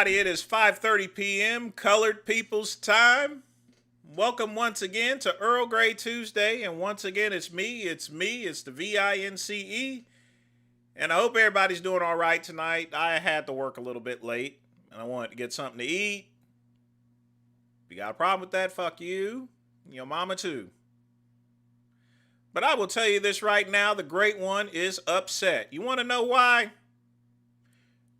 everybody. It is 5:30 p.m. Colored People's Time. Welcome once again to Earl Grey Tuesday. And once again, it's me, it's the VINCE. And I hope everybody's doing all right tonight. I had to work a little bit late, and I wanted to get something to eat. If you got a problem with that, fuck you. Your mama too. But I will tell you this right now, the great one is upset. You want to know why?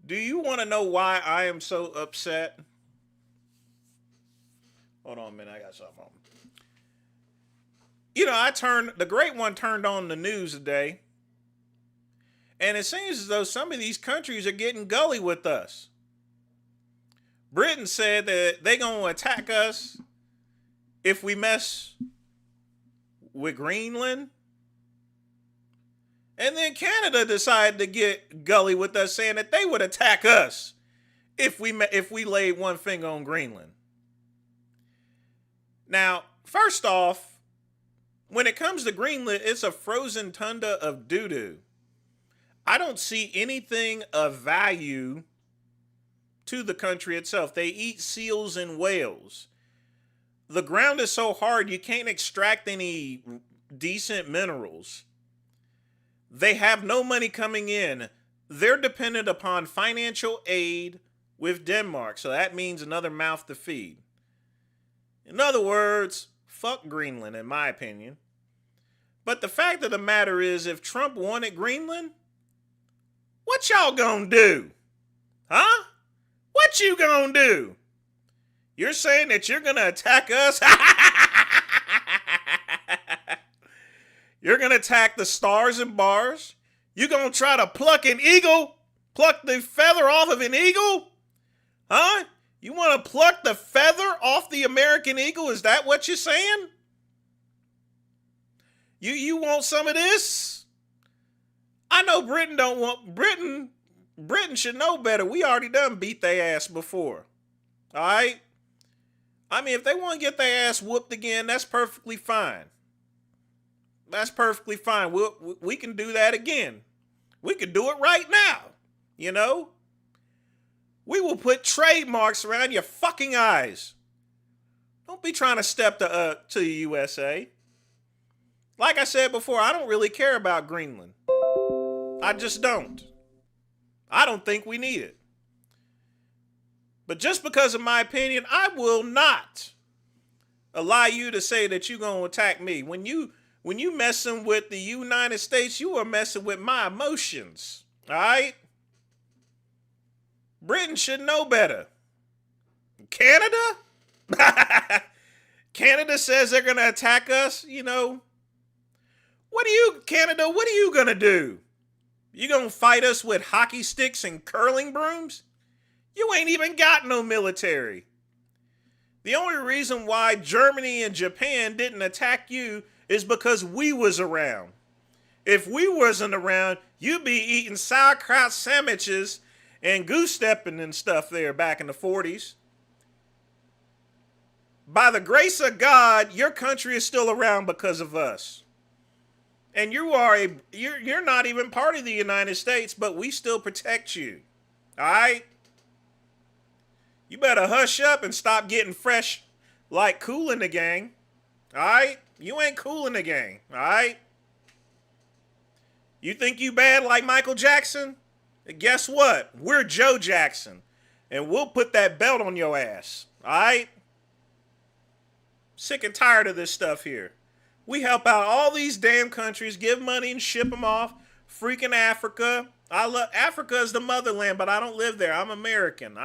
Do you want to know why I am so upset? Hold on a minute, I got something on. You know, the great one turned on the news today, and it seems as though some of these countries are getting gully with us. Britain said that they're going to attack us if we mess with Greenland. And then Canada decided to get gully with us, saying that they would attack us if we laid one finger on Greenland. Now, first off, when it comes to Greenland, it's a frozen tundra of doo-doo. I don't see anything of value to the country itself. They eat seals and whales. The ground is so hard you can't extract any decent minerals. They have no money coming in. They're dependent upon financial aid with Denmark. So that means another mouth to feed. In other words, fuck Greenland, in my opinion. But the fact of the matter is, if Trump wanted Greenland, what y'all gonna do? Huh? What you gonna do? You're saying that you're gonna attack us? You're going to attack the stars and bars? You're going to try to pluck an eagle? Pluck the feather off of an eagle? Huh? You want to pluck the feather off the American eagle? Is that what you're saying? You want some of this? I know Britain don't want... Britain should know better. We already done beat their ass before. All right? I mean, if they want to get their ass whooped again, that's perfectly fine. That's perfectly fine. We can do that again. We can do it right now. You know? We will put trademarks around your fucking eyes. Don't be trying to step to the USA. Like I said before, I don't really care about Greenland. I just don't. I don't think we need it. But just because of my opinion, I will not allow you to say that you're going to attack me. When you messing with the United States, you are messing with my emotions. All right? Britain should know better. Canada? Canada says they're going to attack us, you know. Canada, what are you going to do? You going to fight us with hockey sticks and curling brooms? You ain't even got no military. The only reason why Germany and Japan didn't attack you is because we was around. If we wasn't around, you'd be eating sauerkraut sandwiches and goose stepping and stuff there back in the 40s. By the grace of God, your country is still around because of us. And you're not even part of the United States, but we still protect you. All right? You better hush up and stop getting fresh like Kool in the Gang. All right? You ain't cool in the gang, all right? You think you bad like Michael Jackson? Guess what? We're Joe Jackson, and we'll put that belt on your ass, all right? Sick and tired of this stuff here. We help out all these damn countries, give money and ship them off. Freaking Africa. Africa is the motherland, but I don't live there. I'm American.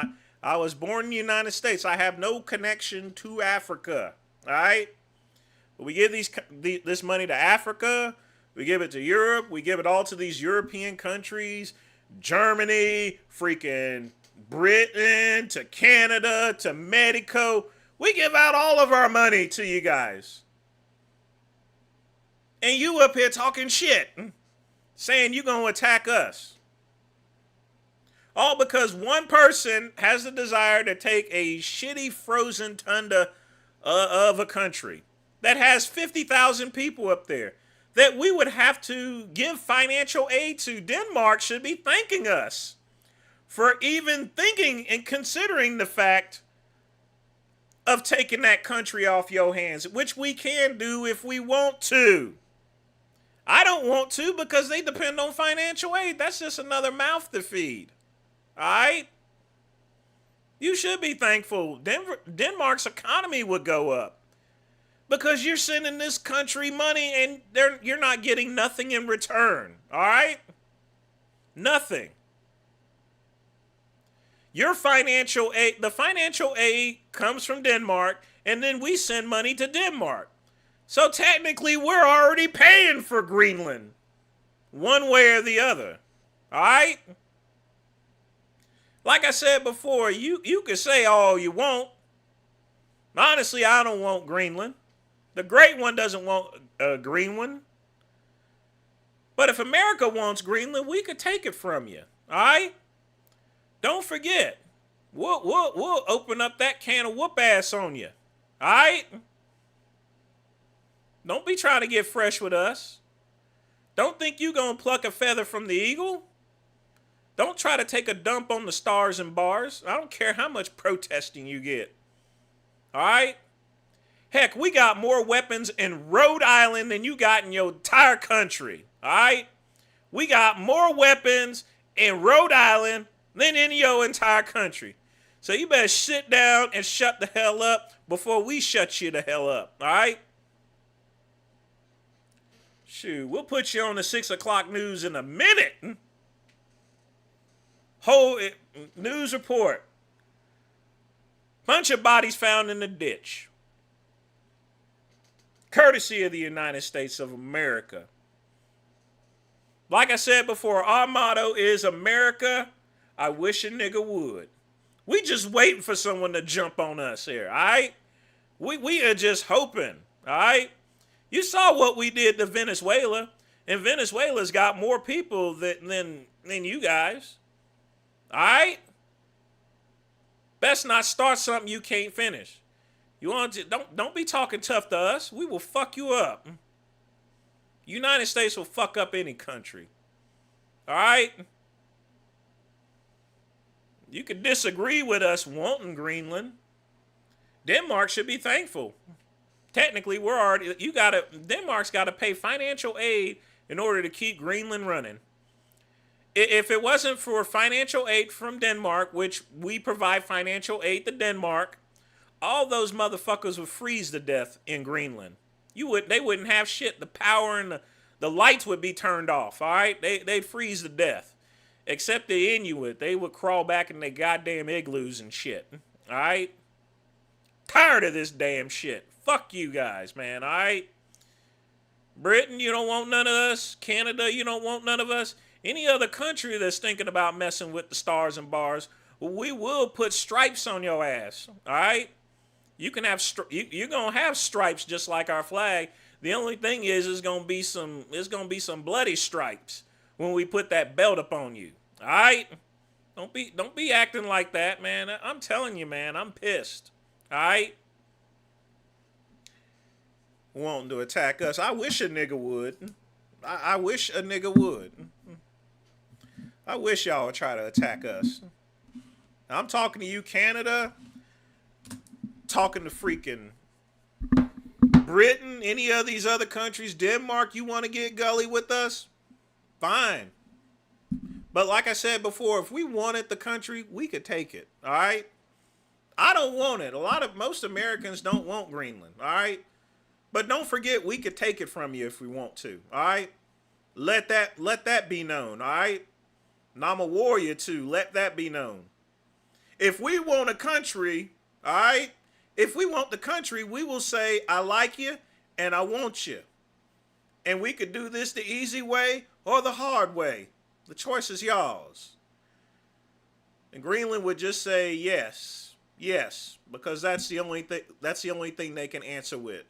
I was born in the United States. I have no connection to Africa, all right? We give this money to Africa. We give it to Europe. We give it all to these European countries. Germany, freaking Britain, to Canada, to Mexico. We give out all of our money to you guys. And you up here talking shit. Saying you're going to attack us. All because one person has the desire to take a shitty frozen tundra of a country that has 50,000 people up there that we would have to give financial aid to. Denmark should be thanking us for even thinking and considering the fact of taking that country off your hands, which we can do if we want to. I don't want to because they depend on financial aid. That's just another mouth to feed. All right? You should be thankful. Denmark's economy would go up because you're sending this country money and you're not getting nothing in return. All right? Nothing. Your financial aid, the financial aid comes from Denmark, and then we send money to Denmark. So technically, we're already paying for Greenland, one way or the other. All right? Like I said before, you can say all you want. Honestly, I don't want Greenland. The Great One doesn't want Greenland. But if America wants Greenland, we could take it from you. All right? Don't forget. We'll open up that can of whoop ass on you. All right? Don't be trying to get fresh with us. Don't think you gonna pluck a feather from the eagle. Don't try to take a dump on the stars and bars. I don't care how much protesting you get. All right? Heck, we got more weapons in Rhode Island than you got in your entire country. All right? We got more weapons in Rhode Island than in your entire country. So you better sit down and shut the hell up before we shut you the hell up. All right? Shoot, we'll put you on the 6 o'clock news in a minute. Whole news report. Bunch of bodies found in the ditch. Courtesy of the United States of America. Like I said before, our motto is America, I wish a nigga would. We just waiting for someone to jump on us here, all right? We are just hoping, all right? You saw what we did to Venezuela, and Venezuela's got more people than you guys. All right? Best not start something you can't finish. You want to don't be talking tough to us. We will fuck you up. United States will fuck up any country. All right? You can disagree with us wanting Greenland. Denmark should be thankful. Technically, Denmark's got to pay financial aid in order to keep Greenland running. If it wasn't for financial aid from Denmark, which we provide financial aid to Denmark, all those motherfuckers would freeze to death in Greenland. They wouldn't have shit. The power and the lights would be turned off. All right, they'd freeze to death. Except the Inuit, they would crawl back in their goddamn igloos and shit. All right, tired of this damn shit. Fuck you guys, man. All right. Britain, you don't want none of us. Canada, you don't want none of us. Any other country that's thinking about messing with the stars and bars, we will put stripes on your ass. All right? You can have you're going to have stripes just like our flag. The only thing is it's going to be some bloody stripes when we put that belt up on you. All right? Don't be acting like that, man. I'm telling you, man, I'm pissed. All right? Wanting to attack us. I wish a nigga would. I wish a nigga would. I wish y'all would try to attack us. I'm talking to you, Canada. Talking to freaking Britain, any of these other countries, Denmark, you want to get gully with us? Fine. But like I said before, if we wanted the country, we could take it. All right? I don't want it. Most Americans don't want Greenland. All right? But don't forget, we could take it from you if we want to. All right? Let that be known. All right? And I'm a warrior too. Let that be known. If we want a country, all right? If we want the country, we will say, I like you and I want you. And we could do this the easy way or the hard way. The choice is yours. And Greenland would just say yes, because that's the only thing they can answer with.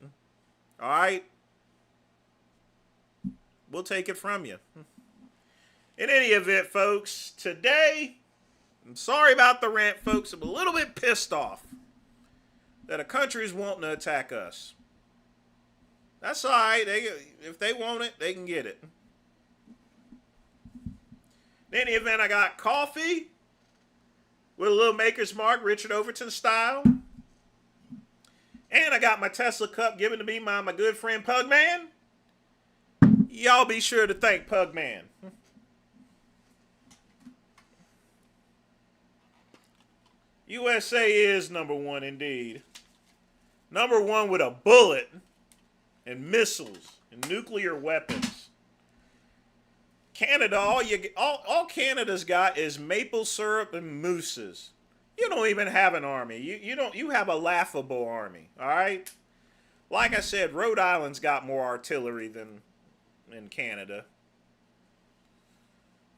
All right? We'll take it from you. In any event, folks, today, I'm sorry about the rant, folks. I'm a little bit pissed off that a country is wanting to attack us. That's all right. If they want it, they can get it. In any event, I got coffee. with a little Maker's Mark, Richard Overton style. And I got my Tesla cup given to me by my good friend Pugman. Y'all be sure to thank Pugman. USA is number one indeed. Number one with a bullet and missiles and nuclear weapons. Canada, all Canada's got is maple syrup and mooses. You don't even have an army. You have a laughable army, all right? Like I said, Rhode Island's got more artillery than in Canada.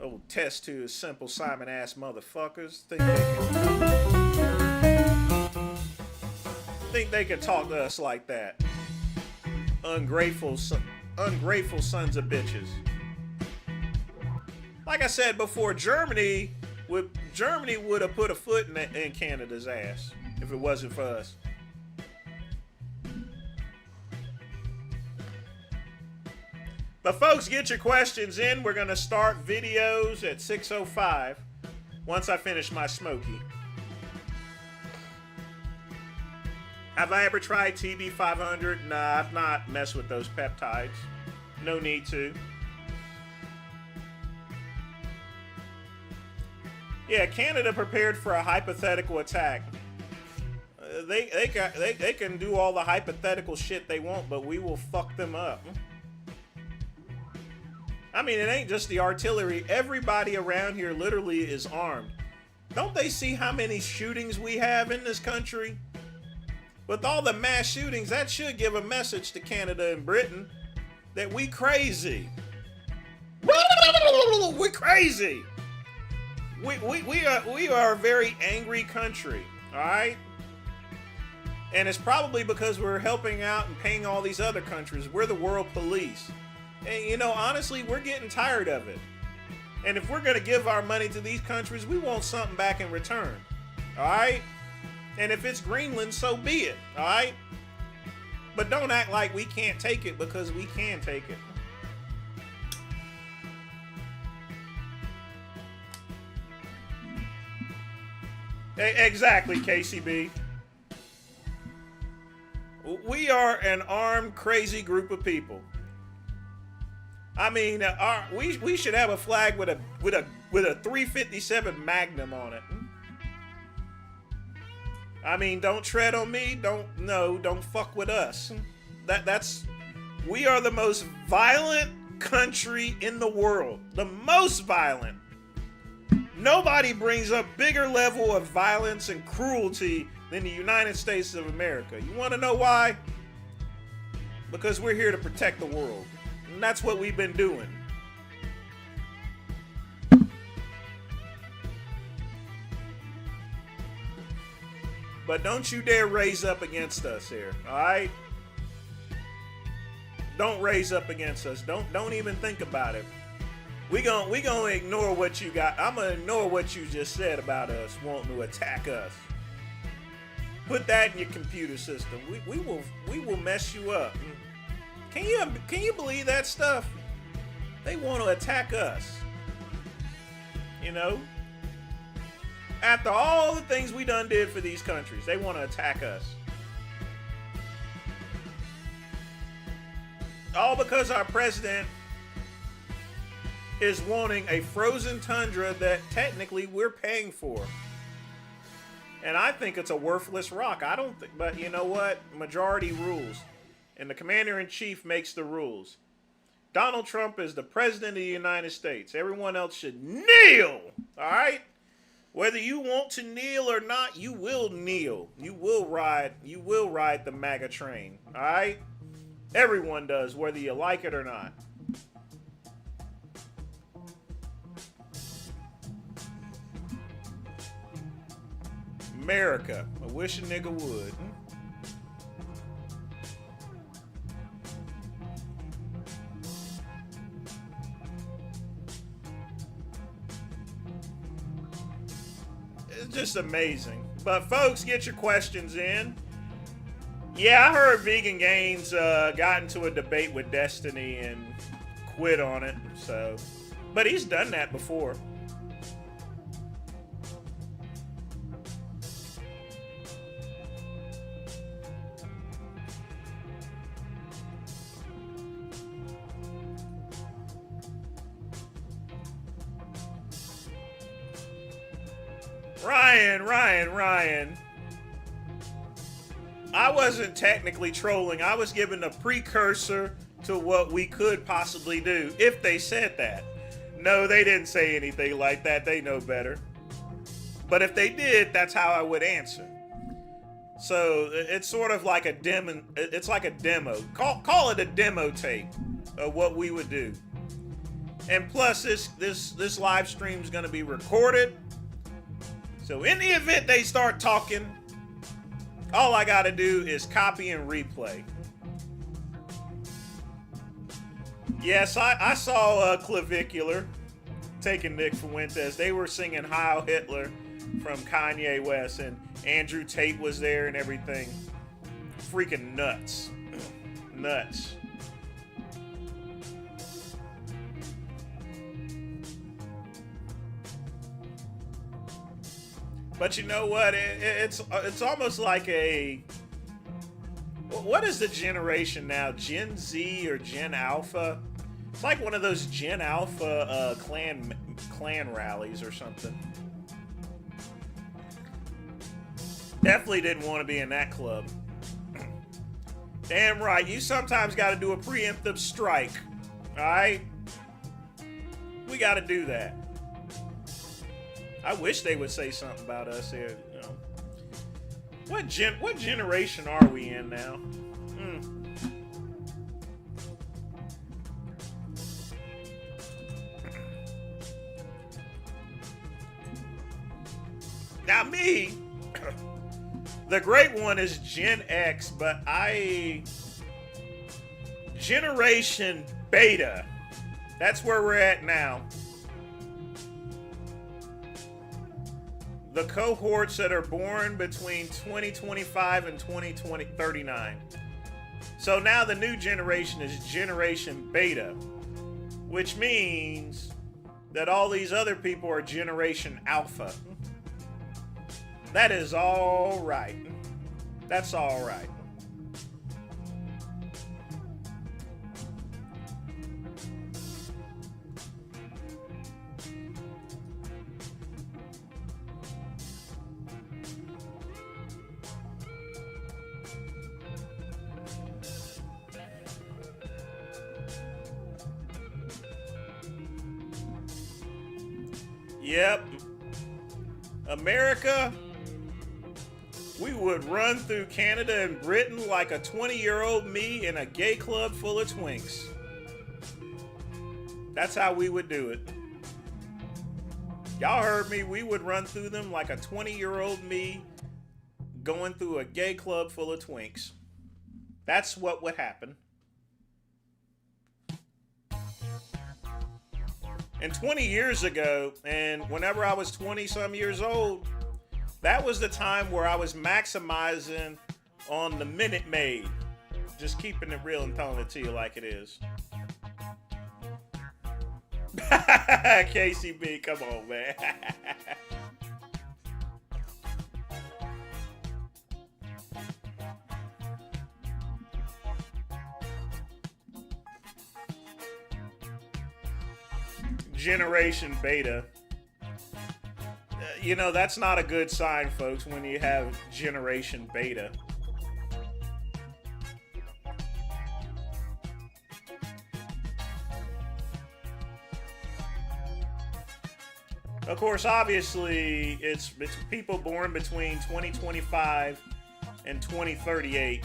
Oh, test to simple Simon ass motherfuckers. Think they can talk to us like that. Ungrateful sons of bitches. Like I said before, Germany would have put a foot in Canada's ass if it wasn't for us. But folks, get your questions in. We're going to start videos at 6:05 once I finish my smoky. Have I ever tried TB500? Nah, I've not messed with those peptides. No need to. Yeah, Canada prepared for a hypothetical attack. They can do all the hypothetical shit they want, but we will fuck them up. I mean, it ain't just the artillery. Everybody around here literally is armed. Don't they see how many shootings we have in this country? With all the mass shootings, that should give a message to Canada and Britain that we crazy. We're crazy. We are a very angry country, all right? And it's probably because we're helping out and paying all these other countries. We're the world police. And, you know, honestly, we're getting tired of it. And if we're going to give our money to these countries, we want something back in return, all right? And if it's Greenland, so be it, all right? But don't act like we can't take it, because we can take it. Exactly, KCB. We are an armed, crazy group of people. I mean, we should have a flag with a 357 Magnum on it. I mean, don't tread on me. Don't fuck with us. We are the most violent country in the world. The most violent. Nobody brings up bigger level of violence and cruelty than the United States of America. You want to know why? Because we're here to protect the world. And that's what we've been doing. But don't you dare raise up against us here, all right? Don't raise up against us. Don't even think about it. We gonna ignore what you got. I'm gonna ignore what you just said about us wanting to attack us. Put that in your computer system. We will mess you up. Can you believe that stuff? They want to attack us. You know? After all the things we done did for these countries, they want to attack us. All because our president is wanting a frozen tundra that technically we're paying for. And I think it's a worthless rock. I don't think, but you know what? Majority rules. And the commander-in-chief makes the rules. Donald Trump is the president of the United States. Everyone else should kneel. All right? Whether you want to kneel or not, you will kneel. You will ride the MAGA train. All right? Everyone does, whether you like it or not. America. I wish a nigga would. It's just amazing. But folks, get your questions in. Yeah, I heard Vegan Gaines got into a debate with Destiny and quit on it. So, but he's done that before. Ryan. I wasn't technically trolling. I was giving a precursor to what we could possibly do if they said that. No, they didn't say anything like that. They know better. But if they did, that's how I would answer. So it's sort of like a demo. It's like a demo. Call it a demo tape of what we would do. And plus, this live stream is going to be recorded. So in the event they start talking, all I got to do is copy and replay. Yes, I saw Clavicular taking Nick Fuentes. They were singing Heil Hitler from Kanye West, and Andrew Tate was there and everything. Freaking nuts. Nuts. But you know what? It's almost like a... What is the generation now? Gen Z or Gen Alpha? It's like one of those Gen Alpha clan rallies or something. Definitely didn't want to be in that club. Damn right. You sometimes got to do a preemptive strike. All right? We got to do that. I wish they would say something about us here. You know. What generation are we in now? Now me, the great one is Gen X, but Generation Beta. That's where we're at now. The cohorts that are born between 2025 and 2039. So now the new generation is Generation Beta, which means that all these other people are Generation Alpha. That is all right. That's all right. Yep. America, we would run through Canada and Britain like a 20-year-old me in a gay club full of twinks. That's how we would do it. Y'all heard me. We would run through them like a 20-year-old me going through a gay club full of twinks. That's what would happen. And 20 years ago, and whenever I was 20-some years old, that was the time where I was maximizing on the Minute Maid. Just keeping it real and telling it to you like it is. KCB, come on, man. Generation Beta. You know, that's not a good sign, folks, when you have Generation Beta. Of course, obviously, it's people born between 2025 and 2038.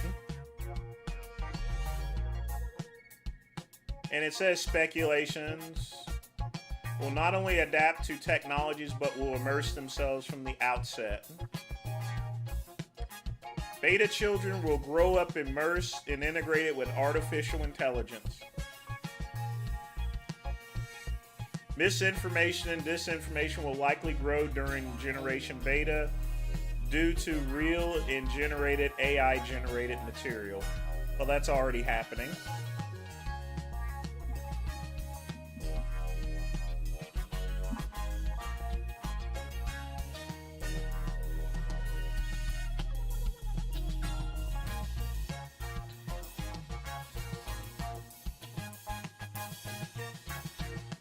And it says speculations will not only adapt to technologies, but will immerse themselves from the outset. Beta children will grow up immersed and integrated with artificial intelligence. Misinformation and disinformation will likely grow during Generation Beta due to real and generated AI-generated material. Well, that's already happening.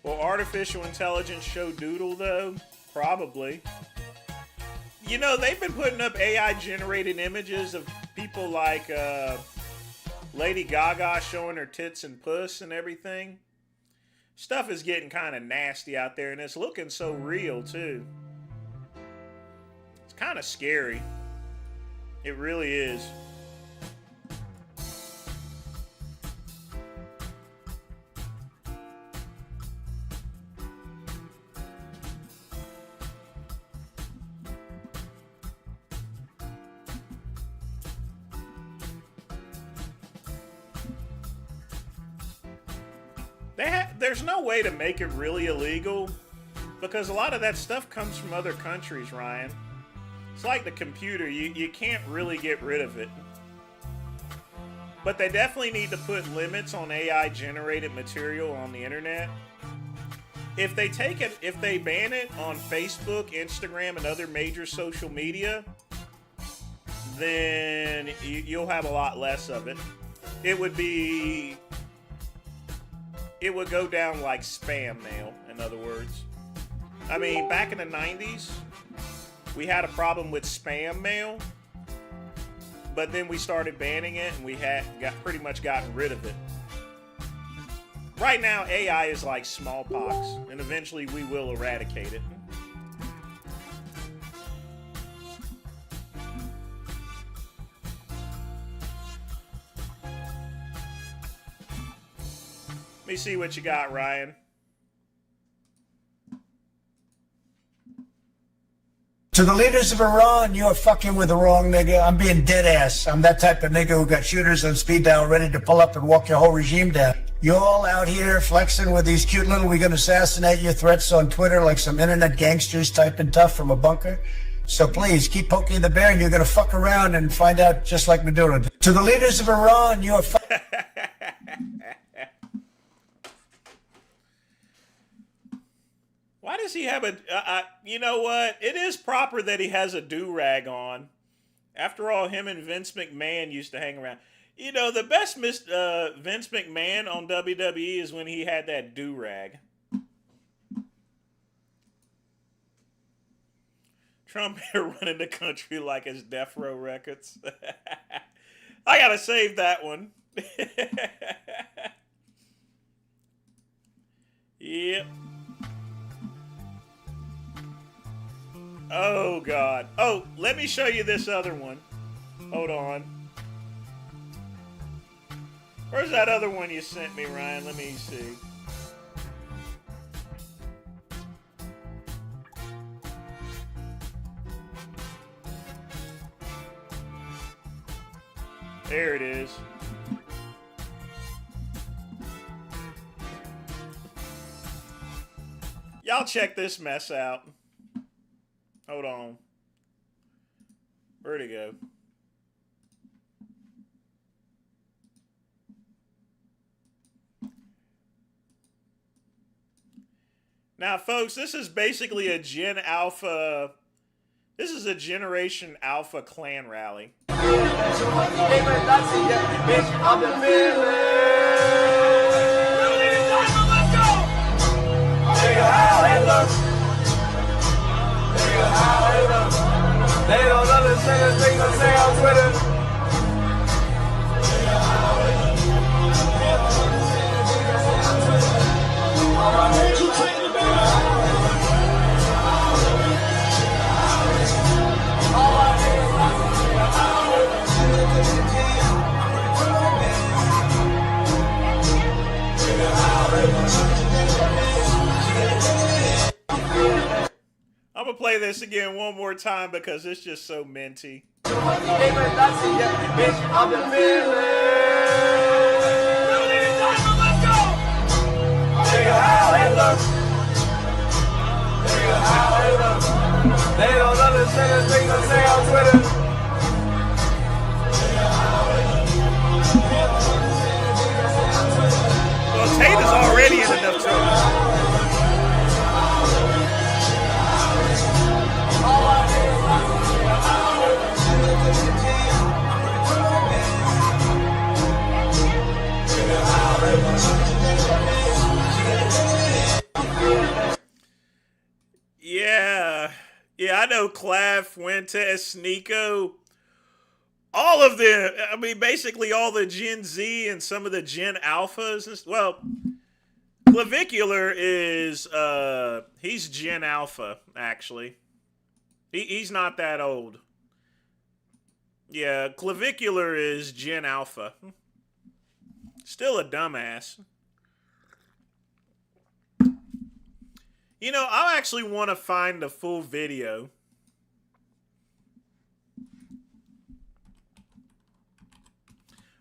Will artificial intelligence show doodle, though? Probably. You know, they've been putting up AI generated images of people like Lady Gaga showing her tits and puss and everything. Stuff is getting kind of nasty out there, and it's looking so real too. It's kind of scary. It really is. There's no way to make it really illegal because a lot of that stuff comes from other countries, Ryan. It's like the computer. You can't really get rid of it. But they definitely need to put limits on AI-generated material on the internet. If they ban it on Facebook, Instagram, and other major social media, then you'll have a lot less of it. It would go down like spam mail, in other words. I mean, back in the 90s, we had a problem with spam mail, but then we started banning it and we got pretty much gotten rid of it. Right now, AI is like smallpox, and eventually we will eradicate it. Let me see what you got, Ryan. To the leaders of Iran, you're fucking with the wrong nigga. I'm being dead ass. I'm that type of nigga who got shooters on speed dial ready to pull up and walk your whole regime down. You're all out here flexing with these cute little "we gonna assassinate you" threats on Twitter like some internet gangsters typing tough from a bunker. So please keep poking the bear and you're gonna fuck around and find out just like Maduro. To the leaders of Iran, you're Why does he have you know what? It is proper that he has a do-rag on. After all, him and Vince McMahon used to hang around. You know, the best Vince McMahon on WWE is when he had that do-rag. Trump here running the country like it's Death Row Records. I gotta save that one. Yep. Oh, God. Oh, let me show you this other one. Hold on. Where's that other one you sent me, Ryan? Let me see. There it is. Y'all check this mess out. Hold on. Where'd it go? Now, folks, this is basically a Gen Alpha. This is a Generation Alpha clan rally. They don't understand the thing I say on Twitter. I'm gonna play this again one more time because it's just so minty. Bitch, I'm the villain. They don't understand the thing I say on Twitter. Well, Tate is already in enough trouble. Yeah, I know Clav, Fuentes, Nico, all of them. I mean, basically all the Gen Z and some of the Gen Alphas. Well, Clavicular is he's Gen Alpha actually. He's not that old. Yeah, Clavicular is Gen Alpha. Still a dumbass. You know, I actually want to find the full video.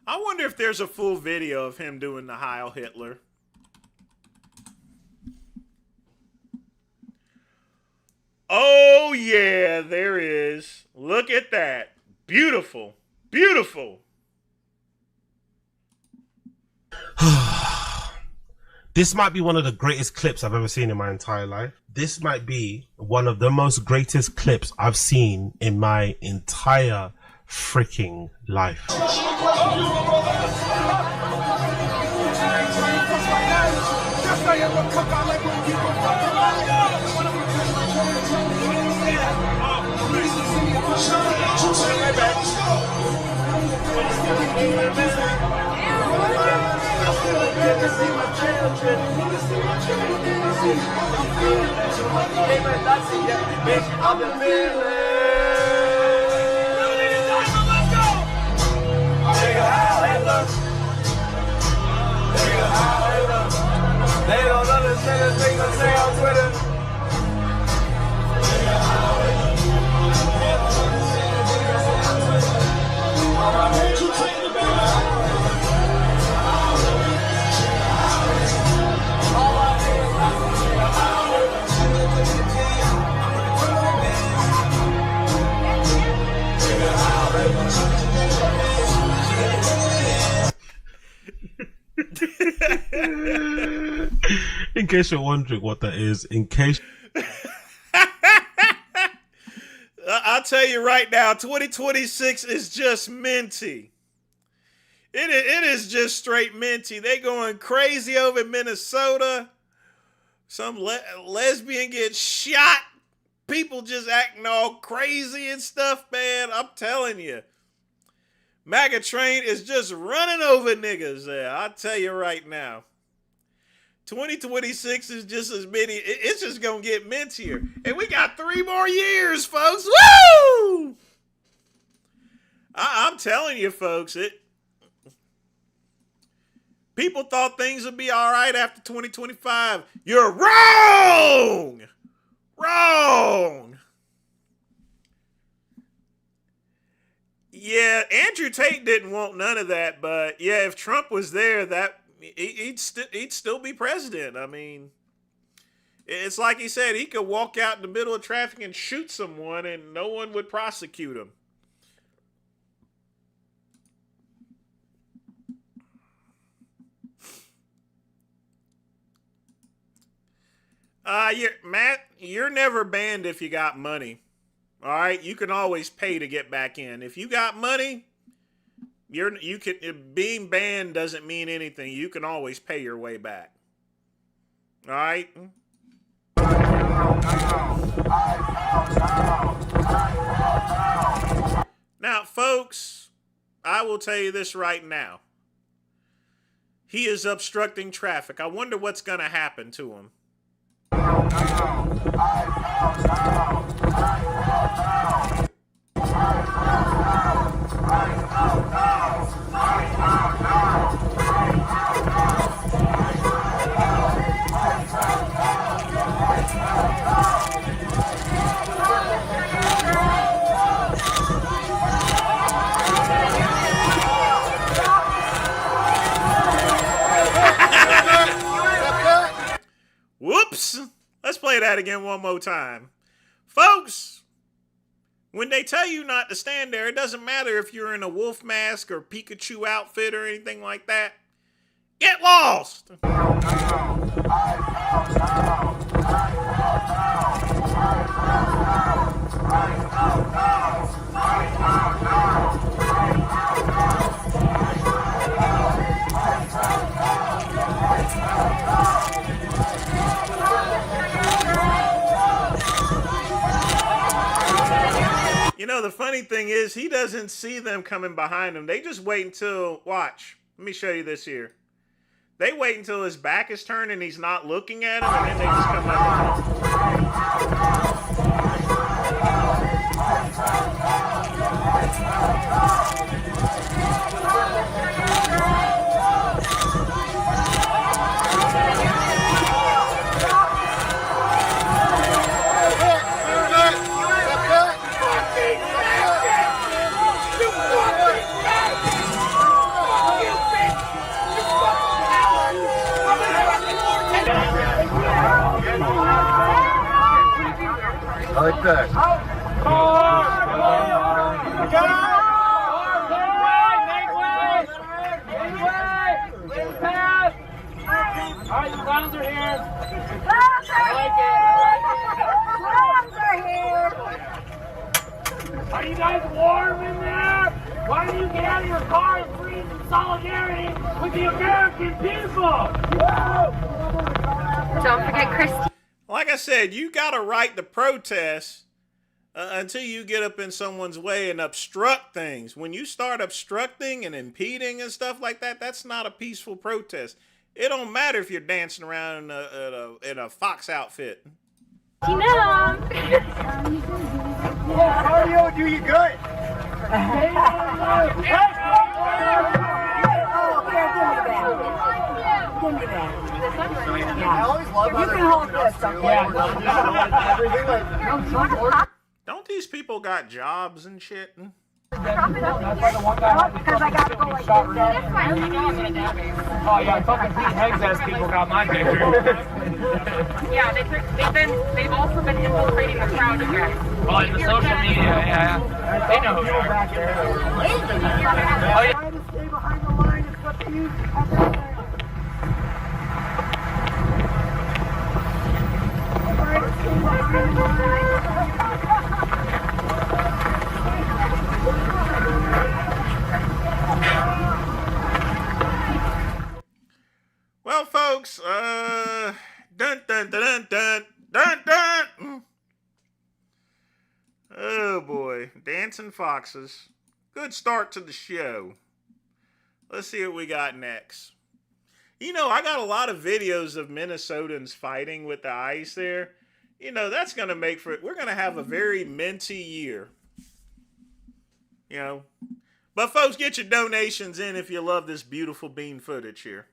I wonder if there's a full video of him doing the Heil Hitler. Oh, yeah, there is. Look at that. Beautiful. Beautiful. This might be one of the greatest clips I've ever seen in my entire life. This might be one of the most greatest clips I've seen in my entire freaking life. They don't understand the thing I say on Twitter. In case you're wondering what that is, I'll tell you right now, 2026 is just minty. It is just straight minty. They going crazy over in Minnesota. Some lesbian gets shot. People just acting all crazy and stuff, man. I'm telling you. MAGA train is just running over niggas there. I'll tell you right now. 2026 is just as many. It's just going to get mintier. And we got 3 more years, folks. Woo! I'm telling you, folks. People thought things would be all right after 2025. You're wrong! Wrong! Yeah, Andrew Tate didn't want none of that, but yeah, if Trump was there, he'd still be president. I mean, it's like he said, he could walk out in the middle of traffic and shoot someone and no one would prosecute him. Matt, you're never banned if you got money. All right, you can always pay to get back in. If you got money, being banned doesn't mean anything. You can always pay your way back. All right. Now, folks, I will tell you this right now. He is obstructing traffic. I wonder what's going to happen to him. Whoops. Let's play that again one more time. Folks, when they tell you not to stand there, it doesn't matter if you're in a wolf mask or Pikachu outfit or anything like that. Get lost! funny thing is, he doesn't see them coming behind him. They just wait until, watch. Let me show you this here. They wait until his back is turned and he's not looking at him, and then they just come up. I like that. Alright, the clowns are here. Clowns I like it. are here! Are you guys warm in there? Why don't you get out of your car and freeze in solidarity with the American people? Don't forget Christy. Like I said, you got a right to protest until you get up in someone's way and obstruct things. When you start obstructing and impeding and stuff like that, that's not a peaceful protest. It don't matter if you're dancing around in a fox outfit. Cardio do you good. Give me that. I always love how You can hold this. Don't these people got jobs and shit? Because I got to go like this. Oh yeah, fucking Pete Heggs ass people got my picture. Yeah, they've also been infiltrating the crowd again. Well, in the social media, yeah. They know who we are. Oh yeah. Try to stay behind the line. It's up to you. Well, folks, dun dun dun dun dun dun dun. Oh boy, dancing foxes. Good start to the show. Let's see what we got next. You know, I got a lot of videos of Minnesotans fighting with the ice there. You know, that's going to make for it. We're going to have a very minty year. You know. But folks, get your donations in if you love this beautiful bean footage here.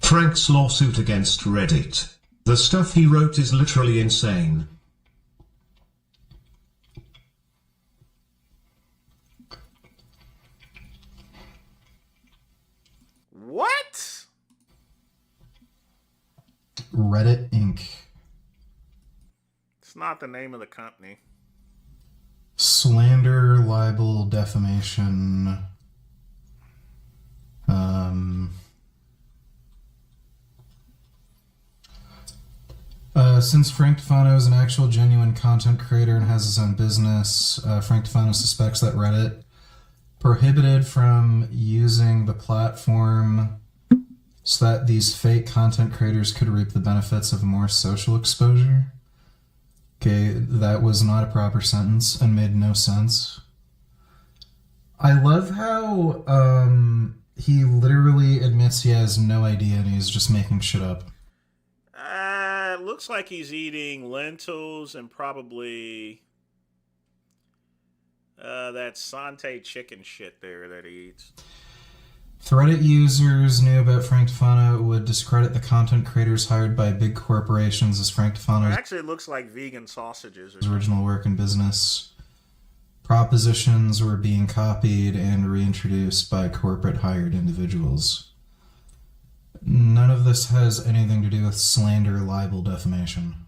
Frank's lawsuit against Reddit. The stuff he wrote is literally insane. What? Reddit Inc. It's not the name of the company. Slander, libel, defamation. Since Frank Tufano is an actual genuine content creator and has his own business, Frank Tufano suspects that Reddit prohibited from using the platform so that these fake content creators could reap the benefits of more social exposure. Okay, that was not a proper sentence and made no sense. I love how he literally admits he has no idea and he's just making shit up. It looks like he's eating lentils and probably that Sante chicken shit there that he eats. If Reddit users knew about Frank Tufano, it would discredit the content creators hired by big corporations as Frank Tufano's Actually, it looks like vegan sausages. original work and business propositions were being copied and reintroduced by corporate hired individuals. None of this has anything to do with slander, libel, defamation.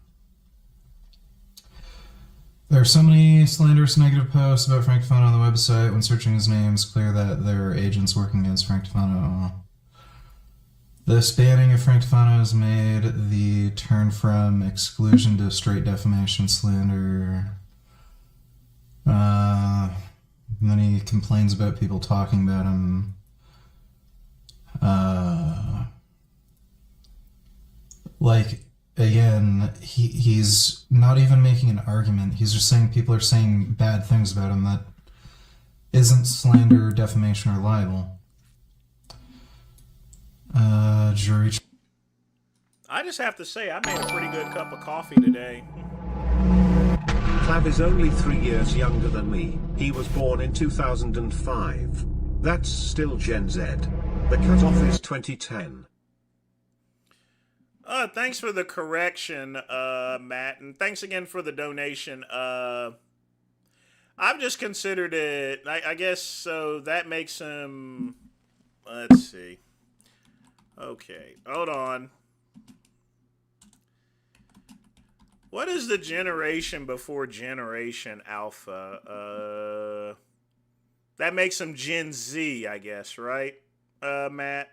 There are so many slanderous negative posts about Frank Tufano on the website. When searching his name, it's clear that there are agents working against Frank Tufano. This banning of Frank Tufano has made the turn from exclusion to straight defamation, slander. And then he complains about people talking about him. Like, again, he's not even making an argument. He's just saying people are saying bad things about him that isn't slander, defamation, or libel. Jury. I just have to say, I made a pretty good cup of coffee today. Clav is only 3 years younger than me. He was born in 2005. That's still Gen Z. The cutoff is 2010. Thanks for the correction, Matt, and thanks again for the donation. I've just considered it, I guess, so that makes him, let's see. Okay, hold on. What is the generation before Generation Alpha? That makes him Gen Z, I guess, right, Matt?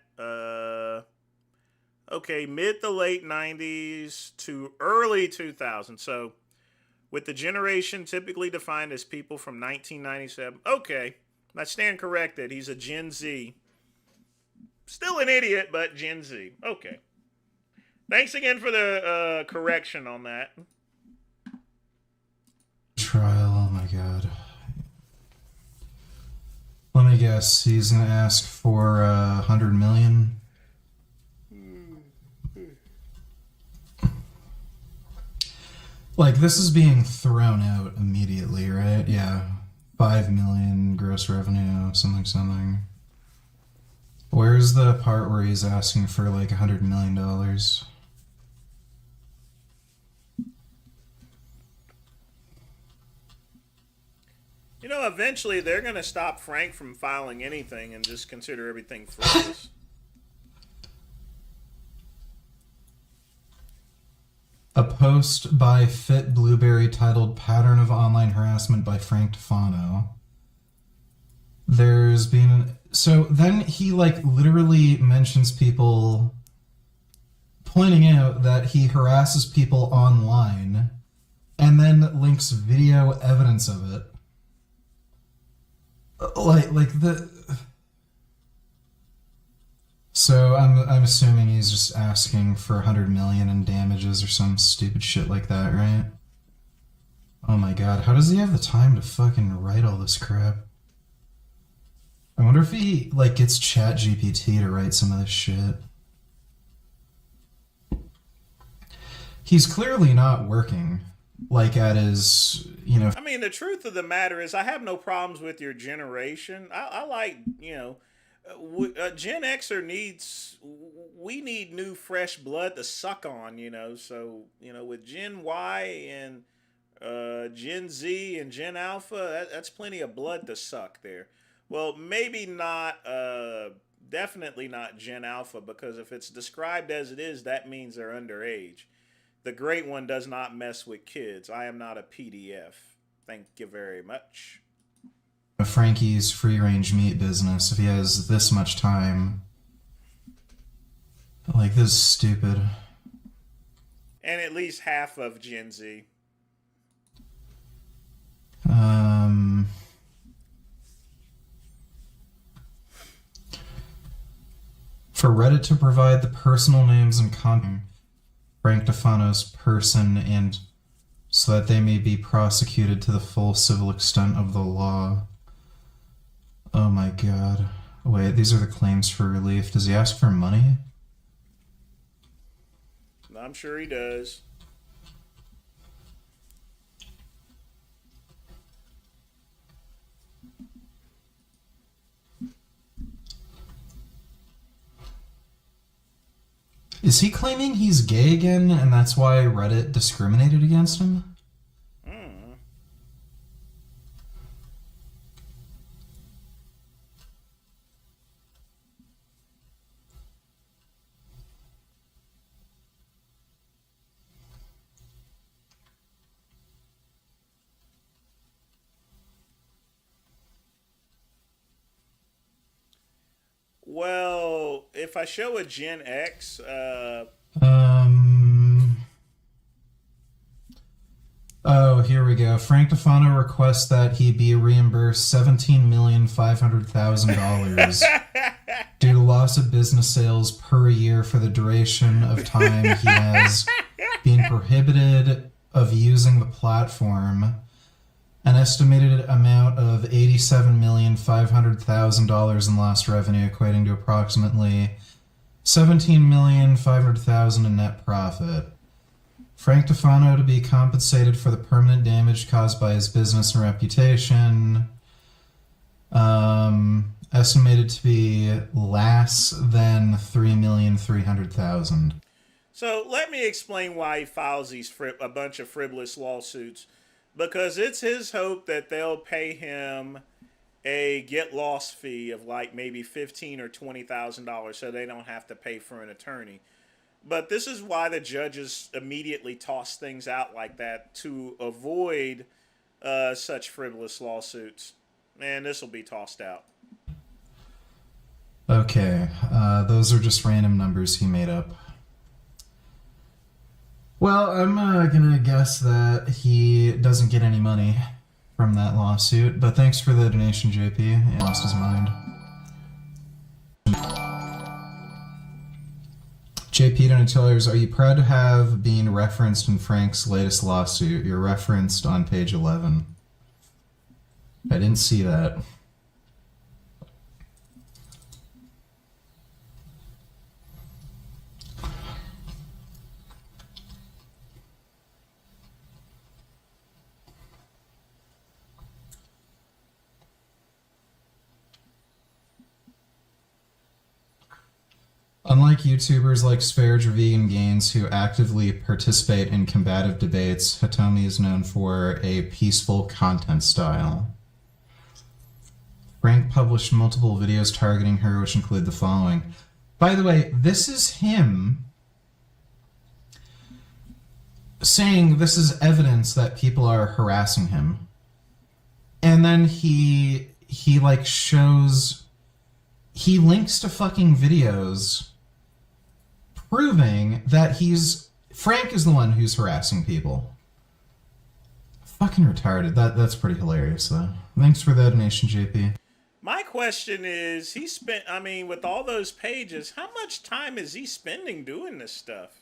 Okay, mid to late 90s to early 2000s. So, with the generation typically defined as people from 1997. Okay, I stand corrected. He's a Gen Z. Still an idiot, but Gen Z. Okay. Thanks again for the correction on that. Trial, oh my god. Let me guess, he's gonna ask for 100 million? Like, this is being thrown out immediately, right? Yeah. 5 million gross revenue, something. Where's the part where he's asking for like $100 million? You know, eventually they're going to stop Frank from filing anything and just consider everything frivolous. A post by Fit Blueberry titled Pattern of Online Harassment by Frank Tufano. There's been... So then he, like, literally mentions people pointing out that he harasses people online and then links video evidence of it. Like the... So I'm assuming he's just asking for 100 million in damages or some stupid shit like that, right? Oh my god, how does he have the time to fucking write all this crap? I wonder if he, like, gets ChatGPT to write some of this shit. He's clearly not working, like, at his, you know... I mean, the truth of the matter is I have no problems with your generation. I like, you know... Gen Xer needs, we need new fresh blood to suck on, you know, so, you know, with Gen Y and Gen Z and Gen Alpha, that's plenty of blood to suck there. Well, maybe not, definitely not Gen Alpha, because if it's described as it is, that means they're underage. The great one does not mess with kids. I am not a PDF. Thank you very much. Frankie's free-range meat business, if he has this much time. Like, this is stupid. And at least half of Gen Z. For Reddit to provide the personal names and content Frank Tufano's person and so that they may be prosecuted to the full civil extent of the law. Oh my god. Wait, these are the claims for relief. Does he ask for money? I'm sure he does. Is he claiming he's gay again and that's why Reddit discriminated against him? Well, if I show a Gen X, Oh, here we go. Frank Tufano requests that he be reimbursed $17,500,000 due to loss of business sales per year for the duration of time he has being prohibited of using the platform an estimated amount of $87,500,000 in lost revenue, equating to approximately $17,500,000 in net profit. Frank Tufano to be compensated for the permanent damage caused by his business and reputation. Estimated to be less than $3,300,000. So let me explain why he files these a bunch of frivolous lawsuits. Because it's his hope that they'll pay him a get-lost fee of like maybe $15,000 or $20,000 so they don't have to pay for an attorney. But this is why the judges immediately toss things out like that to avoid such frivolous lawsuits. Man, this will be tossed out. Okay, those are just random numbers he made up. Well, I'm gonna guess that he doesn't get any money from that lawsuit, but thanks for the donation, JP. He lost his mind. JP Donatillers, are you proud to have been referenced in Frank's latest lawsuit? You're referenced on page 11. I didn't see that. Unlike YouTubers like Sparge or Vegan Gains who actively participate in combative debates, Hitomi is known for a peaceful content style. Frank published multiple videos targeting her, which include the following. By the way, this is him saying this is evidence that people are harassing him. And then he like shows, he links to fucking videos proving that Frank is the one who's harassing people. Fucking retarded. That's pretty hilarious, though. Thanks for the donation, JP. My question is, with all those pages, how much time is he spending doing this stuff?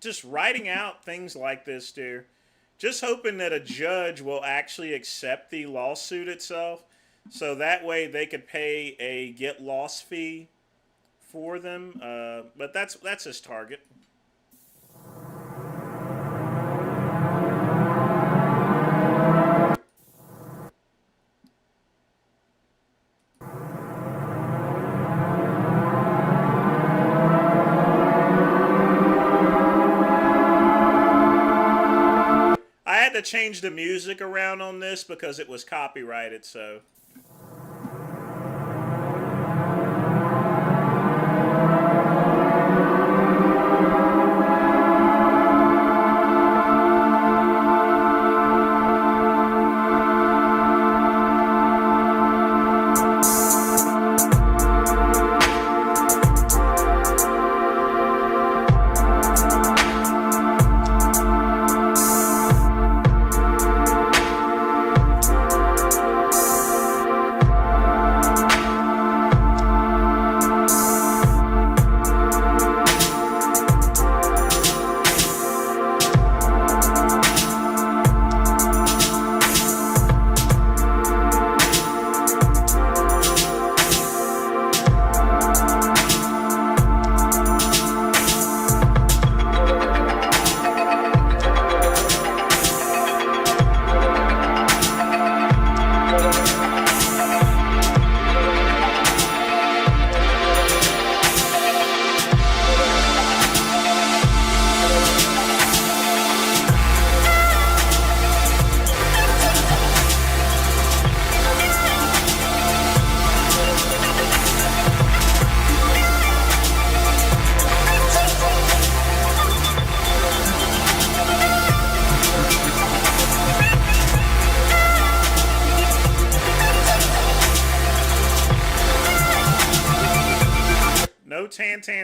Just writing out things like this, dear. Just hoping that a judge will actually accept the lawsuit itself, so that way they could pay a get-lost fee for them, but that's his target. I had to change the music around on this because it was copyrighted, so...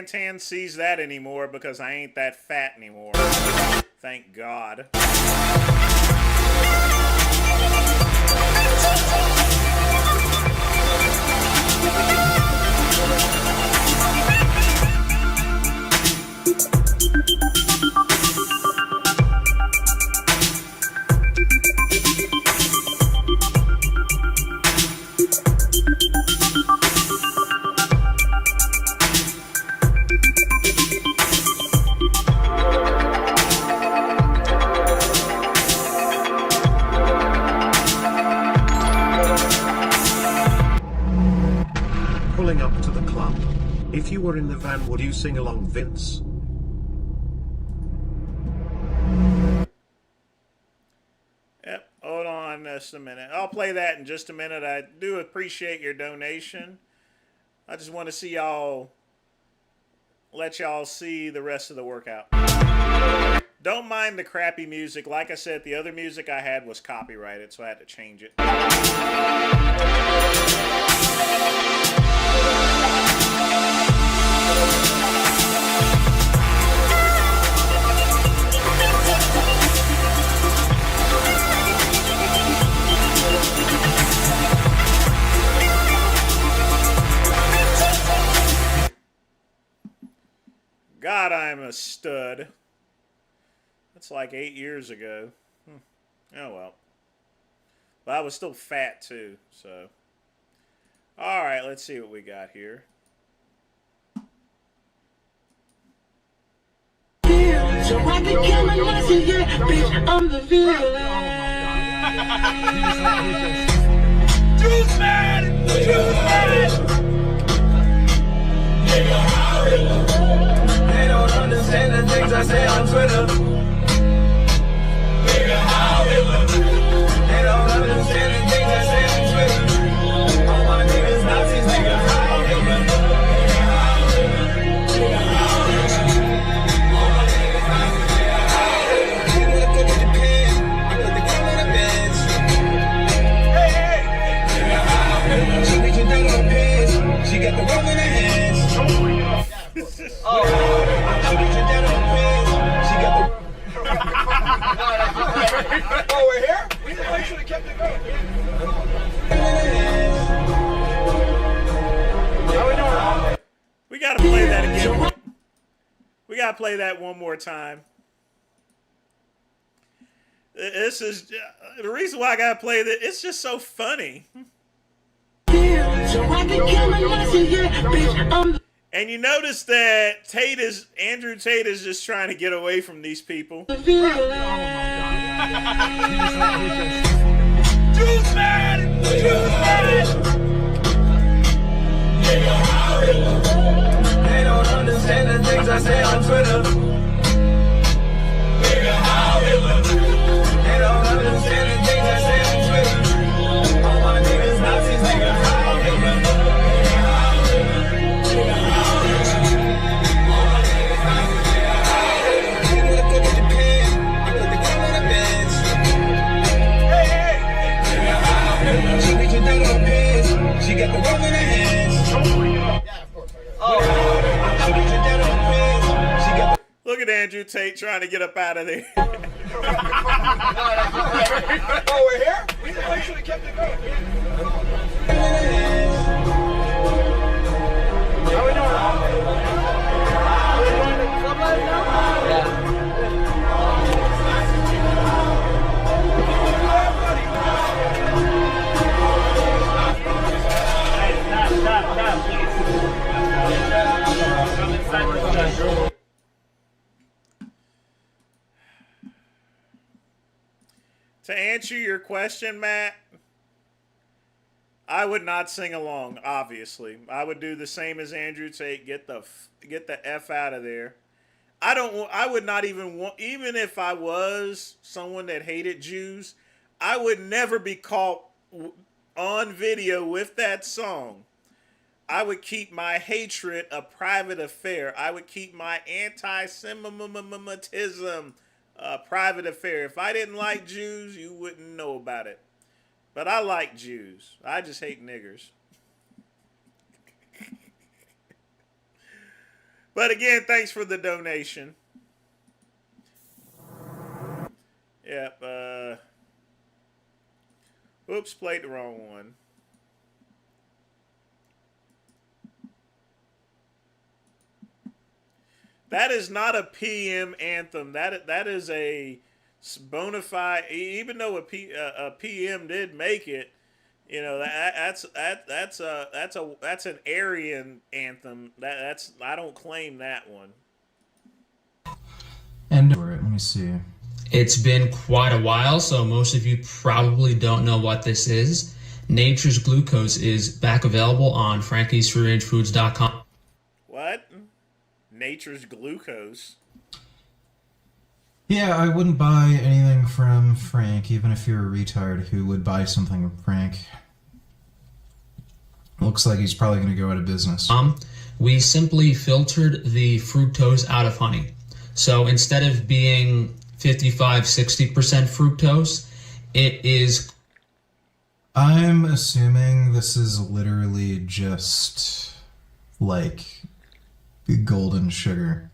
Tan sees that anymore because I ain't that fat anymore. Thank God. If you were in the van, would you sing along, Vince? Yep, hold on just a minute. I'll play that in just a minute. I do appreciate your donation. I just want to see y'all, let y'all see the rest of the workout. Don't mind the crappy music. Like I said, the other music I had was copyrighted, so I had to change it. God, I'm a stud. That's like 8 years ago. Oh well. But I was still fat too, so. Alright, let's see what we got here. So I can kill my nasty, yeah, bitch, I'm the villain. Juice man! Juice man! They don't understand the things I say on Twitter. Nigga, how it look. They don't understand the things I say on Twitter. All my niggas Nazis, nigga, how it look. Nigga, how it look. All my niggas Nazis, nigga, how it look. She wanna put the pen, I put the gun on the bench. Hey, hey! Nigga, how it look. She reaching down on the pants, she got the rum in her hands. Oh, she reaching down on the pants, she got the oh, we're here? We should have kept it going. We gotta play that again. We gotta play that one more time. This is the reason why I gotta play that. It's just so funny. And you notice that Andrew Tate is just trying to get away from these people. Juice man! Juice man! Nigga, how it look. They don't understand the things I say on Twitter. Nigga, how it look. They don't understand the things I say on Twitter. All my niggas Nazis, nigga, how it look. Nigga, how it look. Nigga, how it look. All my niggas Nazis, nigga, how it look. She wanna put the pen, I put the gun on the bench. Hey, hey! Nigga, how it look. She reaching down on the pants, she got the rum in her hands. Oh, she reaching down on the pants, she got the Look at Andrew Tate trying to get up out of there. oh, we're here? We should have kept it going. How we doing? Club life now? Yeah. To answer your question, Matt, I would not sing along, obviously. I would do the same as Andrew Tate, get the F out of there. I would not even want, even if I was someone that hated Jews, I would never be caught on video with that song. I would keep my hatred a private affair. I would keep my anti-Semitism a private affair. If I didn't like Jews, you wouldn't know about it. But I like Jews. I just hate niggers. But again, thanks for the donation. Yep. Oops, played the wrong one. That is not a PM anthem. That is a bona fide. Even though a PM did make it, you know, that's an Aryan anthem. That's I don't claim that one. And let me see. It's been quite a while, so most of you probably don't know what this is. Nature's Glucose is back available on frankiesfreerangefoods.com. nature's glucose. Yeah, I wouldn't buy anything from Frank, even if you're a retard who would buy something from Frank. Looks like he's probably going to go out of business. We simply filtered the fructose out of honey. So instead of being 55-60% fructose, it is... I'm assuming this is literally just like golden sugar.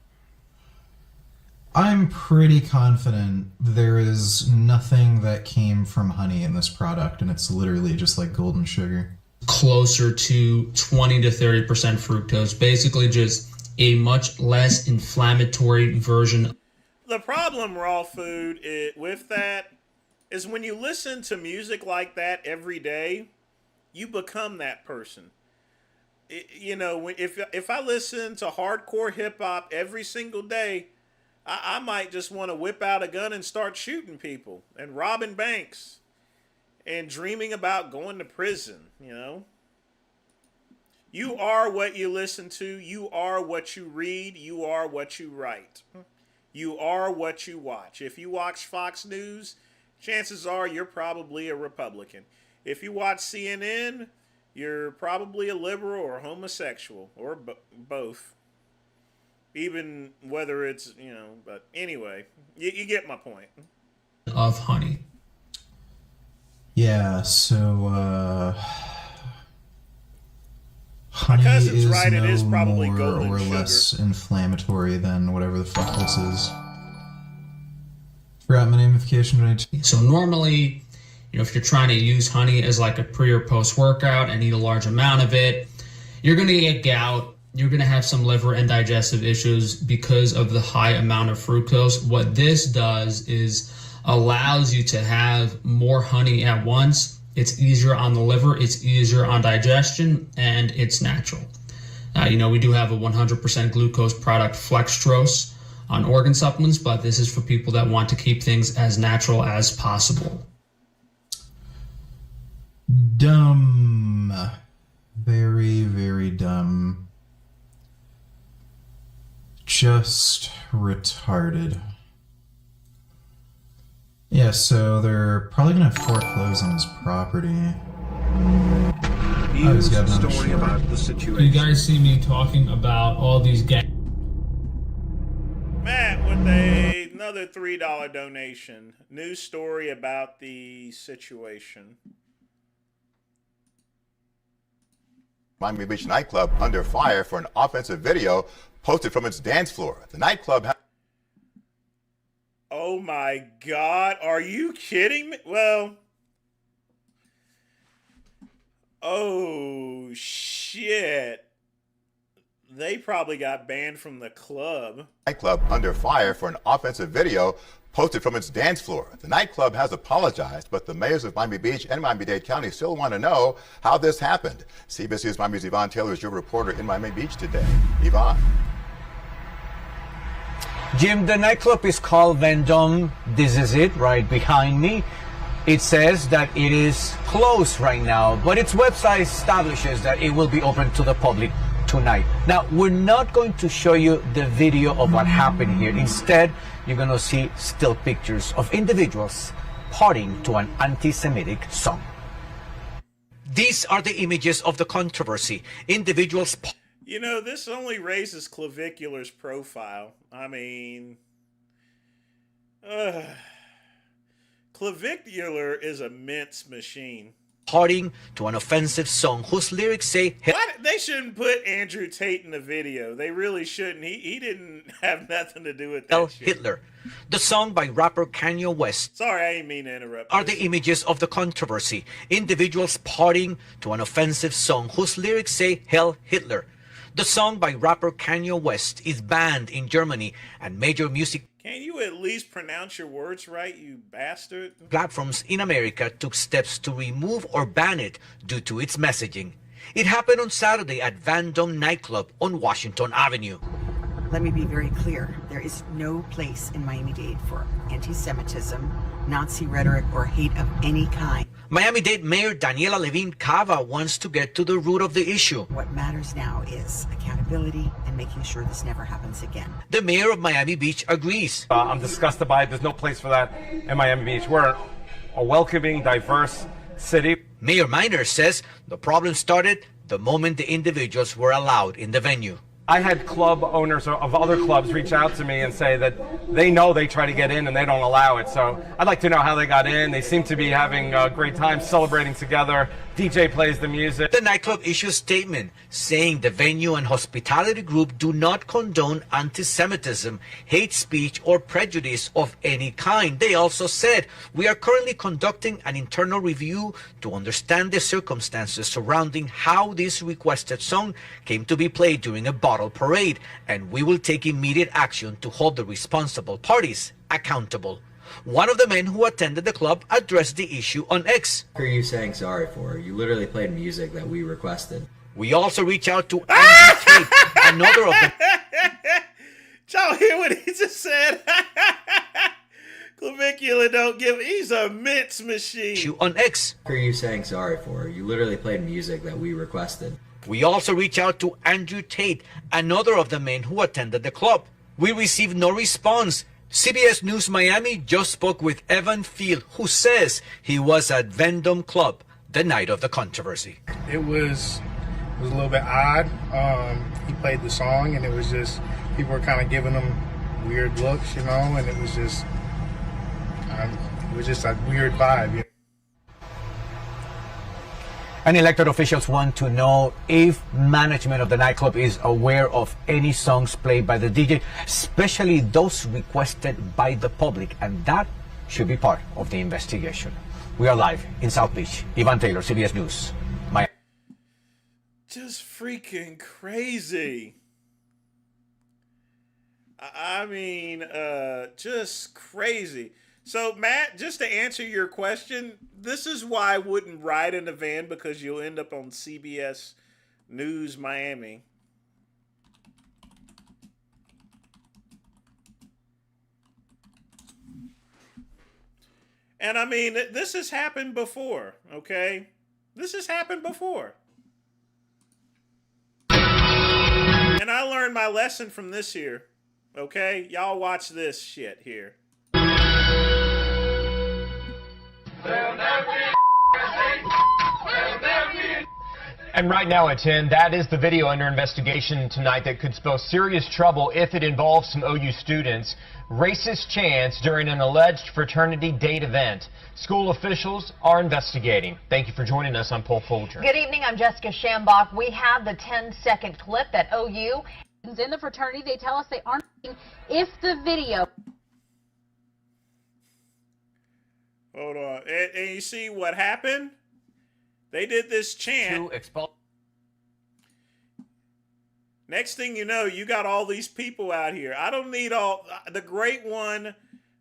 I'm pretty confident there is nothing that came from honey in this product, and it's literally just like golden sugar. Closer to 20 to 30% fructose, basically just a much less inflammatory version. The problem, raw food, with that is when you listen to music like that every day, you become that person. You know, if I listen to hardcore hip hop every single day, I might just want to whip out a gun and start shooting people and robbing banks and dreaming about going to prison, you know? You are what you listen to. You are what you read. You are what you write. You are what you watch. If you watch Fox News, chances are you're probably a Republican. If you watch CNN, you're probably a liberal or homosexual or both. Even whether it's, you know, but anyway, you get my point. Of honey. Yeah, so, honey my cousin's is right, no it is probably more golden or sugar. less inflammatory than whatever the fuck this is. Forgot my namification donation. So normally, you know, if you're trying to use honey as like a pre or post workout and eat a large amount of it, you're going to get gout. You're going to have some liver and digestive issues because of the high amount of fructose. What this does is allows you to have more honey at once. It's easier on the liver, it's easier on digestion, and it's natural. You know, we do have a 100% glucose product, Flextrose, on organ supplements, but this is for people that want to keep things as natural as possible. Dumb. Very, very dumb. Just retarded. Yeah, so they're probably gonna foreclose on his property. Here's the story about the situation. You guys see me talking about all these Matt with another $3 donation. News story about the situation. Miami Beach nightclub under fire for an offensive video posted from its dance floor. The nightclub Oh my God, are you kidding me? Well, oh shit. They probably got banned from the club. Nightclub under fire for an offensive video posted from its dance floor. The nightclub has apologized, but the mayors of Miami Beach and Miami-Dade County still want to know how this happened. CBS's Miami's Yvonne Taylor is your reporter in Miami Beach today. Yvonne. Jim, the nightclub is called Vendome. This is it right behind me. It says that it is closed right now, but its website establishes that it will be open to the public tonight. Now, we're not going to show you the video of what happened here. Instead, you're going to see still pictures of individuals partying to an anti-Semitic song. These are the images of the controversy. Individuals... You know, this only raises Clavicular's profile. I mean, Clavicular is a mince machine. Partying to an offensive song whose lyrics say... They shouldn't put Andrew Tate in the video. They really shouldn't. He didn't have nothing to do with that shit. Hitler. The song by rapper Kanye West. Sorry, I didn't mean to interrupt. Are the images of the controversy. Individuals partying to an offensive song whose lyrics say Hell Hitler. The song by rapper Kanye West is banned in Germany and major music Can you at least pronounce your words right, you bastard? platforms in America took steps to remove or ban it due to its messaging. It happened on Saturday at Vendome nightclub on Washington Avenue. Let me be very clear. There is no place in Miami-Dade for anti-Semitism, Nazi rhetoric, or hate of any kind. Miami-Dade Mayor Daniela Levine Cava wants to get to the root of the issue. What matters now is accountability and making sure this never happens again. The mayor of Miami Beach agrees. I'm disgusted by it. There's no place for that in Miami Beach. We're a welcoming, diverse city. Mayor Miner says the problem started the moment the individuals were allowed in the venue. I had club owners of other clubs reach out to me and say that they know they try to get in and they don't allow it. So I'd like to know how they got in. They seem to be having a great time celebrating together. DJ plays the music. The nightclub issued a statement saying the venue and hospitality group do not condone anti-Semitism, hate speech, or prejudice of any kind. They also said, we are currently conducting an internal review to understand the circumstances surrounding how this requested song came to be played during a bottle parade, and we will take immediate action to hold the responsible parties accountable. One of the men who attended the club addressed the issue on X. What are you saying sorry for? You literally played music that we requested. We also reached out to Andrew Tate, another of them. Y'all hear what he just said? Clavicula don't give. He's a mince machine. On X. What are you saying sorry for? You literally played music that we requested. We also reached out to Andrew Tate, another of the men who attended the club. We received no response. CBS News Miami just spoke with Evan Field, who says he was at Vendome Club the night of the controversy. It was a little bit odd. He played the song, and it was just, people were kind of giving him weird looks, you know, and it was just a weird vibe. You know? And elected officials want to know if management of the nightclub is aware of any songs played by the DJ, especially those requested by the public, and that should be part of the investigation. We are live in South Beach. Ivan Taylor, CBS News. Just freaking crazy. I mean, just crazy. So, Matt, just to answer your question, this is why I wouldn't ride in the van, because you'll end up on CBS News Miami. And I mean, this has happened before, okay? This has happened before. And I learned my lesson from this here, okay? Y'all watch this shit here. And right now at 10, that is the video under investigation tonight that could spell serious trouble if it involves some OU students. Racist chants during an alleged fraternity date event. School officials are investigating. Thank you for joining us on Pole Folger. Good evening, I'm Jessica Shambach. We have the 10-second clip that OU in the fraternity, they tell us they aren't if the video. Hold on. And you see what happened? They did this chant. Next thing you know, you got all these people out here. I don't need all... The Great One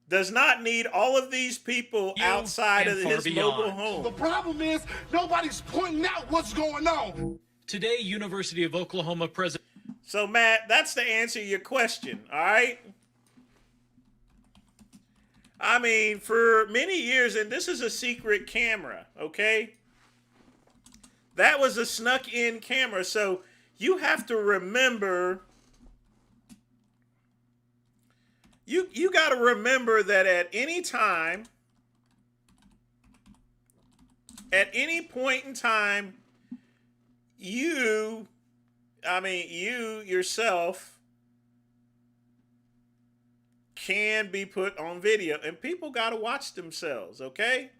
does not need all of these people outside of his mobile home. The problem is nobody's pointing out what's going on. Today, University of Oklahoma President... So, Matt, that's to answer your question, all right? I mean, for many years, and this is a secret camera, okay? That was a snuck-in camera, so you have to remember... You got to remember that at any time, at any point in time, you yourself can be put on video, and people got to watch themselves, okay?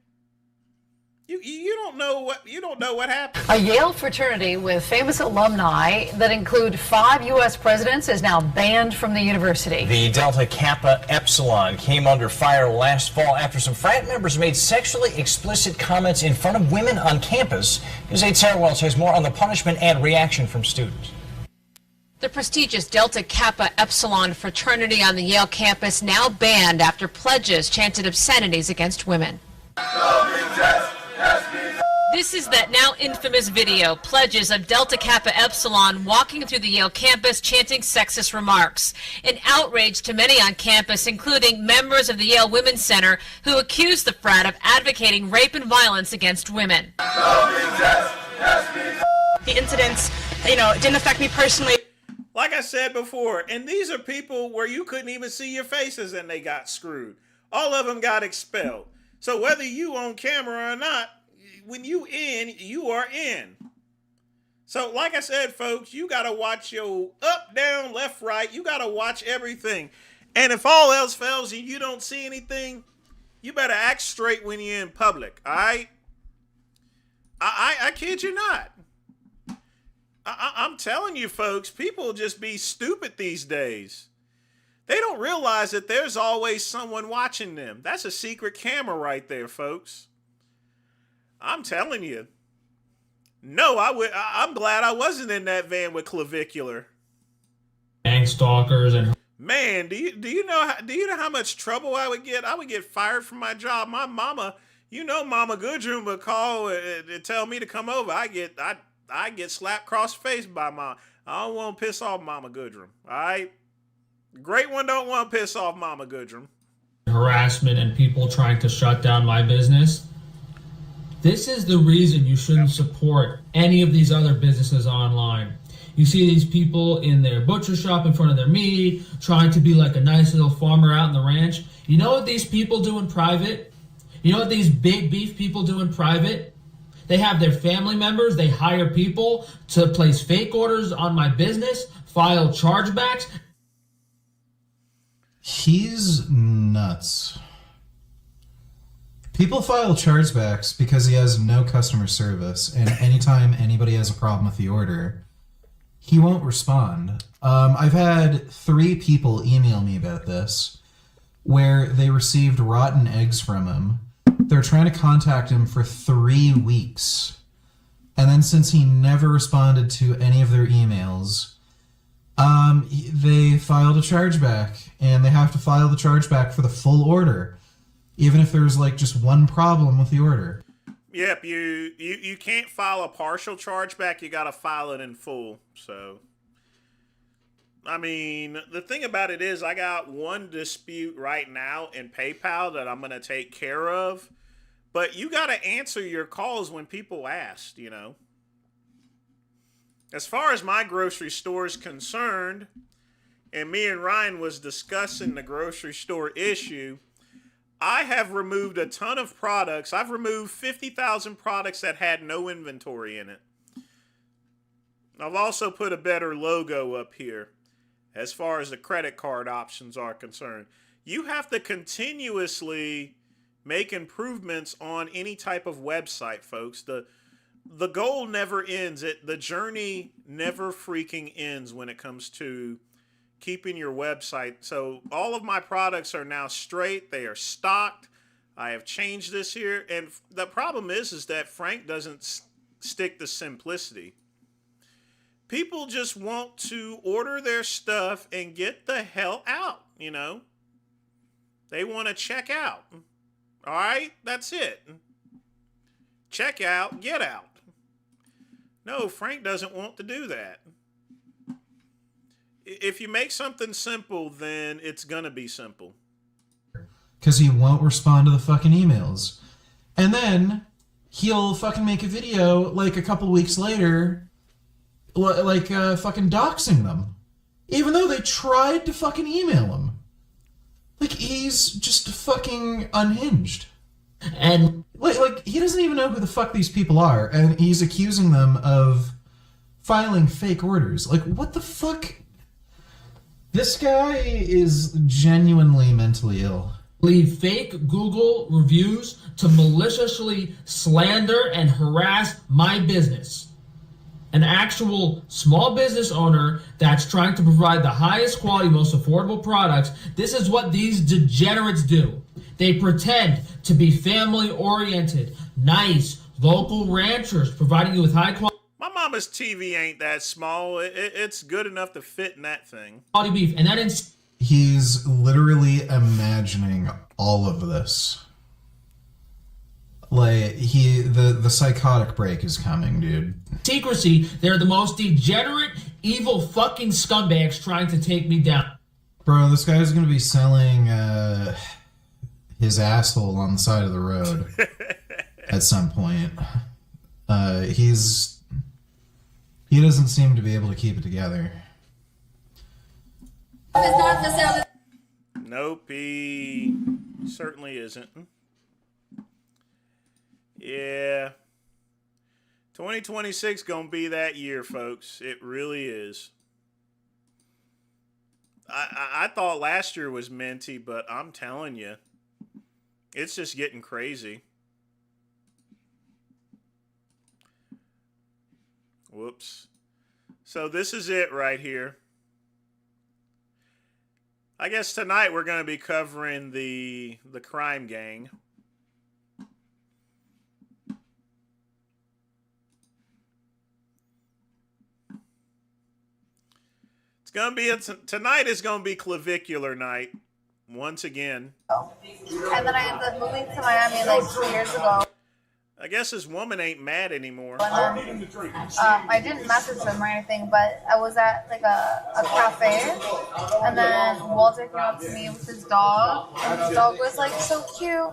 You don't know what happened. A Yale fraternity with famous alumni that include 5 U.S. presidents is now banned from the university. The Delta Kappa Epsilon came under fire last fall after some frat members made sexually explicit comments in front of women on campus. News 8's Sarah Welch has more on the punishment and reaction from students. The prestigious Delta Kappa Epsilon fraternity on the Yale campus now banned after pledges chanted obscenities against women. This is that now infamous video, pledges of Delta Kappa Epsilon walking through the Yale campus chanting sexist remarks. An outrage to many on campus, including members of the Yale Women's Center, who accused the frat of advocating rape and violence against women. The incidents, didn't affect me personally. Like I said before, and these are people where you couldn't even see your faces and they got screwed. All of them got expelled. So whether you on camera or not, when you in, you are in. So like I said, folks, you got to watch your up, down, left, right. You got to watch everything. And if all else fails and you don't see anything, you better act straight when you're in public, all right? I kid you not. I'm telling you, folks, people just be stupid these days. They don't realize that there's always someone watching them. That's a secret camera right there, folks. I'm telling you. No, I'm glad I wasn't in that van with clavicular. Gang stalkers and man, do you know how much trouble I would get? I would get fired from my job. My mama, Mama Goodrum would call and tell me to come over. I get slapped across the face by Mom. I don't want to piss off Mama Goodrum. All right, great one don't want to piss off Mama Goodrum. harassment and people trying to shut down my business. This is the reason you shouldn't support any of these other businesses online. You see these people in their butcher shop in front of their meat, trying to be like a nice little farmer out in the ranch. You know what these people do in private? You know what these big beef people do in private? They have their family members, they hire people to place fake orders on my business, file chargebacks. He's nuts. People file chargebacks because he has no customer service, and anytime anybody has a problem with the order, he won't respond. I've had 3 people email me about this, where they received rotten eggs from him. They're trying to contact him for 3 weeks. And then since he never responded to any of their emails, they filed a chargeback, and they have to file the chargeback for the full order, even if there's like just one problem with the order. Yep, you can't file a partial chargeback. You got to file it in full. So, I mean, the thing about it is I got one dispute right now in PayPal that I'm going to take care of. But you got to answer your calls when people ask, you know. As far as my grocery store is concerned, and me and Ryan was discussing the grocery store issue, I have removed a ton of products. I've removed 50,000 products that had no inventory in it. I've also put a better logo up here as far as the credit card options are concerned. You have to continuously make improvements on any type of website, folks. The goal never ends. The journey never freaking ends when it comes to keeping your website. So all of my products are now straight. They are stocked. I have changed this here. And the problem is that Frank doesn't stick to simplicity. People just want to order their stuff and get the hell out, you know. They want to check out. All right, that's it. Check out, get out. No, Frank doesn't want to do that. If you make something simple, then it's going to be simple. Because he won't respond to the fucking emails. And then he'll fucking make a video like a couple weeks later, like fucking doxing them. Even though they tried to fucking email him. Like, he's just fucking unhinged. And like he doesn't even know who the fuck these people are, and he's accusing them of filing fake orders. Like, what the fuck? This guy is genuinely mentally ill. Leave fake Google reviews to maliciously slander and harass my business. An actual small business owner that's trying to provide the highest quality, most affordable products. This is what these degenerates do. They pretend to be family-oriented, nice, local ranchers, providing you with high quality. My mama's TV ain't that small. It's good enough to fit in that thing. Quality beef, and that is. He's literally imagining all of this. Like, the psychotic break is coming, dude. Secrecy, they're the most degenerate, evil fucking scumbags trying to take me down. Bro, this guy's gonna be selling his asshole on the side of the road at some point. He doesn't seem to be able to keep it together. Nope, he certainly isn't. Yeah. 2026 gonna be that year, folks. It really is. I thought last year was minty, but I'm telling you, it's just getting crazy. Whoops. So this is it right here. I guess tonight we're going to be covering the crime gang. It's going to be tonight is going to be clavicular night once again. And then I ended up moving to Miami like 2 years ago. I guess this woman ain't mad anymore. And then, I didn't message him or anything, but I was at like a cafe, and then Walter came up to me with his dog, and his dog was like so cute,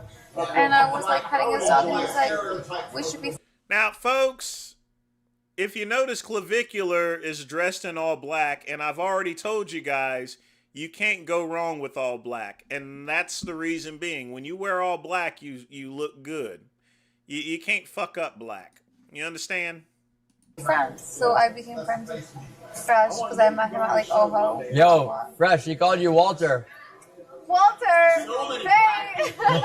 and I was like petting his dog, and he was like, "We should be." Now, folks, if you notice, Clavicular is dressed in all black, and I've already told you guys, you can't go wrong with all black, and that's the reason being. When you wear all black, you look good. You can't fuck up black. You understand? Friends, so I became friends with Fresh because I met him at like Oho. Yo, Fresh, he called you Walter. Walter, hey, hey,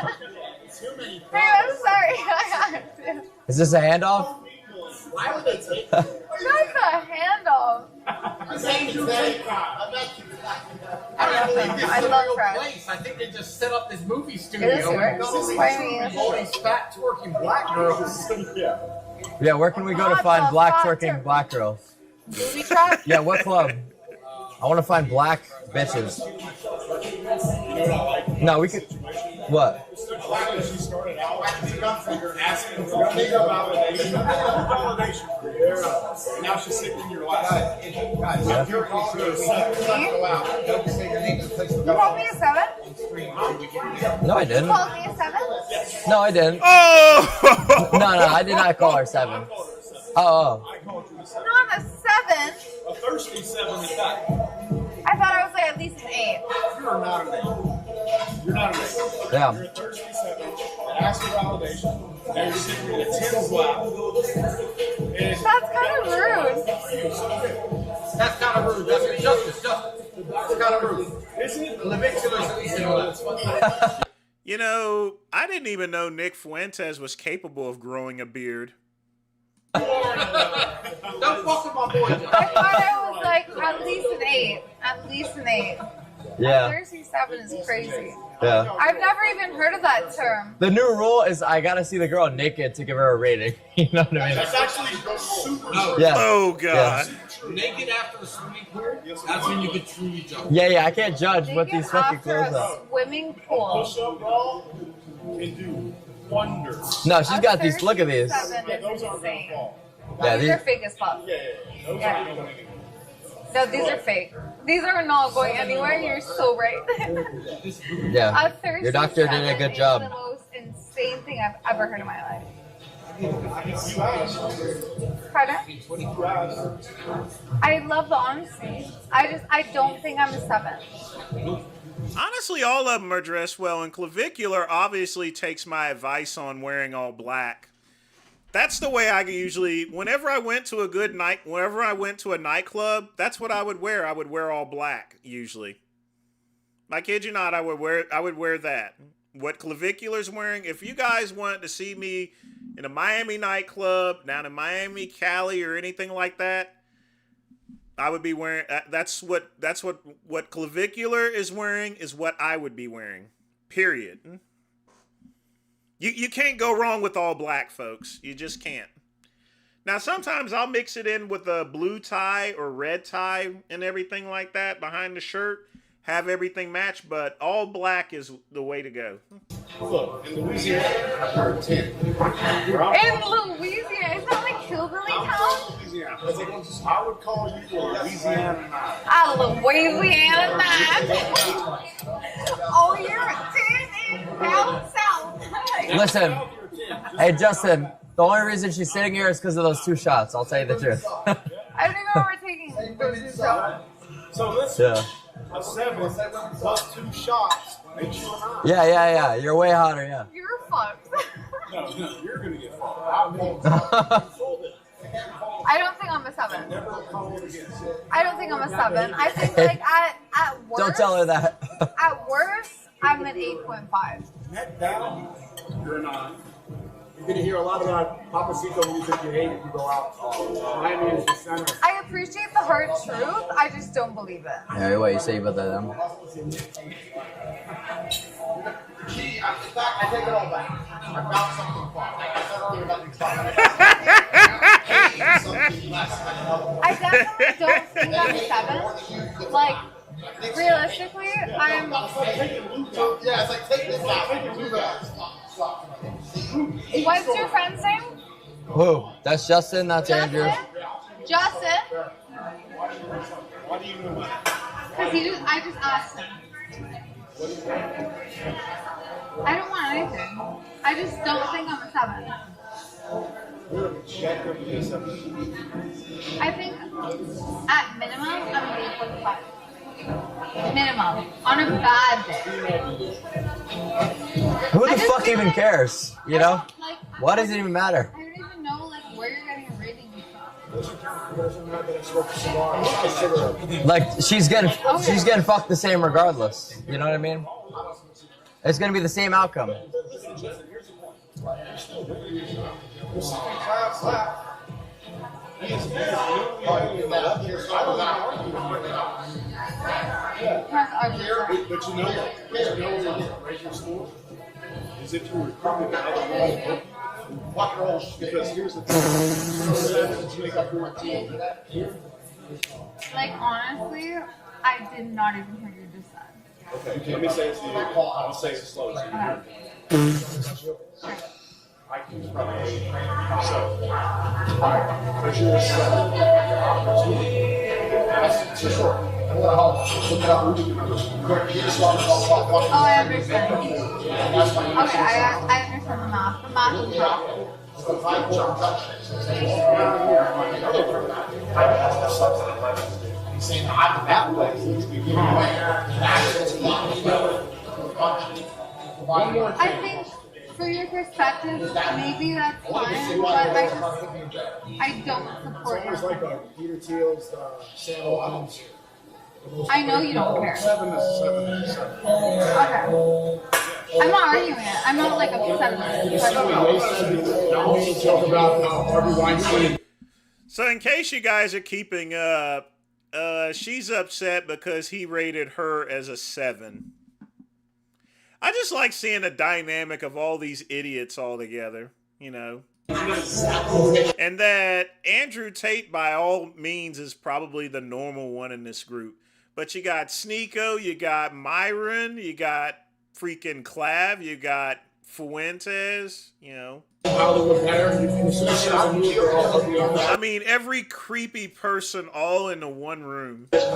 I'm sorry. Is this a handoff? Why would they take that? That's a handoff. I love Fresh. I think they just set up this movie It studio. is yours. Why are you? All these fat twerking black girls. Yeah, where can we go to find black twerking black girls? Movie trap? Yeah, what club? I want to find black bitches. No, we could. What? She started out asking for validation. Now she's sitting in your lap. Yeah. You called me a 7? No, I didn't. You called me a 7? No, I didn't. Oh! No, I did not call her 7. Oh. Not a 7. A thirsty 7 at that. I thought I was like at least an 8. You're not an 8. You're not an 8. Yeah. You're a thirsty 7. Ask for validation. Now you're sitting in a 10's lap. That's kind of rude. That's kind of rude. That's injustice. That's kind of rude. Isn't it? Leviculous at least. You know, I didn't even know Nick Fuentes was capable of growing a beard. Don't fuck with my boy. I thought I was like at least an 8. At least an 8. Yeah. 37 is crazy. Yeah. I've never even heard of that term. The new rule is I gotta see the girl naked to give her a rating. You know what I mean? That's actually super. Yeah. Oh, God. Yeah. Naked after the swimming pool, that's when you can truly judge. Yeah, I can't judge what Naked these fucking after clothes are. a swimming pool. Push-up ball can do wonders. No, she's got these. Look at these. 37 Yeah, is those aren't insane. gonna fall. Yeah, These are fake as fuck. Those Yeah. aren't going anywhere. No, these are fake. These are not going anywhere. You're so right. Yeah. A thirsty Your doctor did a 7 good is job. the most insane thing I've ever heard in my life. Pardon? I love the honesty. I don't think I'm a 7. Honestly, all of them are dressed well, and Clavicular obviously takes my advice on wearing all black. That's the way I usually, whenever I went to a nightclub, that's what I would wear. I would wear all black, usually. I kid you not, I would wear that. What Clavicular's wearing, if you guys want to see me in a Miami nightclub, down in Miami, Cali, or anything like that, I would be wearing, that's what Clavicular is wearing, is what I would be wearing. Period. You can't go wrong with all black, folks. You just can't. Now, sometimes I'll mix it in with a blue tie or red tie and everything like that behind the shirt. Have everything match, but all black is the way to go. Look, in Louisiana, I heard 10. In Louisiana, it's not like hillbilly town. Louisiana. I would call you a Louisiana 9. A Louisiana 9. Oh, you're 10 down south. Listen, hey Justin, the only reason she's sitting here is because of those 2 shots. I'll tell you the truth. I don't even remember taking those 2 shots. So listen, Yeah. a 7 plus 2 shots makes you a 9. Yeah. You're way hotter, yeah. You're fucked. No, you're going to get fucked. I don't think I'm a 7. I don't think I'm a 7. I think like at worst. Don't tell her that. At worst, I'm an 8.5. Neck down, you're a 9. You're going to hear a lot about Papacito music you hate if you go out. Miami is the center. I appreciate the hard truth. I just don't believe it. Yeah, what you say about that? I take it all back. I found something fun. Like I said earlier about these I definitely don't think I'm a 7. Like, realistically, I'm. Yeah, it's like take this out. What's your friend's name? Who? That's Justin, that's Andrew. Justin? Why do you know that? Because I just asked him. I don't want anything. I just don't think I'm a 7. I think at minimum I'm an 8.5. Minimum. On a bad day. Who the fuck even cares? You know? Like, Why does it even matter? I don't even know like where you're getting a rating from. Like she's getting fucked the same regardless. You know what I mean? It's gonna be the same outcome. But you know where you raise your score? Is if you recruited another one. Because here's the thing. Make up your team. Like honestly, I did not even hear you just said. Okay, let me say it to you. I'll say it slow. So you hear me. IQ's probably 8. So, but you're a 7. That's too short. Oh, I understand. Okay, I understand the math. The math is wrong. He's saying that way he's giving away access to I think for your perspective, maybe that's fine, but I don't support It's it. like Peter Thiel's Sam Adams. I know you don't care. 7 is 7 is 7. Okay. I'm not arguing it. I'm not like upset about it. So in case you guys are keeping up, she's upset because he rated her as a 7. I just like seeing the dynamic of all these idiots all together, you know. And that Andrew Tate, by all means, is probably the normal one in this group. But you got Sneeko, you got Myron, you got freaking Clav, you got Fuentes, you know. I mean, every creepy person all in the one room. Just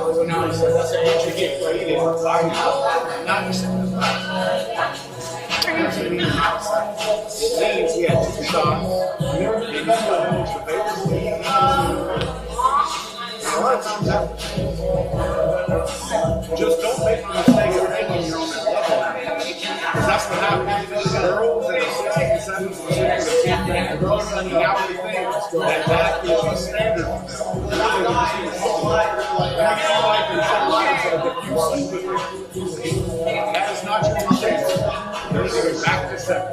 don't make the mistake of thinking you're on that level. Because that's what happens. Girls and 6 and 7 the girls running out of things that is a standard. That is not your mistake. There's a back to 7.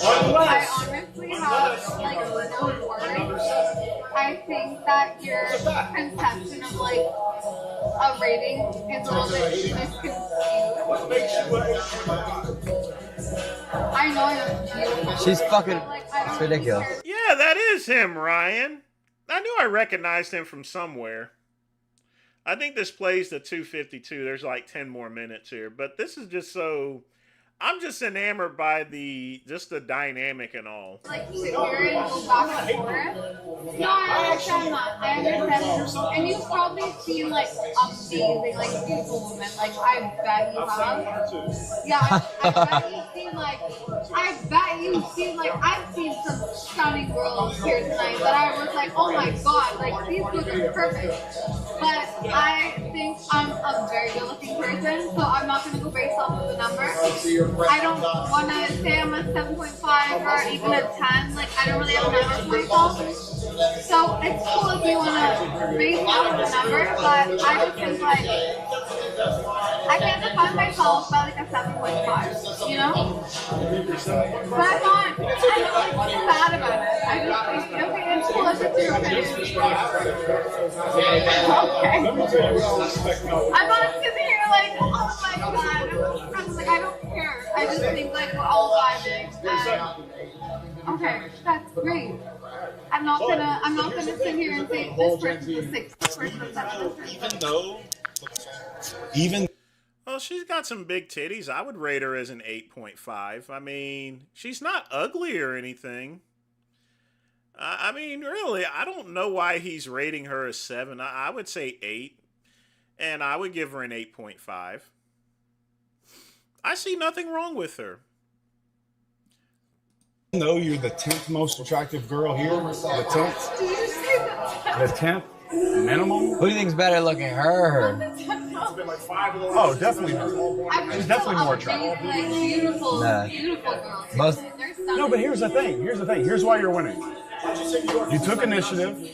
I honestly have like no words. I think that your conception of like a rating is a little bit misconstrued. I know I'm She's fucking. It's ridiculous. Yeah, that is him, Ryan. I knew I recognized him from somewhere. I think this plays the 252. There's like 10 more minutes here. But this is just so... I'm just enamored by the dynamic and all. Like he's hearing go back and forth. No, I understand that. I understand. And you've probably seen like amazing, like beautiful women. Like I bet you have. Yeah, I bet you've seen like. I bet you've seen like I've seen some stunning girls here tonight that I was like, oh my god, like these girls are perfect. But I think I'm a very good-looking person, so I'm not gonna go based off of the number. I don't want to say I'm a 7.5 or even a 10. Like, I don't really have a number for myself. So, it's cool if you want to base off of the number, but I just think, like, I can't define myself by, like, a 7.5, you know? But I'm not bad about it. I just think, okay, it's cool if it's your opinion. Okay. I'm not sitting here like, oh my god. I'm like, I don't care. I just think like we're all vibing. And okay, that's great. I'm not gonna sit here and say this person's a 6, this person's a 7. Even well, she's got some big titties. I would rate her as an 8.5. I mean, she's not ugly or anything. I mean, really, I don't know why he's rating her a 7. I would say 8. And I would give her an 8.5. I see nothing wrong with her. No, you're the 10th most attractive girl here. The 10th? Did you say that? The 10th? Minimum? Who do you think's better looking, her or her? Oh, definitely her. She's definitely more attractive. Like beautiful, Nah. beautiful girls. Most. No, but here's the thing. Here's why you're winning. You took initiative.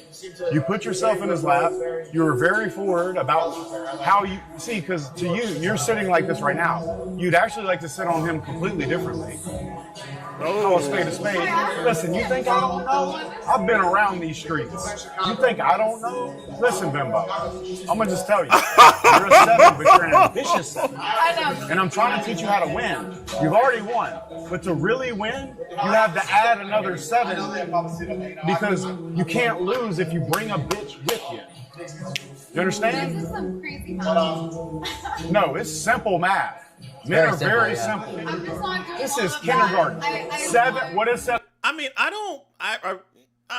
You put yourself in his lap. You were very forward about how you see, because to you, you're sitting like this right now. You'd actually like to sit on him completely differently. Call a spade a spade. Listen, you think I don't know? I've been around these streets. You think I don't know? Listen, Bimbo, I'm gonna just tell you. You're a 7, but you're an ambitious 7. And I'm trying to teach you how to win. You've already won. But to really win, you have to add another 7 because you can't lose if you bring a bitch with you. You understand? This is some crazy math. No, it's simple math. Men are very simple. I'm just not doing This all is of kindergarten. that. 7. What is 7? I mean, I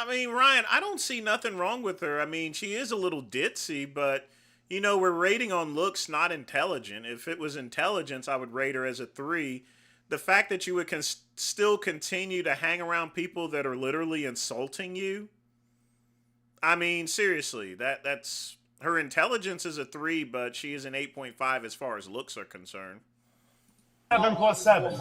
mean, Ryan, I don't see nothing wrong with her. I mean, she is a little ditzy, but, you know, we're rating on looks, not intelligent. If it was intelligence, I would rate her as a 3. The fact that you would still continue to hang around people that are literally insulting you, I mean, seriously, that's her intelligence is a 3, but she is an 8.5 as far as looks are concerned. 7 plus 7.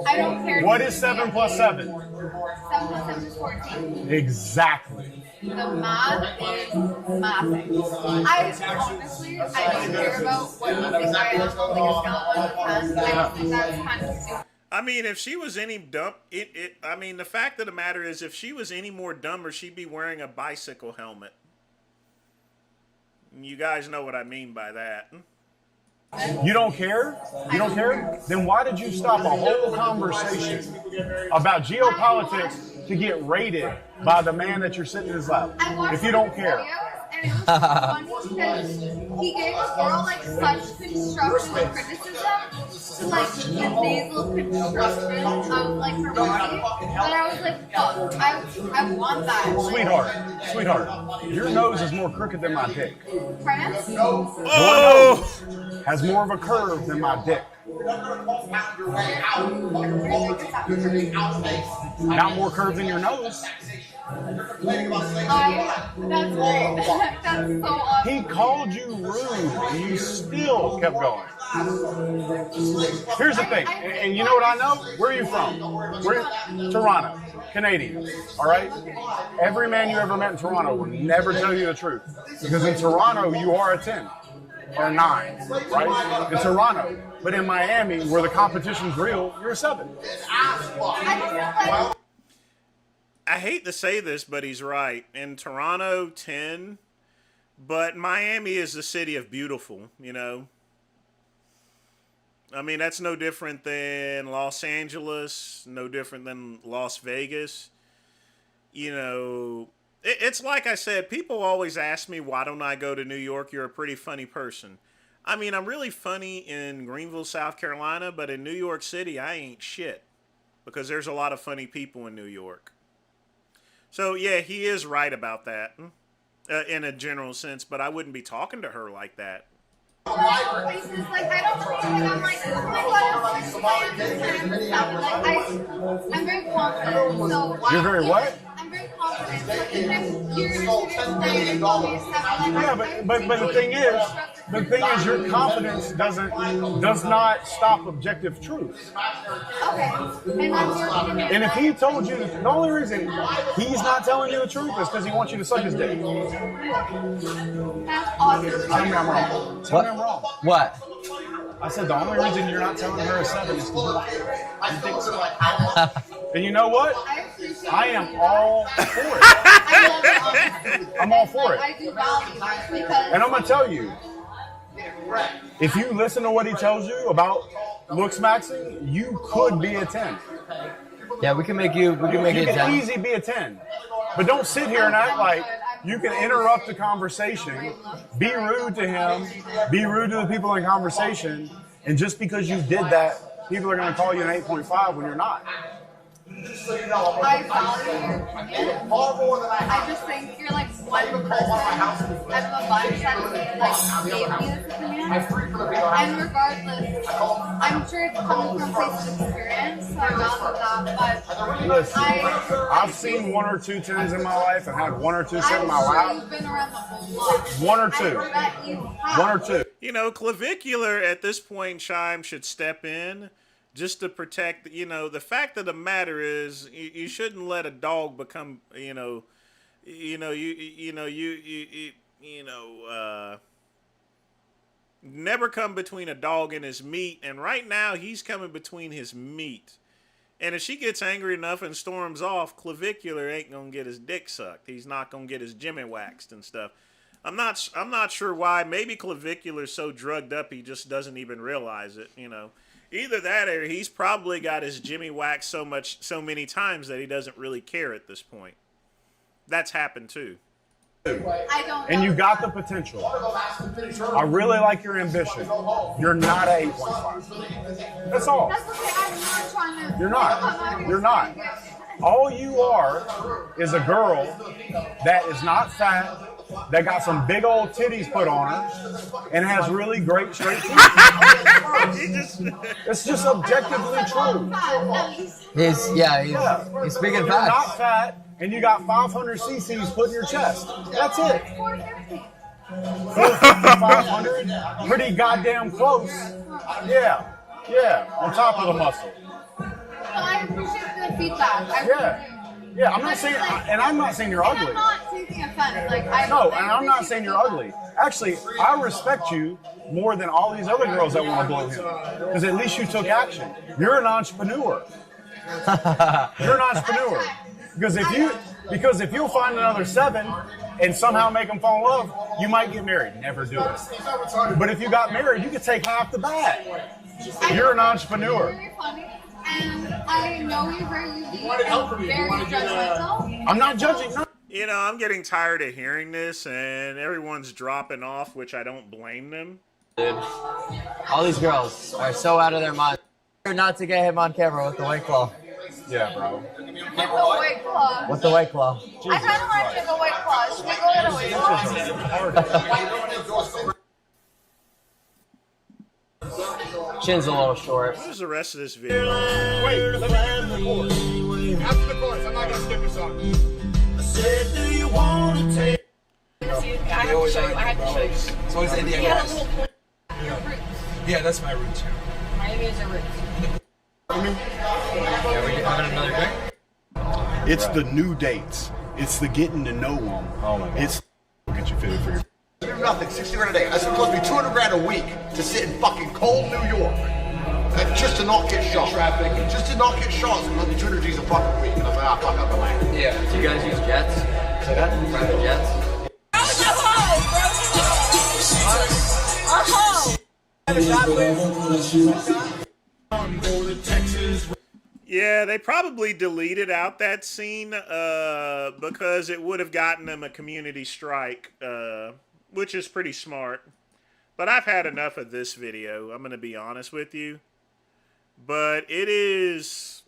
I don't care. What is 7 plus 7? 7 plus 7 is 14. Exactly. The math is mathing. I honestly, I don't care about what you think I am, like a scale of 1 to 10. I just think that's kind of stupid. I mean, if she was any dumb, I mean, the fact of the matter is, if she was any more dumber, she'd be wearing a bicycle helmet. You guys know what I mean by that. You don't care? You don't care? Then why did you stop a whole conversation about geopolitics to get rated by the man that you're sitting in his lap? If you don't care. And it was so funny because he gave a girl like such constructive criticism, like the nasal construction of like her body, that I was like, fuck, I want that. Sweetheart, your nose is more crooked than my dick. France? Your nose has more of a curve than my dick. Not more curve than your nose. That's great. That's so awesome. He called you rude, and you still kept going. Here's the thing, and you know what I know? Where are you from? Toronto, Canadian, all right? Every man you ever met in Toronto will never tell you the truth. Because in Toronto, you are a 10 or a 9, right? In Toronto. But in Miami, where the competition's real, you're a 7. I hate to say this, but he's right. In Toronto, 10, but Miami is the city of beautiful, you know? I mean, that's no different than Los Angeles, no different than Las Vegas. You know, it's like I said, people always ask me, why don't I go to New York? You're a pretty funny person. I mean, I'm really funny in Greenville, South Carolina, but in New York City, I ain't shit. Because there's a lot of funny people in New York. So, yeah, he is right about that. In a general sense, but I wouldn't be talking to her like that. Places, like, I don't really think I'm like, oh my god, I'm very confident. So You're very what? I'm very confident. So even if you're saying Yeah, but the thing is, your confidence does not stop objective truth. Okay. And I'm working And if he told you, the only reason he's not telling you the truth is because he wants you to suck his dick. That's awesome. Tell me I'm wrong. Tell me I'm wrong. What? I said the only reason you're not telling her a 7 is because you think so. And you know what? I am all for it. I'm all for it. I do value it because. And I'm gonna tell you, if you listen to what he tells you about looks maxing, you could be a 10. Yeah, we can make you. We can make you it 10. can easy be a 10. But don't sit here and act like you can interrupt the conversation, be rude to him, be rude to the people in conversation, and just because you did that, people are going to call you an 8.5 when you're not. I value your opinion. I just think you're like one person out of a bunch that gave me this opinion. And regardless, I'm sure it's coming from a place of experience, so I value that. But Listen, I've seen 1 or 2 10s in my life and had 1 or 2 sit in my lap. you've been around the whole block. 1 or 2. I bet you have. 1 or 2. You know, Clavicular at this point, Chime, should step in just to protect, you know, the fact of the matter is you shouldn't let a dog become, never come between a dog and his meat. And right now he's coming between his meat. And if she gets angry enough and storms off, Clavicular ain't gonna get his dick sucked. He's not gonna get his jimmy waxed and stuff. I'm not sure why. Maybe Clavicular's so drugged up he just doesn't even realize it, you know. Either that or he's probably got his jimmy waxed so many times that he doesn't really care at this point. That's happened too. And you got the potential. I really like your ambition. You're not an 8.5. That's all. That's okay. I'm not trying to. You're not. You're not. All you are is a girl that is not fat, that got some big old titties put on her, and has really great straight teeth. It's just objectively true. He's speaking You're facts. not fat, and you got 500 cc's put in your chest. That's it. 500, pretty goddamn close. Yeah, on top of the muscle. I appreciate the feedback. I really do. Yeah, I'm not saying, and I'm not saying you're ugly. I'm not taking offense. Like, No, and I'm not saying you're ugly. Actually, I respect you more than all these other girls that want to blow him. Because at least you took action. You're an entrepreneur. You're an entrepreneur. Because if you'll find another 7 and somehow make them fall in love, you might get married. Never do it. But if you got married, you could take half the bag. You're an entrepreneur. Very funny. And I know you're very unique and very judgmental. I'm not judging. No. You know, I'm getting tired of hearing this, and everyone's dropping off, which I don't blame them. Dude, all these girls are so out of their mind. Not to get him on camera with the white claw. Yeah, bro. With the white claw. With the white claw. I kind of want to take a white claw. Should we go get a white claw? Chin's a little short. What is the rest of this video? Wait, let me get to the chorus. After the chorus, I'm not gonna skip a song. I said, do you want to take? I have to show you. It's always India. Yeah, that's my roots. Miami is a root. Yeah, we having another drink? It's the new dates. It's the getting to know them. Oh my God. It's get you fitted for your. Do nothing, 60 grand a day. That's supposed to be 200 grand a week to sit in fucking cold New York. Just to not get shot. Traffic. Just to not get shot. So it'll be 200 G's a fucking week. And I was like, fuck up the land. Yeah. Do you guys use jets? Private jets? Yeah, they probably deleted out that scene because it would have gotten them a community strike, which is pretty smart. But I've had enough of this video. I'm going to be honest with you. But it is...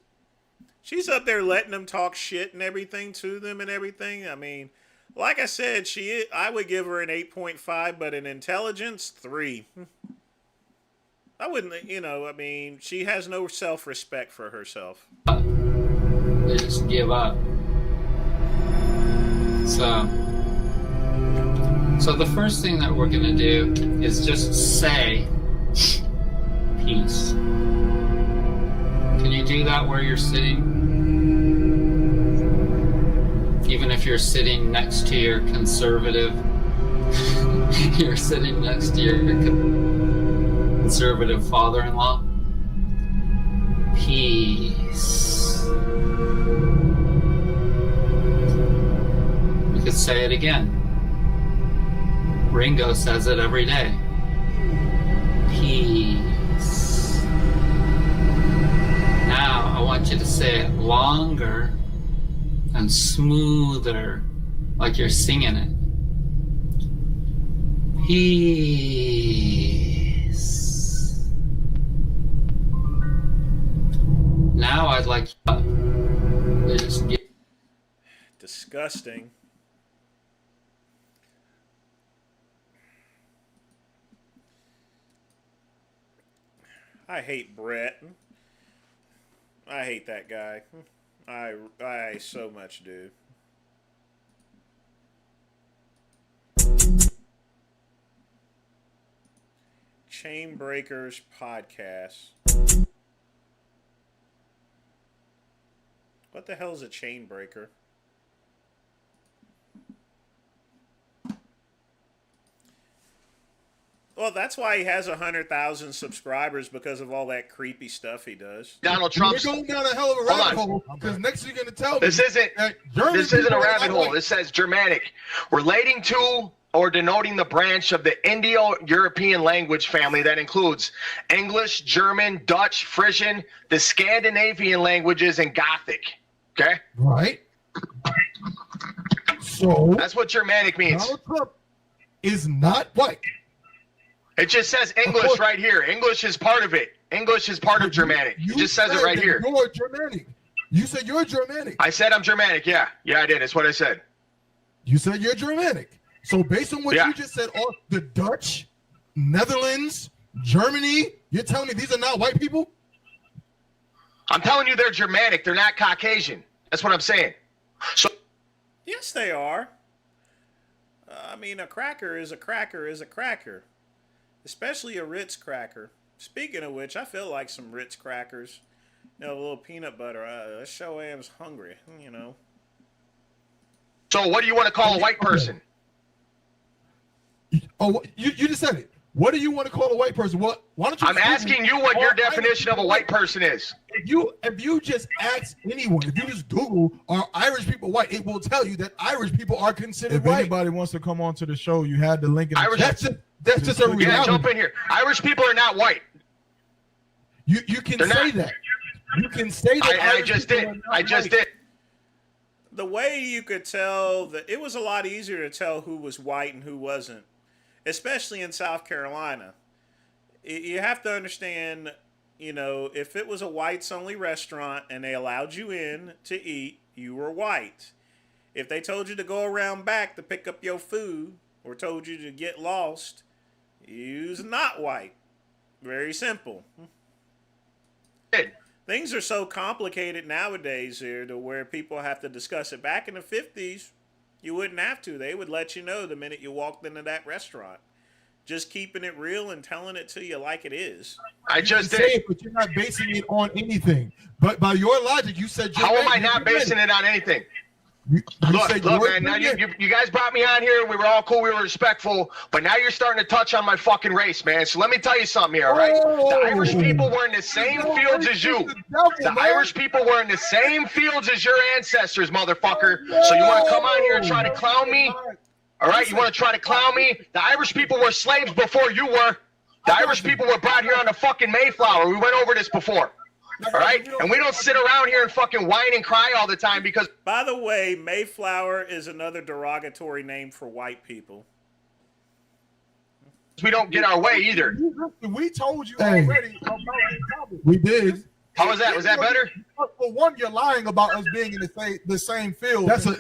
She's up there letting them talk shit and everything to them and everything. I mean, like I said, I would give her an 8.5, but an intelligence, 3. I wouldn't, you know, I mean, she has no self-respect for herself. They just give up. So the first thing that we're gonna do is just say peace. Can you do that where you're sitting? Even if you're sitting next to your conservative, you're sitting next to your conservative father-in-law. Peace. You could say it again. Ringo says it every day. Peace. Now I want you to say it longer and smoother, like you're singing it. Peace. Now I'd like to just get... Disgusting. I hate Brett. I hate that guy. I so much do. Chainbreakers podcast. What the hell is a chainbreaker? Well, that's why he has 100,000 subscribers, because of all that creepy stuff he does. Donald Trump's You're going down a hell of a rabbit hole, because next you're going to tell me this isn't a rabbit hole. This says Germanic, relating to or denoting the branch of the Indo-European language family that includes English, German, Dutch, Frisian, the Scandinavian languages, and Gothic. Okay? Right. So that's what Germanic means. Donald Trump is not white. It just says English right here. English is part of it. English is part of Germanic. It just says it right here. You're Germanic. You said you're Germanic. I said I'm Germanic. Yeah. Yeah, I did. That's what I said. You said you're Germanic. So based on what you just said, all the Dutch, Netherlands, Germany, you're telling me these are not white people? I'm telling you they're Germanic. They're not Caucasian. That's what I'm saying. So yes, they are. I mean, a cracker is a cracker is a cracker. Especially a Ritz cracker. Speaking of which, I feel like some Ritz crackers. You know, a little peanut butter. I sure am's hungry, you know. So what do you want to call a white person? Oh, you just said it. What do you want to call a white person? What? Why don't you? I'm asking you what your definition of a white person is. If you just ask anyone, if you just Google "are Irish people white," it will tell you that Irish people are considered white. If anybody wants to come on to the show, you had the link in the chat. That's just a reality. Yeah, jump in here. Irish people are not white. You can say that. You can say that. I just did. I just did. The way you could tell that it was a lot easier to tell who was white and who wasn't, especially in South Carolina. You have to understand, you know, if it was a whites-only restaurant and they allowed you in to eat, you were white. If they told you to go around back to pick up your food or told you to get lost, you's not white. Very simple. Things are so complicated nowadays here to where people have to discuss it. Back in the 50s, you wouldn't have to. They would let you know the minute you walked into that restaurant. Just keeping it real and telling it to you like it is. I just did. It, but you're not basing it on anything. But by your logic, you said... How am I not basing it on anything? Look, man, now you guys brought me on here. We were all cool. We were respectful. But now you're starting to touch on my fucking race, man. So let me tell you something here, all right? The Irish people were in the same fields as you. The Irish people were in the same fields as your ancestors, motherfucker. So you want to come on here and try to clown me? All right? You want to try to clown me? The Irish people were slaves before you were. The Irish people were brought here on the fucking Mayflower. We went over this before. All right? And we don't sit around here and fucking whine and cry all the time because... By the way, Mayflower is another derogatory name for white people. we don't get our way either. We told you already about this topic. We did. How was that? Was that better? For one, you're lying about us being in the same field. That's a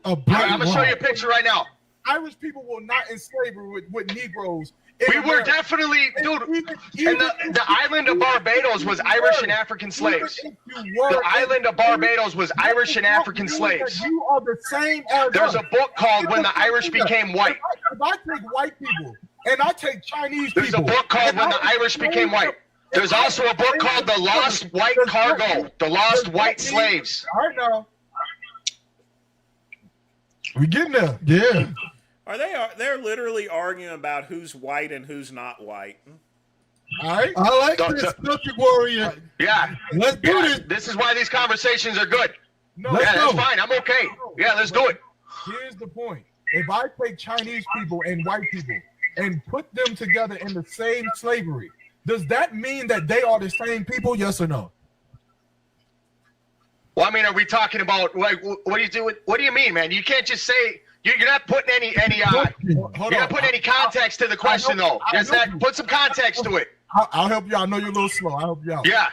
I'm gonna show you a picture right now. Irish people were not in slavery with Negroes. We were definitely, dude. And the island of Barbados was Irish and African slaves. The island of Barbados was Irish and African slaves. You are the same as There's us. a book called When the Irish Became White. If I take white people and I take Chinese people. There's a book called When the Irish Became White. There's also a book called The Lost White Cargo, The Lost White Slaves. All right now. We getting there. Yeah. They're literally arguing about who's white and who's not white. All right. I like this, Celtic Warrior. Yeah. Let's do this. This is why these conversations are good. No, yeah, that's fine. I'm okay. Yeah, let's do it. Here's the point. If I take Chinese people and white people and put them together in the same slavery, does that mean that they are the same people? Yes or no? Well, I mean, are we talking about like what do you do? What do you mean, man? You can't just say you're not putting any you're not putting any context to the question though. Just that. Put some context to it. I'll help you out. I know you're a little slow. I'll help you out. Yeah.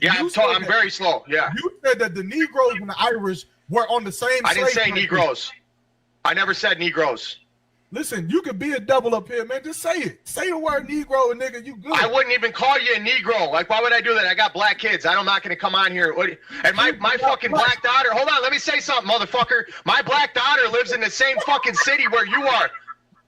I'm very slow. Yeah. You said that the Negroes and the Irish were on the same. I didn't say Negroes. I never said Negroes. Listen, you could be a devil up here, man. Just say it. Say the word Negro and nigga, you good. I wouldn't even call you a Negro. Like, why would I do that? I got black kids. I'm not going to come on here. And my fucking black daughter, hold on, let me say something, motherfucker. My black daughter lives in the same fucking city where you are.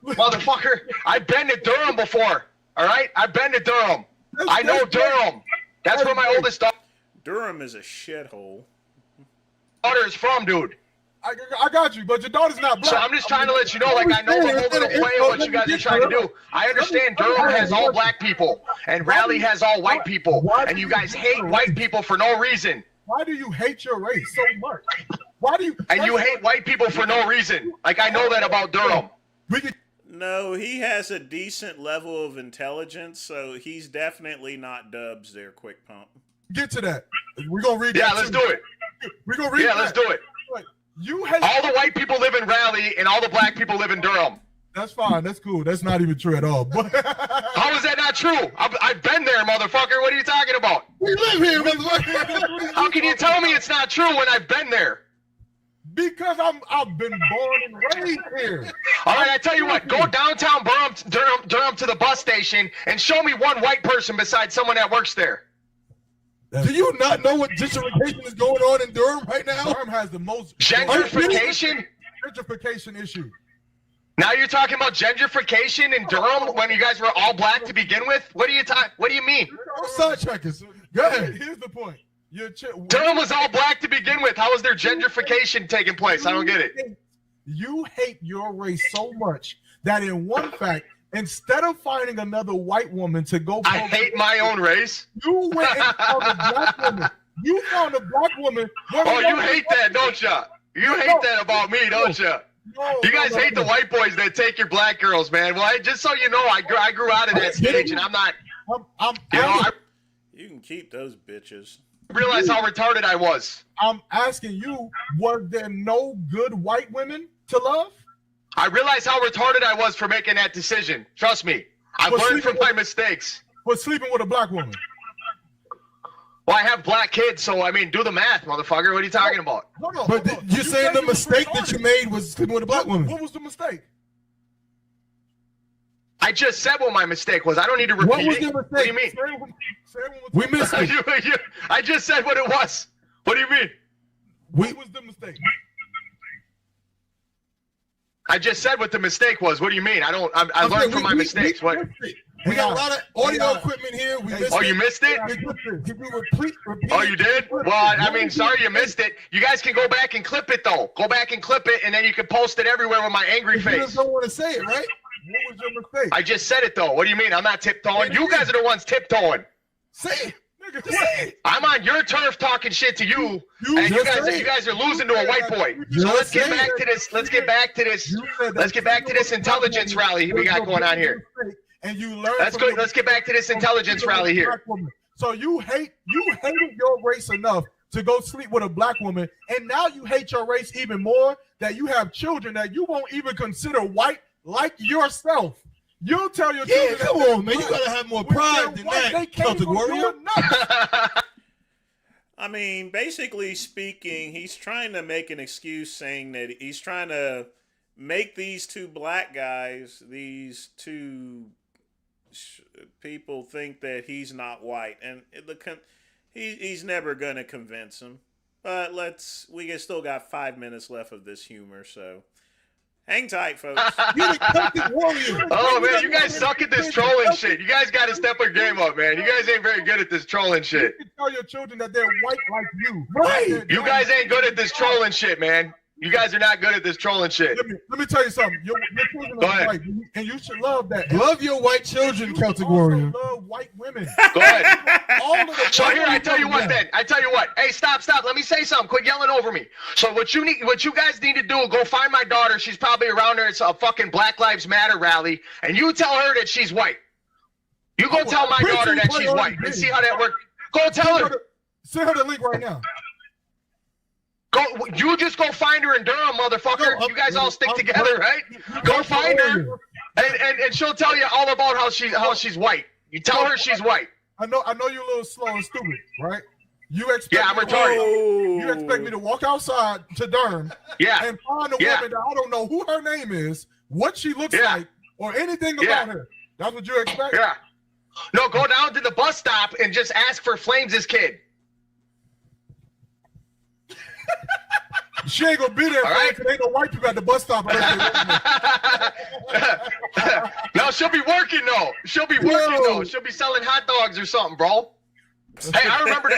Motherfucker, I've been to Durham before. All right? I've been to Durham. I know Durham. That's where my oldest daughter. Durham is a shithole. Daughter is from, dude. I got you, but your daughter's not black. So I'm just trying to let you know, like, I know the whole little play of what you guys are trying to do. I understand Durham has all black people, and Raleigh has all white people, and you guys hate white people for no reason. Why do you hate your race so much? Why do you? And you hate white people for no reason. Like, I know that about Durham. No, he has a decent level of intelligence, so he's definitely not Dubs there, Quick Pump. Get to that. We're going to read that. Yeah, let's do it. We're going to read that. Yeah, let's do it. You hate all the white people live in Raleigh, and all the black people live in Durham. That's fine. That's cool. That's not even true at all. How is that not true? I've been there, motherfucker. What are you talking about? We live here, motherfucker. How can you tell me it's not true when I've been there? Because I've been born and raised here. All right, I tell you what. Go downtown Durham to the bus station and show me one white person besides someone that works there. Do you not know what gentrification is going on in Durham right now? Durham has the most gentrification issue. Now you're talking about gentrification in Durham when you guys were all black to begin with? What do you mean? Sidetrackers. Go ahead. Here's the point. Durham was all black to begin with. How is there gentrification taking place? I don't get it. You hate your race so much that in one fact, instead of finding another white woman to go, I hate my own race. You went and found a black woman. You found a black woman. Oh, you hate that, don't you? You hate that about me, don't you? You guys hate the white boys that take your black girls, man. Well, just so you know, I grew out of that stage, and I'm not. You can keep those bitches. Realize how retarded I was. I'm asking you, was there no good white women to love? I realize how retarded I was for making that decision. Trust me. I've learned from my mistakes. Was sleeping with a black woman? Well, I have black kids, so, I mean, do the math, motherfucker. What are you talking about? No, but you're saying the mistake that you made was sleeping with a black woman. What was the mistake? I just said what my mistake was. I don't need to repeat it. What was your mistake? What do you mean? We missed it. I just said what it was. What do you mean? What was the mistake? I just said what the mistake was. What do you mean? I learned from my mistakes. What? We got a lot of audio equipment here. We missed you missed it? Oh, you did? Well, I mean, sorry you missed it. You guys can go back and clip it, though. Go back and clip it, and then you can post it everywhere with my angry face. You just don't want to say it, right? What was your mistake? I just said it, though. What do you mean? I'm not tiptoeing. You guys are the ones tiptoeing. Say it. Say it. I'm on your turf talking shit to you, and you guys are losing to a white boy. So let's get back to this. Let's get back to this. Let's get back to this intelligence rally we got going on here. And you learn. Let's get back to this intelligence rally here. So you hated your race enough to go sleep with a black woman, and now you hate your race even more that you have children that you won't even consider white like yourself. You tell your Yeah, children. come on, man. You gotta have more pride than that, Celtic Warrior. I mean, basically speaking, he's trying to make an excuse saying that he's trying to make these two black guys, these two people think that he's not white. And he's never going to convince them. But we still got 5 minutes left of this humor, so hang tight, folks. You're the Celtic Warrior. Oh, man, you guys suck at this trolling shit. You guys got to step your game up, man. You guys ain't very good at this trolling shit. You can tell your children that they're white like you. Right. You guys ain't good at this trolling shit, man. You guys are not good at this trolling shit. Let me tell you something. Your children are white, and you should love that. Love your white children, Celtic Warrior. Love white women. Go ahead. So here, I tell you what then. I tell you what. Hey, stop. Let me say something. Quit yelling over me. So what you guys need to do, go find my daughter. She's probably around there. It's a fucking Black Lives Matter rally. And you tell her that she's white. You go tell my daughter that she's white and see how that works. Go tell her. Send her the link right now. You just go find her in Durham, motherfucker. You guys all stick together, right? Go find her, and she'll tell you all about how she's white. You tell her she's white. I know you're a little slow and stupid, right? I'm retarded. You expect me to walk outside to Durham and find a woman that I don't know who her name is, what she looks like, or anything about her. That's what you expect? Yeah. No, go down to the bus stop and just ask for Flames' kid. She ain't gonna be there, because ain't no white people at the bus stop. No, she'll be working though. She'll be selling hot dogs or something, bro. Hey, I remember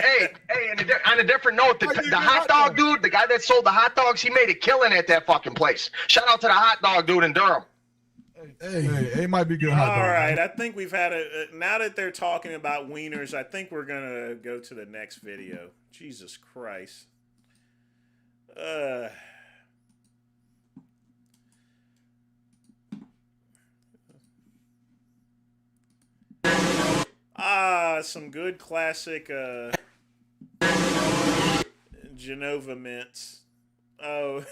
on a different note, the hot dog dude, the guy that sold the hot dogs, he made a killing at that fucking place. Shout out to the hot dog dude in Durham. Hey, it might be good hot dog. All right, I think we've had now that they're talking about wieners, I think we're gonna go to the next video. Jesus Christ. Some good classic Genova mints. Oh.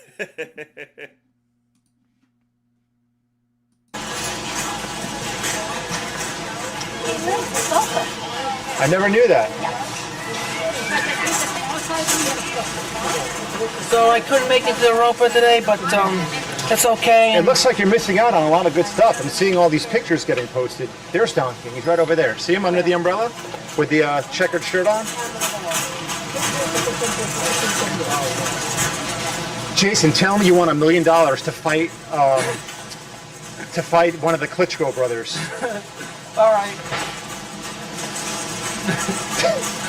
I never knew that. So I couldn't make it to Europa today, but it's okay. It looks like you're missing out on a lot of good stuff. I'm seeing all these pictures getting posted. There's Don King. He's right over there. See him under the umbrella with the checkered shirt on? Jason, tell me you want $1 million to fight one of the Klitschko brothers. All right.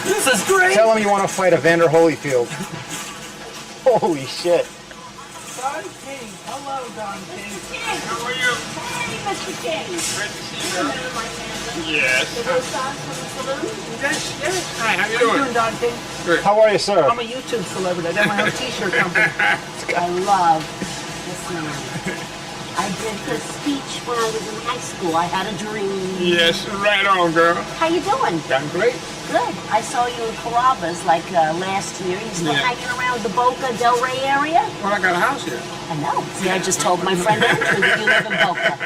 This is great. Tell him you want to fight Evander Holyfield. Holy shit. Don King. Hello, Don King. How are you? Hey, Mr. King. Great to see you. Yes. Yes. Hi, how you How you doing? doing, Don King? Good. How are you, sir? I'm a YouTube celebrity. I got my own t-shirt company. I love this man. I did his speech when I was in high school. I had a dream. Yes, right on, girl. How you doing? I'm great. Good. I saw you in Carrabba's last year. You still Yeah. hanging around the Boca Del Rey area? Well, I got a house here. I know. See, I just told my friend Andrew that you live in Boca.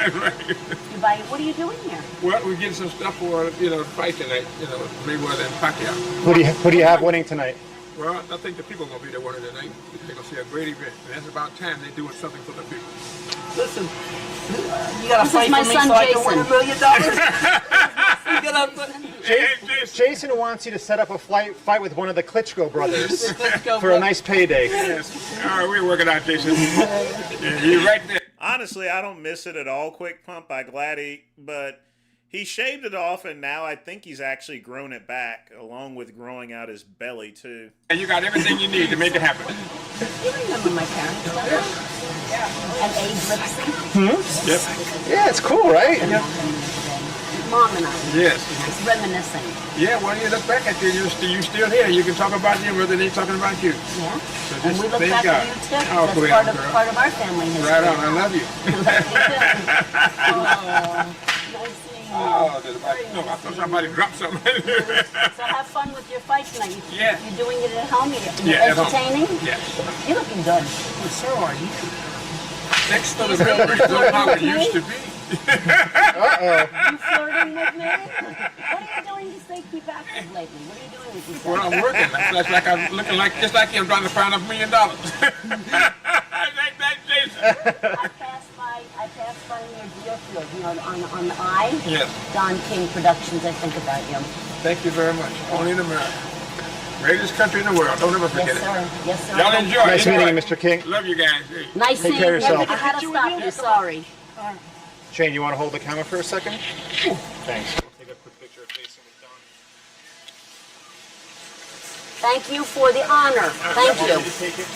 What are you doing here? Well, we're getting some stuff for, the fight tonight, Mayweather and Pacquiao. Who do you have winning tonight? Well, I think the people are going to be there winning tonight. They're going to see a great event. And that's about time they're doing something for the people. Listen, you got to fight my for me son, so I can win $1 million. Jason wants you to set up a fight with one of the Klitschko brothers for a nice payday. Yes. All right, we're working out, Jason. You're right there. Honestly, I don't miss it at all, Quick Pump. I'm glad but he shaved it off, and now I think he's actually grown it back, along with growing out his belly, too. And you got everything you need to make it happen. You remember my parents, don't you? And Abe Lipson? Yep. Yeah, it's cool, right? Mom and I. Yes. Just reminiscing. Yeah, when you look back at you, you're still here. You can talk about them rather than they talking about you. Yeah. So And we look thank back God. at you too. Oh, That's boy, part of our family history. Right on. I love you. Nice seeing you. Oh, no, I thought somebody dropped something. So have fun with your fight tonight. Yeah. You're doing it at home? You're Yeah, at home. entertaining? Yes. You're looking good. So are you? Next to the memories of how it used to be. You flirting with me? What are you doing to stay keep active lately? What are you doing with yourself? Well, I'm working. That's like I'm looking like just like you. I'm trying to find $1 million. I passed by near Deerfield, you know, on the I. Yes. Don King Productions, I think about you. Thank you very much. Only in America. Greatest country in the world. Don't ever forget Yes, sir. Yes, sir. it. Y'all enjoy. Nice meeting you, Mr. King. Love you guys. Nice Take seeing care you. of yourself. I had to stop you. Sorry. Shane, you want to hold the camera for a second? Thanks. We'll take a quick picture of Jason with Don. Thank you for the honor. Thank you. Take it.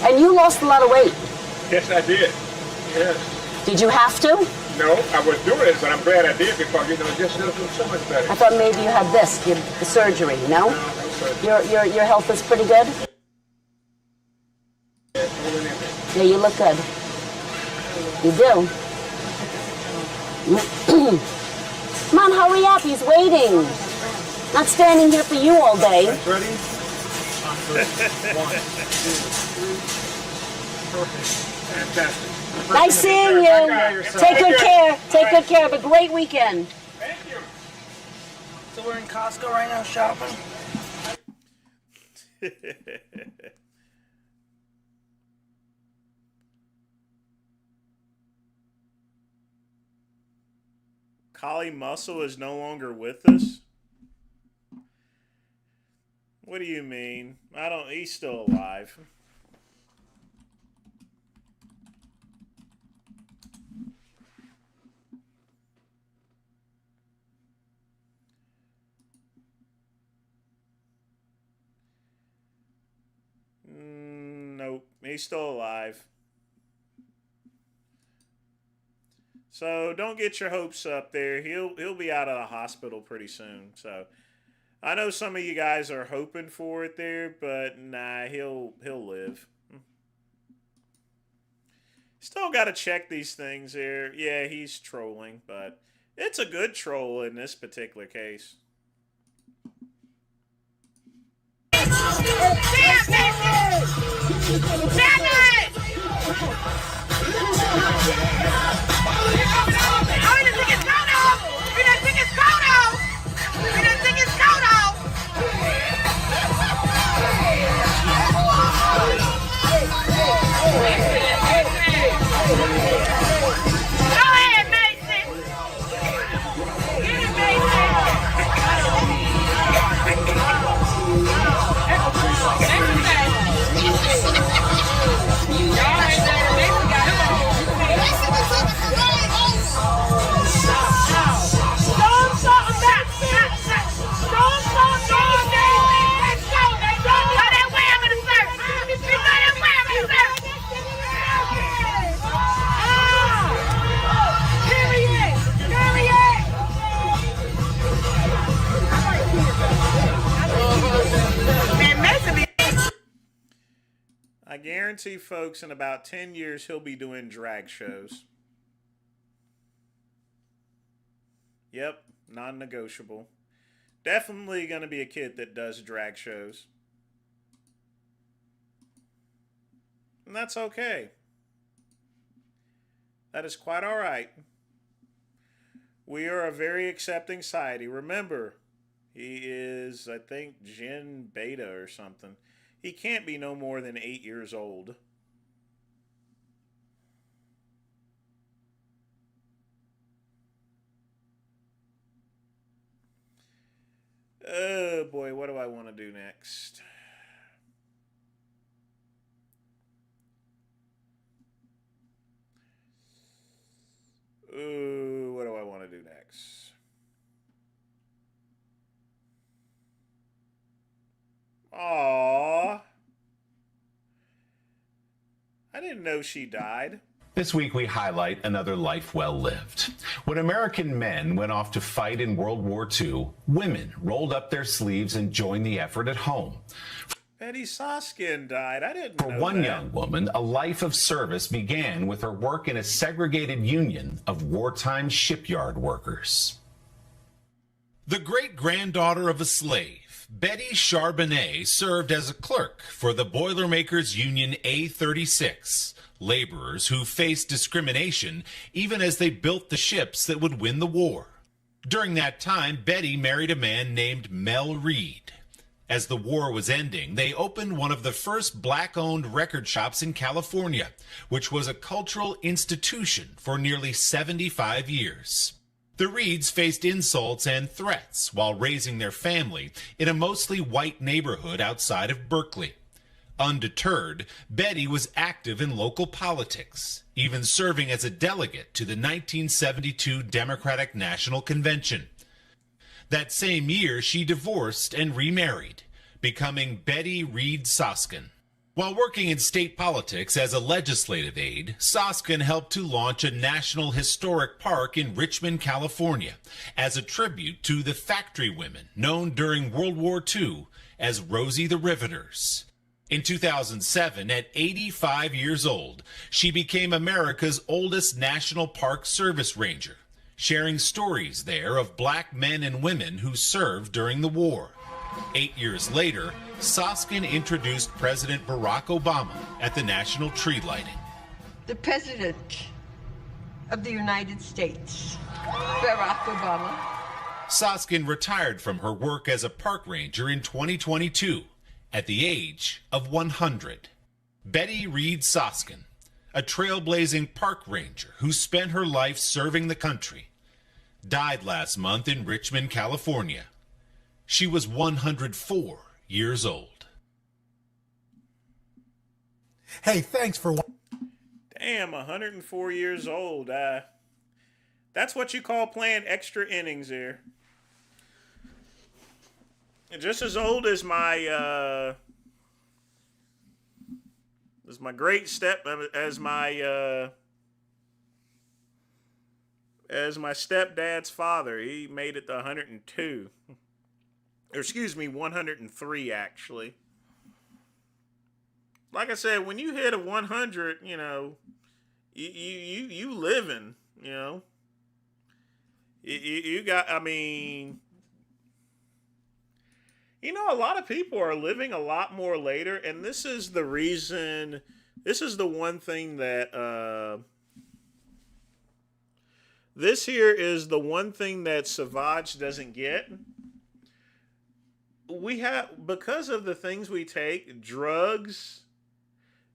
And you lost a lot of weight. Yes, I did. Yes. Did you have to? No, I was doing it, but I'm glad I did because, you know, it just feels so much better. I thought maybe you had the surgery, no? No surgery. Your health is pretty good? Yeah, you look good. You do. Come on, hurry up, he's waiting. Not standing here for you all day. Ready? 1, 2, 3. Perfect. Fantastic. Nice seeing you. Take good care. Take good care. Have a great weekend. Thank you. So we're in Costco right now shopping. Collie Muscle is no longer with us? What do you mean? He's still alive. Nope, he's still alive. So don't get your hopes up there. He'll be out of the hospital pretty soon. So I know some of you guys are hoping for it there, but nah, he'll live. Still got to check these things here. Yeah, he's trolling, but it's a good troll in this particular case. I guarantee, folks, in about 10 years, he'll be doing drag shows. Yep, non-negotiable. Definitely going to be a kid that does drag shows. And that's okay. That is quite all right. We are a very accepting society. Remember, he is, I think, Gen Beta or something. He can't be no more than 8 years old. Oh boy, what do I want to do next? Ooh, what do I want to do next? Aww. I didn't know she died. This week we highlight another life well lived. When American men went off to fight in World War II, women rolled up their sleeves and joined the effort at home. Betty Soskin died. I didn't know For one that. young woman, a life of service began with her work in a segregated union of wartime shipyard workers. The great-granddaughter of a slave Betty Charbonnet served as a clerk for the Boilermakers Union A36, laborers who faced discrimination even as they built the ships that would win the war. During that time, Betty married a man named Mel Reed. As the war was ending, they opened one of the first black-owned record shops in California, which was a cultural institution for nearly 75 years. The Reeds faced insults and threats while raising their family in a mostly white neighborhood outside of Berkeley. Undeterred, Betty was active in local politics, even serving as a delegate to the 1972 Democratic National Convention. That same year, she divorced and remarried, becoming Betty Reed Soskin. While working in state politics as a legislative aide, Soskin helped to launch a national historic park in Richmond, California, as a tribute to the factory women known during World War II as Rosie the Riveters. In 2007, at 85 years old, she became America's oldest National Park Service Ranger, sharing stories there of black men and women who served during the war. 8 years later, Soskin introduced President Barack Obama at the national tree lighting. The President of the United States, Barack Obama. Soskin retired from her work as a park ranger in 2022 at the age of 100. Betty Reed Soskin, a trailblazing park ranger who spent her life serving the country, died last month in Richmond, California. She was 104 years old. Hey, thanks for Damn, 104 years old. That's what you call playing extra innings here. Just as old as my great as my stepdad's father. He made it to 102. Or excuse me, 103 actually. Like I said, when you hit a 100, you know, you living, you know. You got, I mean, you know, a lot of people are living a lot more later, and this is the reason, this is the one thing that, this here is the one thing that Savage doesn't get. We have, because of the things we take, drugs,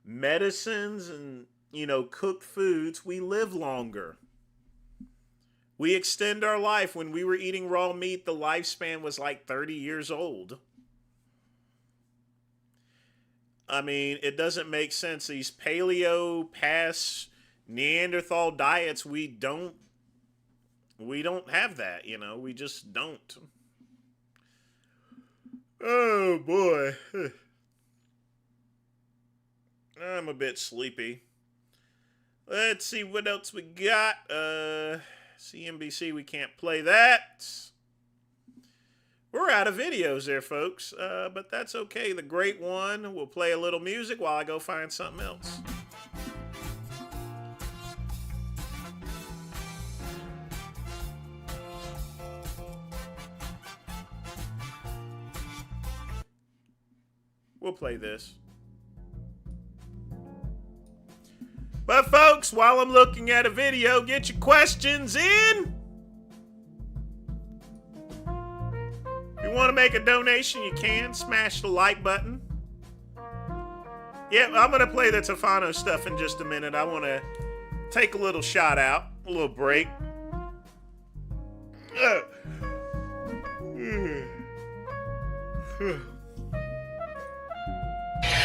medicines, and, you know, cooked foods, we live longer. We extend our life. When we were eating raw meat, the lifespan was like 30 years old. I mean, it doesn't make sense. These paleo, past Neanderthal diets, we don't have that, you know. We just don't. Oh, boy. I'm a bit sleepy. Let's see what else we got. CNBC, we can't play that. We're out of videos there, folks. But that's okay. The Great One will play a little music while I go find something else. We'll play this. But folks, while I'm looking at a video, get your questions in. If you want to make a donation, you can. Smash the like button. Yeah, I'm going to play the Tefano stuff in just a minute. I want to take a little shot out, a little break.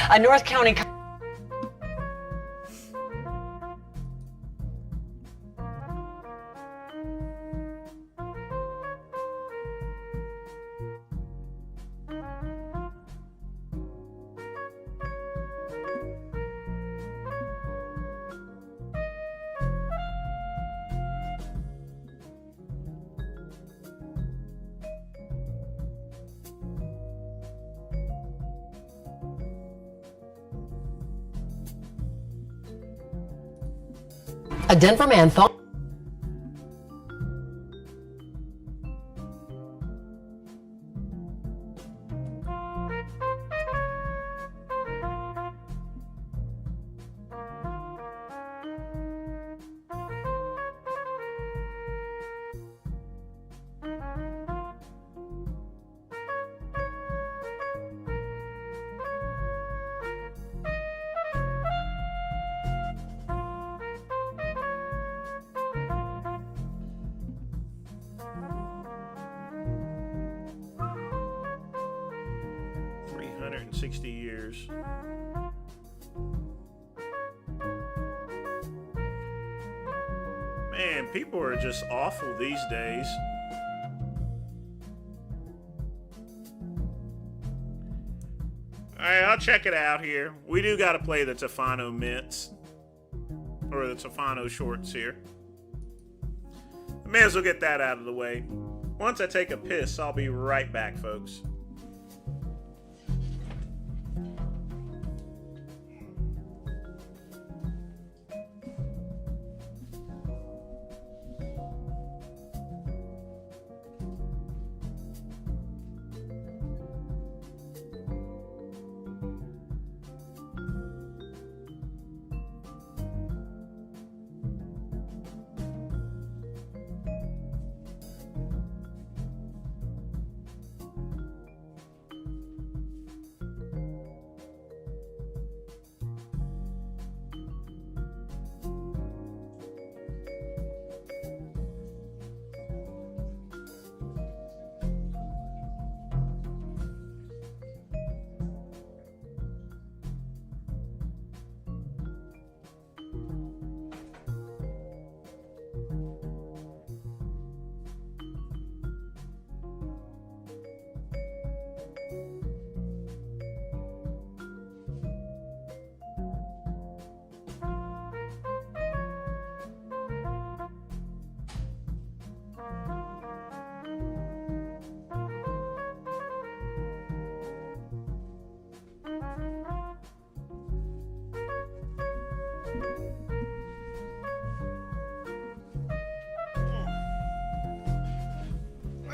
A North County... A Denver man thought... 160 years. Man, people are just awful these days. Alright, I'll check it out here. We do gotta play the Tefano mints. Or the Tefano shorts here. I may as well get that out of the way. Once I take a piss, I'll be right back, folks.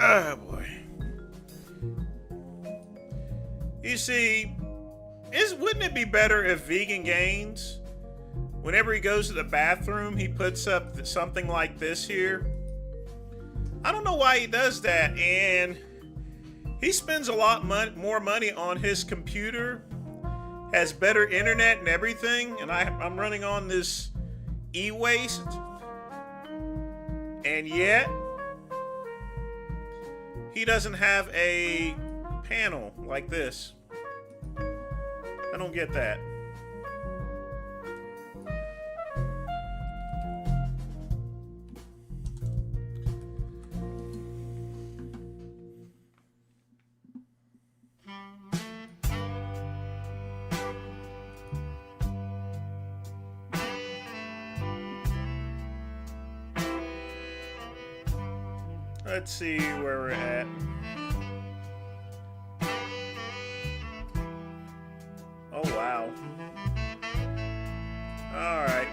Oh boy. You see, wouldn't it be better if Vegan Gains, whenever he goes to the bathroom, he puts up something like this here? I don't know why he does that, and he spends a lot more money on his computer, has better internet and everything, and I'm running on this e-waste, and yet he doesn't have a panel like this. I don't get that. Let's see where we're at. Oh, wow. All right.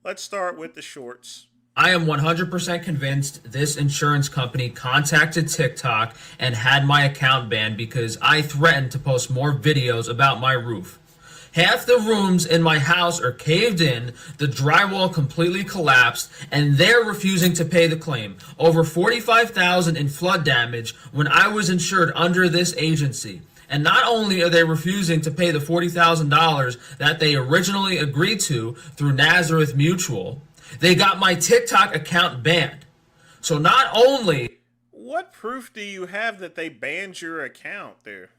Let's start with the shorts. I am 100% convinced this insurance company contacted TikTok and had my account banned because I threatened to post more videos about my roof. Half the rooms in my house are caved in, the drywall completely collapsed, and they're refusing to pay the claim. Over $45,000 in flood damage when I was insured under this agency. And not only are they refusing to pay the $40,000 that they originally agreed to through Nazareth Mutual, they got my TikTok account banned. So not only... What proof do you have that they banned your account there?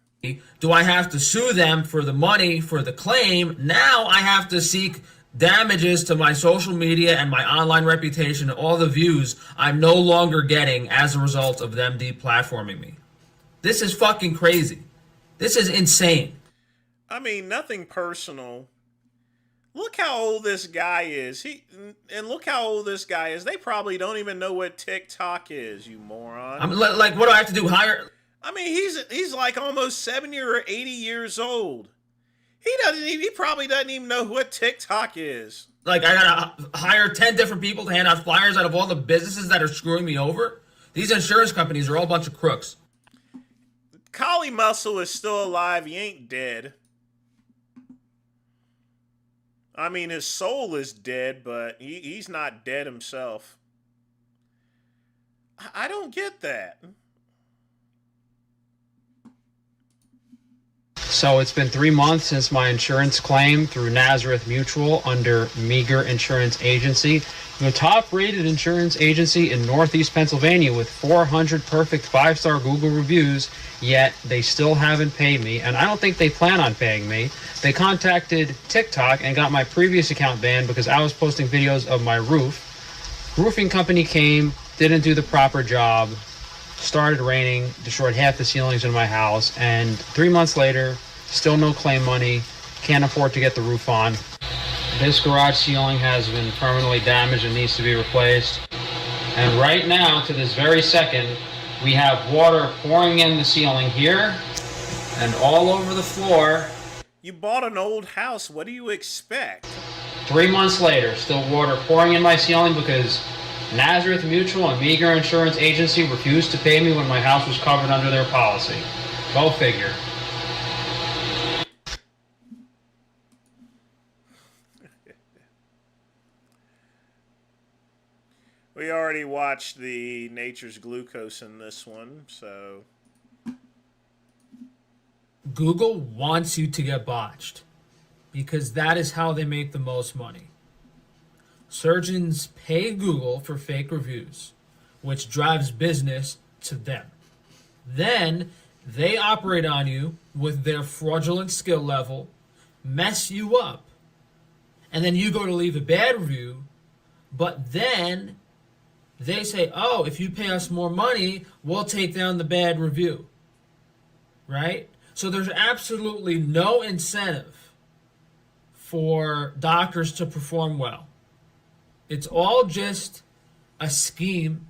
Do I have to sue them for the money for the claim? Now I have to seek damages to my social media and my online reputation and all the views I'm no longer getting as a result of them deplatforming me. This is fucking crazy. This is insane. I mean, nothing personal. Look how old this guy is. Look how old this guy is. They probably don't even know what TikTok is, you moron. I'm like, what do I have to do? Hire... I mean, he's like almost 70 or 80 years old. He probably doesn't even know what TikTok is. Like, I gotta hire 10 different people to hand out flyers out of all the businesses that are screwing me over? These insurance companies are all a bunch of crooks. Collie Muscle is still alive. He ain't dead. I mean, his soul is dead, but he's not dead himself. I don't get that. So it's been 3 months since my insurance claim through Nazareth Mutual under Meager Insurance Agency, the top-rated insurance agency in Northeast Pennsylvania with 400 perfect 5-star Google reviews, yet they still haven't paid me, and I don't think they plan on paying me. They contacted TikTok and got my previous account banned because I was posting videos of my roof. Roofing company came, didn't do the proper job, started raining, destroyed half the ceilings in my house, and 3 months later, still no claim money, can't afford to get the roof on. This garage ceiling has been permanently damaged and needs to be replaced. And right now, to this very second, we have water pouring in the ceiling here and all over the floor. You bought an old house. What do you expect? 3 months later, still water pouring in my ceiling because Nazareth Mutual and Meager Insurance Agency refused to pay me when my house was covered under their policy. Go figure. We already watched the Nature's Glucose in this one, so... Google wants you to get botched because that is how they make the most money. Surgeons pay Google for fake reviews, which drives business to them. Then they operate on you with their fraudulent skill level, mess you up, and then you go to leave a bad review, but then they say, oh, if you pay us more money, we'll take down the bad review. Right? So there's absolutely no incentive for doctors to perform well. It's all just a scheme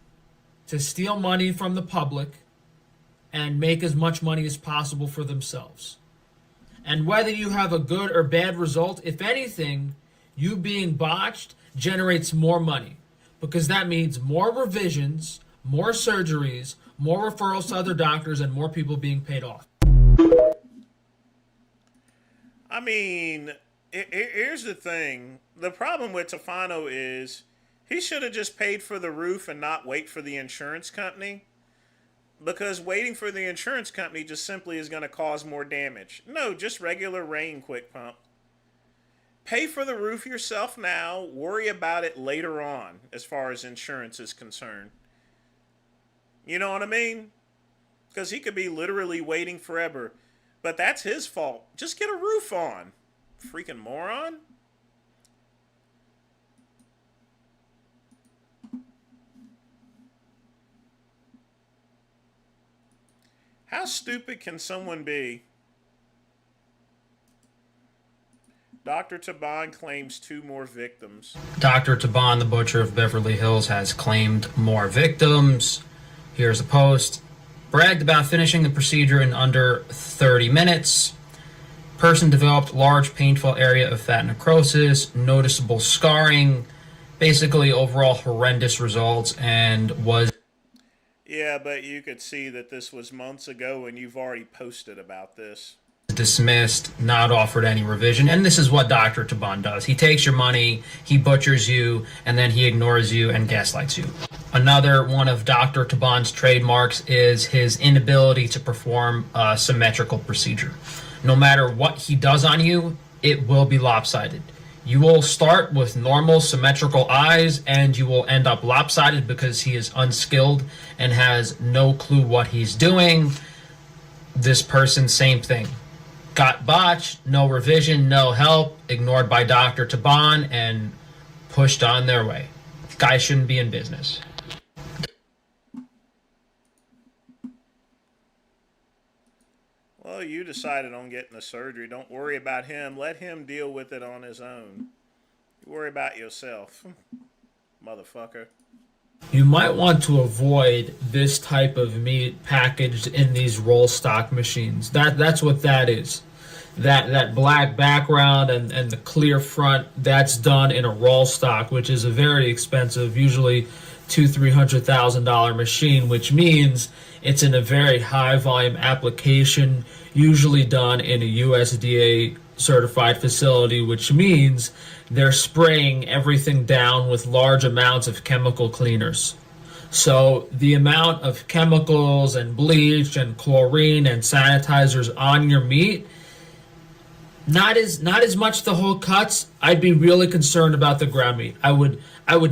to steal money from the public and make as much money as possible for themselves. And whether you have a good or bad result, if anything, you being botched generates more money because that means more revisions, more surgeries, more referrals to other doctors, and more people being paid off. I mean, here's the thing. The problem with Tefano is he should have just paid for the roof and not wait for the insurance company. Because waiting for the insurance company just simply is going to cause more damage. No, just regular rain quick pump. Pay for the roof yourself now. Worry about it later on as far as insurance is concerned. You know what I mean? Because he could be literally waiting forever. But that's his fault. Just get a roof on. Freaking moron. How stupid can someone be? Dr. Taban claims 2 more victims. Dr. Taban, the butcher of Beverly Hills, has claimed more victims. Here's a post. Bragged about finishing the procedure in under 30 minutes. Person developed large painful area of fat necrosis, noticeable scarring, basically overall horrendous results, and was... Yeah, but you could see that this was months ago and you've already posted about this. Dismissed, not offered any revision, and this is what Dr. Taban does. He takes your money, he butchers you, and then he ignores you and gaslights you. Another one of Dr. Taban's trademarks is his inability to perform a symmetrical procedure. No matter what he does on you, it will be lopsided. You will start with normal symmetrical eyes and you will end up lopsided because he is unskilled and has no clue what he's doing. This person, same thing. Got botched, no revision, no help, ignored by Dr. Taban, and pushed on their way. Guy shouldn't be in business. Well, you decided on getting the surgery. Don't worry about him. Let him deal with it on his own. You worry about yourself. Motherfucker. You might want to avoid this type of meat packaged in these roll stock machines. That's what that is. That black background and the clear front, that's done in a roll stock, which is a very expensive, usually $200,000-$300,000 machine, which means it's in a very high volume application, usually done in a USDA certified facility, which means they're spraying everything down with large amounts of chemical cleaners. So the amount of chemicals and bleach and chlorine and sanitizers on your meat Not as much the whole cuts. I'd be really concerned about the ground meat. I would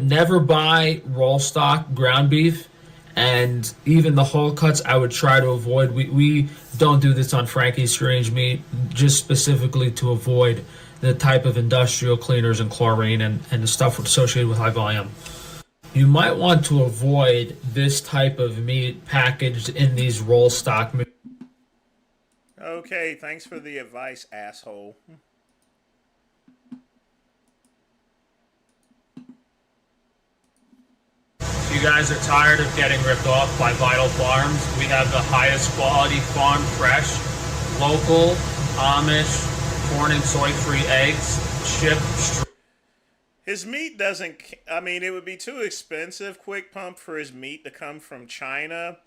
never buy roll stock ground beef, and even the whole cuts I would try to avoid. We don't do this on Frankie's Strange Meat, just specifically to avoid the type of industrial cleaners and chlorine and the stuff associated with high volume. You might want to avoid this type of meat packaged in these roll stock. Okay, thanks for the advice, asshole. If you guys are tired of getting ripped off by Vital Farms, we have the highest quality farm fresh, local, Amish, corn and soy-free eggs, shipped. His meat doesn't, I mean, it would be too expensive, Quick Pump, for his meat to come from China.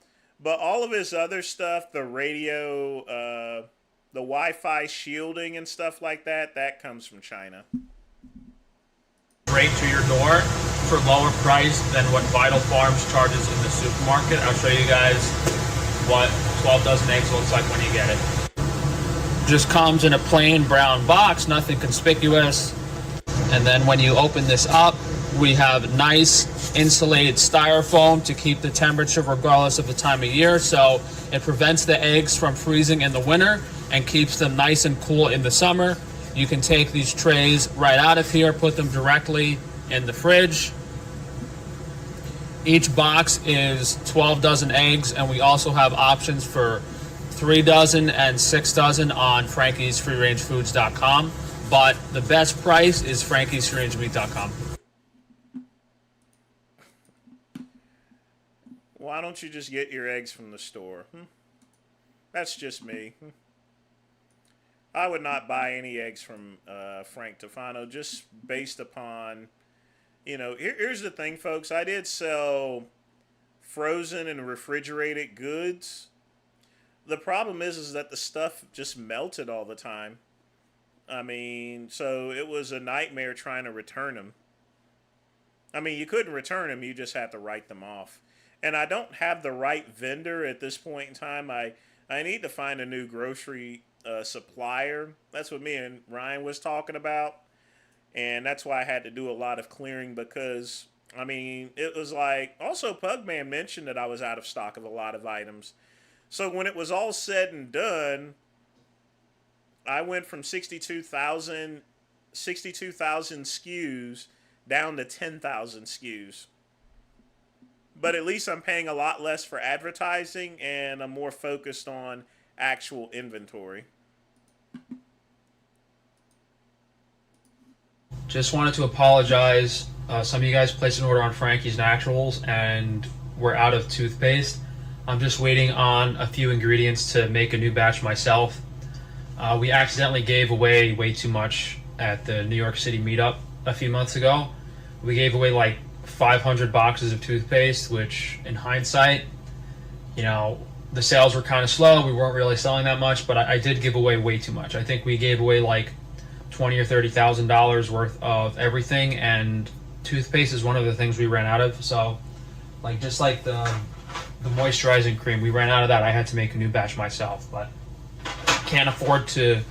But all of his other stuff, the radio, the Wi-Fi shielding and stuff like that, that comes from China. Straight to your door for lower price than what Vital Farms charges in the supermarket. I'll show you guys what 12 dozen eggs looks like when you get it. Just comes in a plain brown box, nothing conspicuous. And then when you open this up, we have nice insulated styrofoam to keep the temperature regardless of the time of year. So it prevents the eggs from freezing in the winter and keeps them nice and cool in the summer. You can take these trays right out of here, put them directly in the fridge. Each box is 12 dozen eggs, and we also have options for 3 dozen and 6 dozen on frankiesfreerangefoods.com. But the best price is frankiesfreerangemeat.com. Why don't you just get your eggs from the store? That's just me. I would not buy any eggs from Frank Tufano just based upon, you know, here's the thing, folks. I did sell frozen and refrigerated goods. The problem is that the stuff just melted all the time. I mean, so it was a nightmare trying to return them. I mean, you couldn't return them. You just had to write them off. And I don't have the right vendor at this point in time. I need to find a new grocery supplier. That's what me and Ryan was talking about. And that's why I had to do a lot of clearing because, I mean, it was like, also Pugman mentioned that I was out of stock of a lot of items. So when it was all said and done, I went from 62,000 SKUs down to 10,000 SKUs. But at least I'm paying a lot less for advertising and I'm more focused on actual inventory. Just wanted to apologize. Some of you guys placed an order on Frankie's Naturals and we're out of toothpaste. I'm just waiting on a few ingredients to make a new batch myself. We accidentally gave away way too much at the New York City meetup a few months ago. We gave away like 500 boxes of toothpaste, which in hindsight, you know, the sales were kind of slow. We weren't really selling that much, but I did give away way too much. I think we gave away like $20,000 or $30,000 worth of everything, and toothpaste is one of the things we ran out of. So, like just like the moisturizing cream, we ran out of that. I had to make a new batch myself, but can't afford to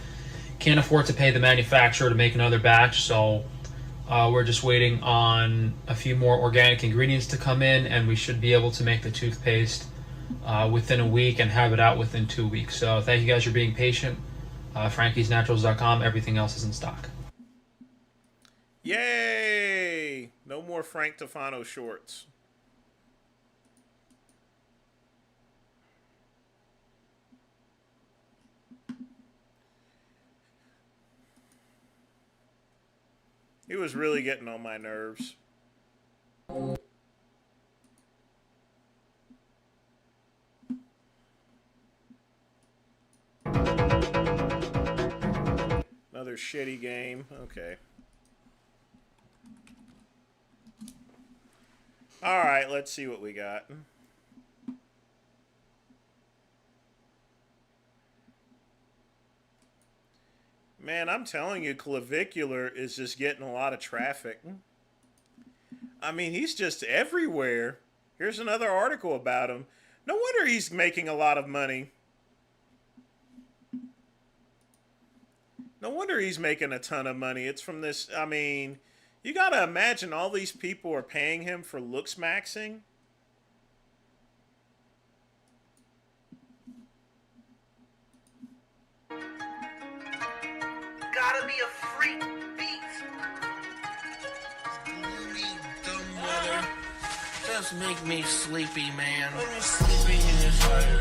pay the manufacturer to make another batch. So we're just waiting on a few more organic ingredients to come in, and we should be able to make the toothpaste within a week and have it out within 2 weeks. So thank you guys for being patient. frankiesnaturals.com. Everything else is in stock. Yay! No more Frank Tufano shorts. He was really getting on my nerves. Another shitty game. Okay. All right, let's see what we got. Man, I'm telling you, Clavicular is just getting a lot of traffic. I mean, he's just everywhere. Here's another article about him. No wonder he's making a lot of money. No wonder he's making a ton of money. It's from this. I mean, you gotta imagine all these people are paying him for looks maxing. Gotta be a freak beat. Dumb mother. Just make me sleepy, man. When you're sleepy in your fire.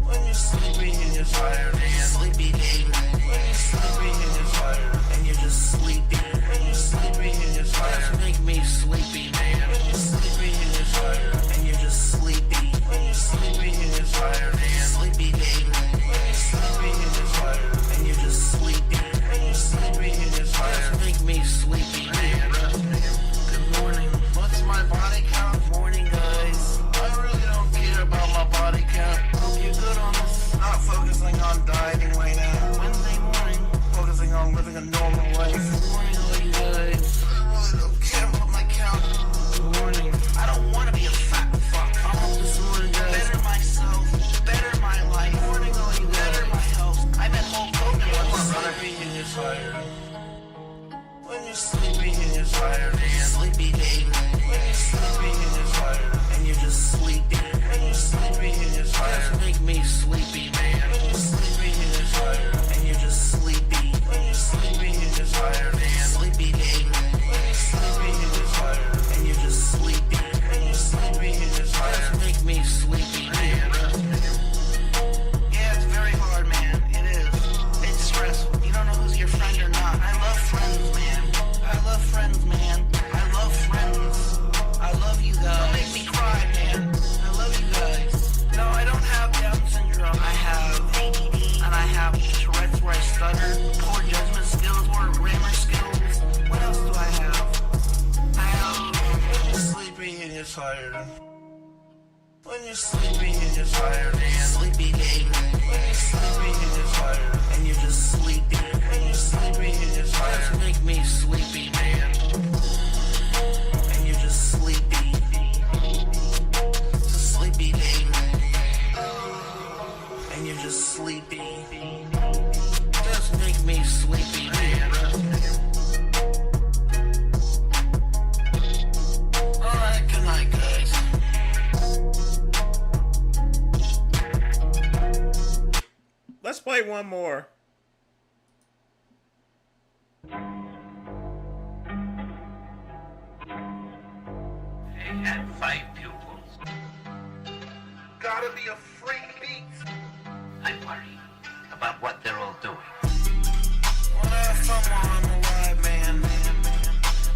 When you're sleepy in your fire, man. Sleepy David. When you're sleepy in your fire. And you're just sleepy. When you're sleepy in your fire. Just make me sleepy, man. When you're sleepy in your fire. And you're just sleepy. When you're sleepy in your fire, man. Sleepy David. When you're sleepy in your fire. And you're just sleepy. When you're sleepy in your fire. Just make me sleepy, man. Good morning. What's my body count? Morning, guys. I really don't care about my body count. Hope you're good on this. Not focusing on dieting right now. Wednesday morning. Focusing on living a normal life. Good morning, all you guys. I really don't care about my count. Good morning. I don't want to be a fat fuck. I want this morning, guys. Better myself. Better my life. Good morning, all you guys. Better my health. I met Hulk Hogan once. Sleepy in your fire. When you're sleepy in your fire, man. Sleepy David. When you're sleepy in your fire. And you're just sleepy. When you're sleepy in your fire. Just make me sleepy, man. When you're sleepy in your fire. And you're just sleepy. When you're sleepy in your fire, man. Sleepy David. When you're sleepy in your fire. And you're just sleepy. When you're sleepy in your fire. Just make me sleepy, man. Yeah, it's very hard, man. It is. It's stressful. You don't know who's your friend or not. I love friends, man. I love friends, man. I love friends. I love you guys. Don't make me cry, man. I love you guys. No, I don't have Down syndrome. I have ADD, and I have Tourette's where I stutter, poor judgment skills, poor grammar skills. What else do I have? I have when you're sleepy and you're tired. When you're sleepy and you're tired, man. Sleepy David. When you're sleepy and you're tired. And you're just sleepy. When you're sleepy and you're tired. Just make me sleepy, man. And you're just sleepy. Just sleepy David. And you're just sleepy. Just make me sleepy, man. Alright, good night, guys. Let's play one more. They had 5 pupils. Gotta be a freak beat. I worry about what they're all doing. I wanna have fun while I'm alive, man.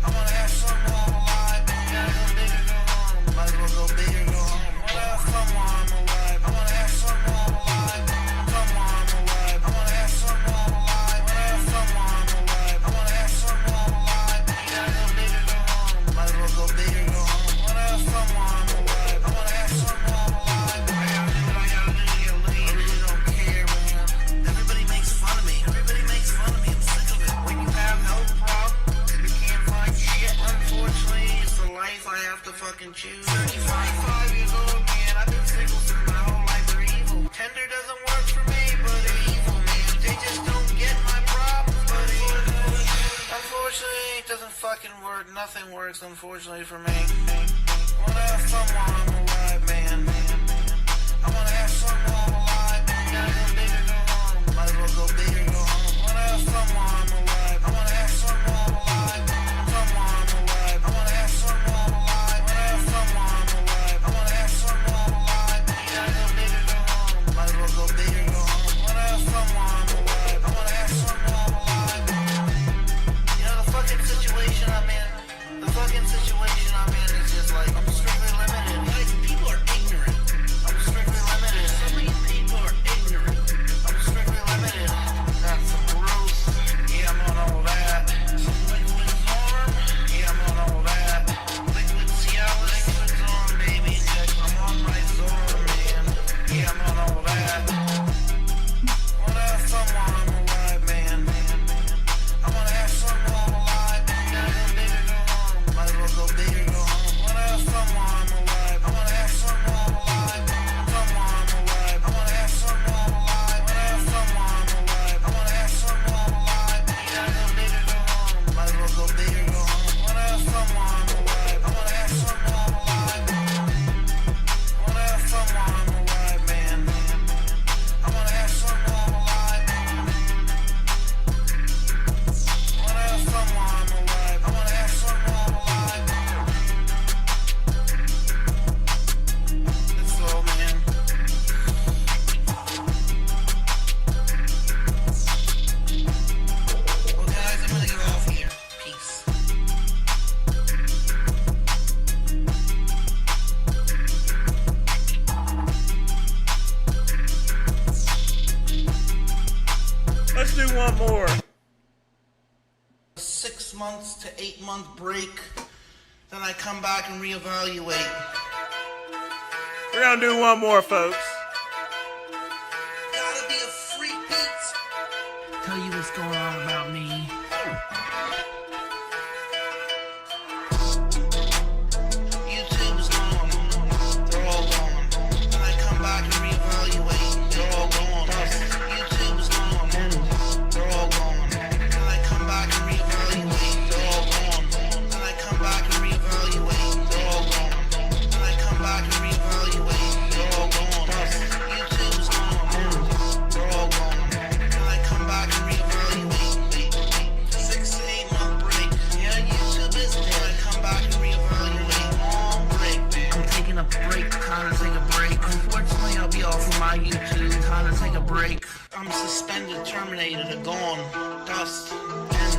I wanna have fun while I'm alive, man. Go big or go home. Might as well go big or go home. I wanna have fun while I'm alive. I wanna have fun while I'm alive, man. Fun while I'm alive. I wanna have fun while I'm alive. I wanna have fun while I'm alive. I wanna have fun while I'm alive, man. Go big or go home. Might as well go big or go home. I wanna have fun while I'm alive. I wanna have fun while I'm alive, man. I really don't care, man. Everybody makes fun of me. Everybody makes fun of me. I'm sick of it. When you have no problem, you can't find shit. Unfortunately, it's the life I have to fucking choose. 35 years old, man. I've been single since my whole life. They're evil. Tender doesn't work for me, but they're evil, man. They just don't get my problems, buddy. Unfortunately, it doesn't fucking work. Nothing works, unfortunately, for me. I wanna have fun while I'm alive, man. I wanna have fun while I'm alive, man. Gotta go big or go home. Might as well go big or go home. I wanna have fun while I'm alive. I wanna have fun while I'm alive, man. Fun while I'm alive. I wanna have fun while I'm alive. I wanna have fun while I'm alive. I wanna have fun while I'm alive, man. Gotta go big or go home. Might as well go big or go home. I wanna have fun while I'm alive. I wanna have fun while I'm alive, man. You know the fucking situation I'm in. The fucking situation I'm in is just like I'm strictly limited. Guys, people are ignorant. I'm strictly limited. So many people are ignorant. I'm Let's do one more. 6 months to 8 month break. Then I come back and reevaluate. We're gonna do one more, folks. Gotta be a freak beat. Tell you what's going on about me. YouTube's gone. They're all gone. Then I come back and reevaluate. They're all gone. YouTube's gone. They're all gone. Then I come back and reevaluate. They're all gone. Then I come back and reevaluate. They're all gone. Then I come back and reevaluate. They're all gone. YouTube's gone. They're all gone. Then I come back and reevaluate. 6 to 8 month break. Yeah, YouTube is dead. I come back and reevaluate. Long break, man. I'm taking a break. Time to take a break. Unfortunately, I'll be off of my YouTube. Time to take a break. I'm suspended, terminated, or gone. Dust. End.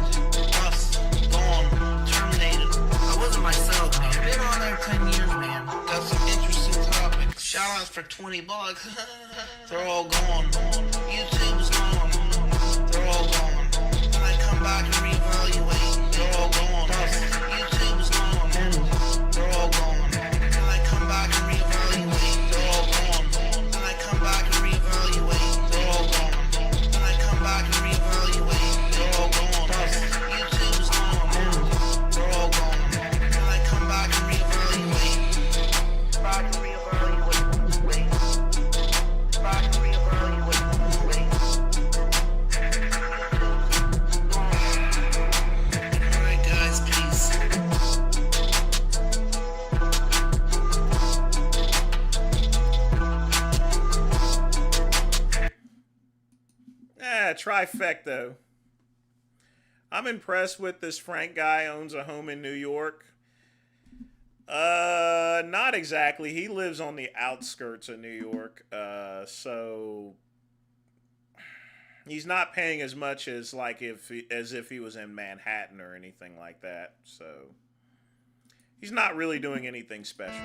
Dust. Gone. Terminated. I wasn't myself, man. Been on there 10 years, man. Got some interesting topics. Shout outs for $20. They're all gone. YouTube's gone. They're all gone. Then I come back and reevaluate. They're all gone. YouTube's gone. They're all gone. Then I come back and reevaluate. They're all gone. Then I come back and reevaluate. They're all gone. Then I come back and reevaluate. They're all gone. YouTube's gone. They're all gone. Then I come back and reevaluate. Back and reevaluate. Wait. Back and reevaluate. Wait. Alright guys, peace. Trifecta. I'm impressed with this Frank guy. Owns a home in New York. Not exactly. He lives on the outskirts of New York. So he's not paying as much as if he was in Manhattan or anything like that. So he's not really doing anything special.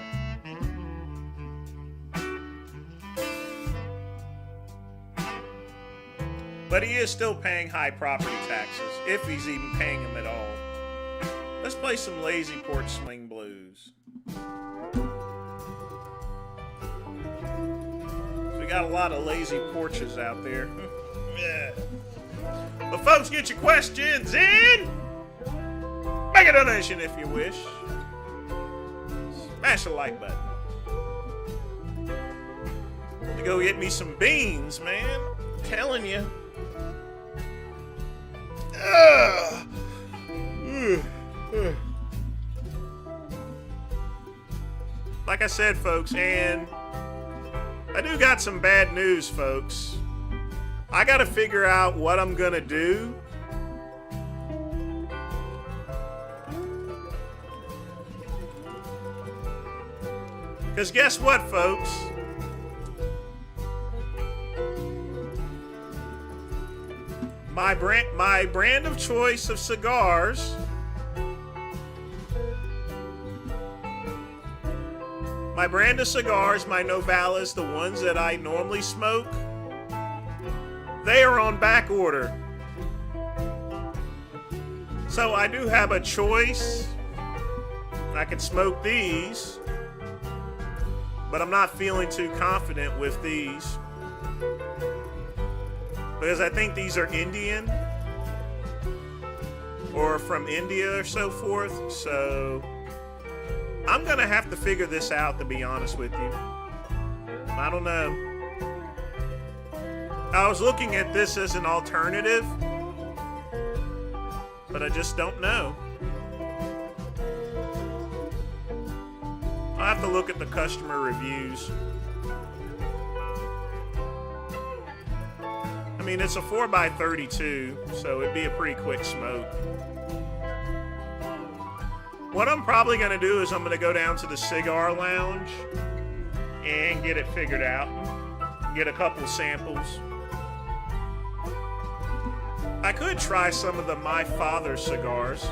But he is still paying high property taxes, if he's even paying them at all. Let's play some Lazy Porch Swing Blues. We got a lot of lazy porches out there. Yeah. But folks, get your questions in. Make a donation if you wish. Smash the like button. To go get me some beans, man. I'm telling you. Like I said, folks, and I do got some bad news, folks. I gotta figure out what I'm gonna do. Because guess what, folks? My brand of choice of cigars, my Novalas, the ones that I normally smoke, they are on back order. So I do have a choice. I can smoke these, but I'm not feeling too confident with these. Because I think these are Indian or from India or so forth. So I'm going to have to figure this out, to be honest with you. I don't know. I was looking at this as an alternative, but I just don't know. I'll have to look at the customer reviews. I mean, it's a 4x32, so it'd be a pretty quick smoke. What I'm probably going to do is I'm going to go down to the cigar lounge and get it figured out. Get a couple samples. I could try some of the My Father cigars.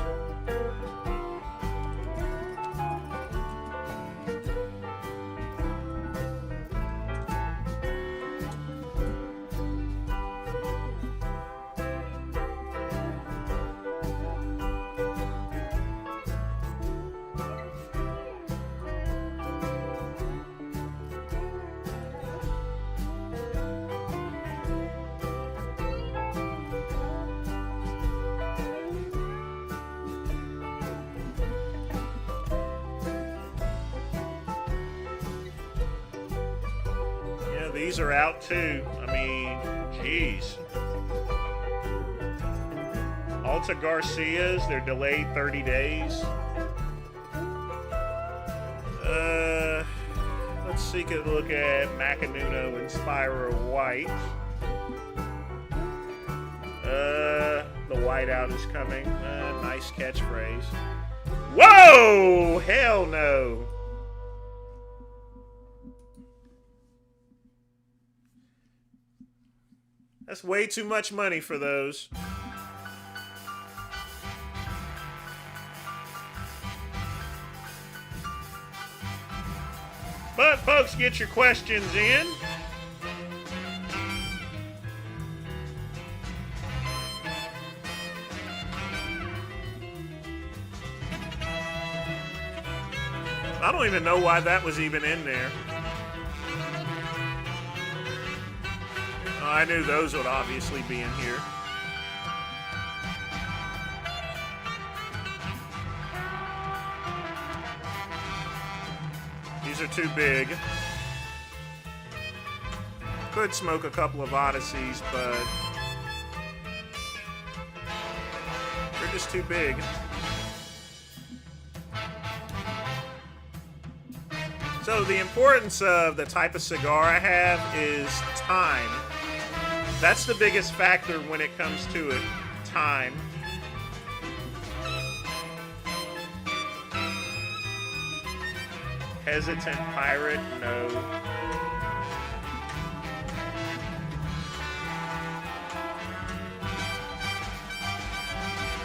these are out too. I mean, jeez. Alta Garcia's, they're delayed 30 days. Let's take a look at Macanuno Inspira White. The whiteout is coming. Nice catchphrase. Whoa! Hell no! That's way too much money for those. But folks, get your questions in. I don't even know why that was even in there. Oh, I knew those would obviously be in here. These are too big. Could smoke a couple of Odysseys, but they're just too big. So the importance of the type of cigar I have is time. That's the biggest factor when it comes to it. Time. Hesitant pirate? No.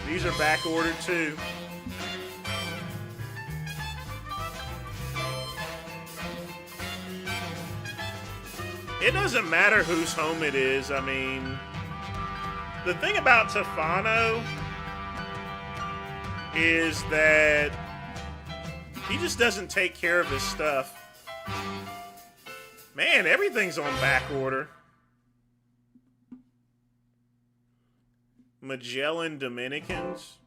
These are back ordered too. It doesn't matter whose home it is. I mean, the thing about Tefano is that he just doesn't take care of his stuff. Man, everything's on back order. Magellan Dominicans.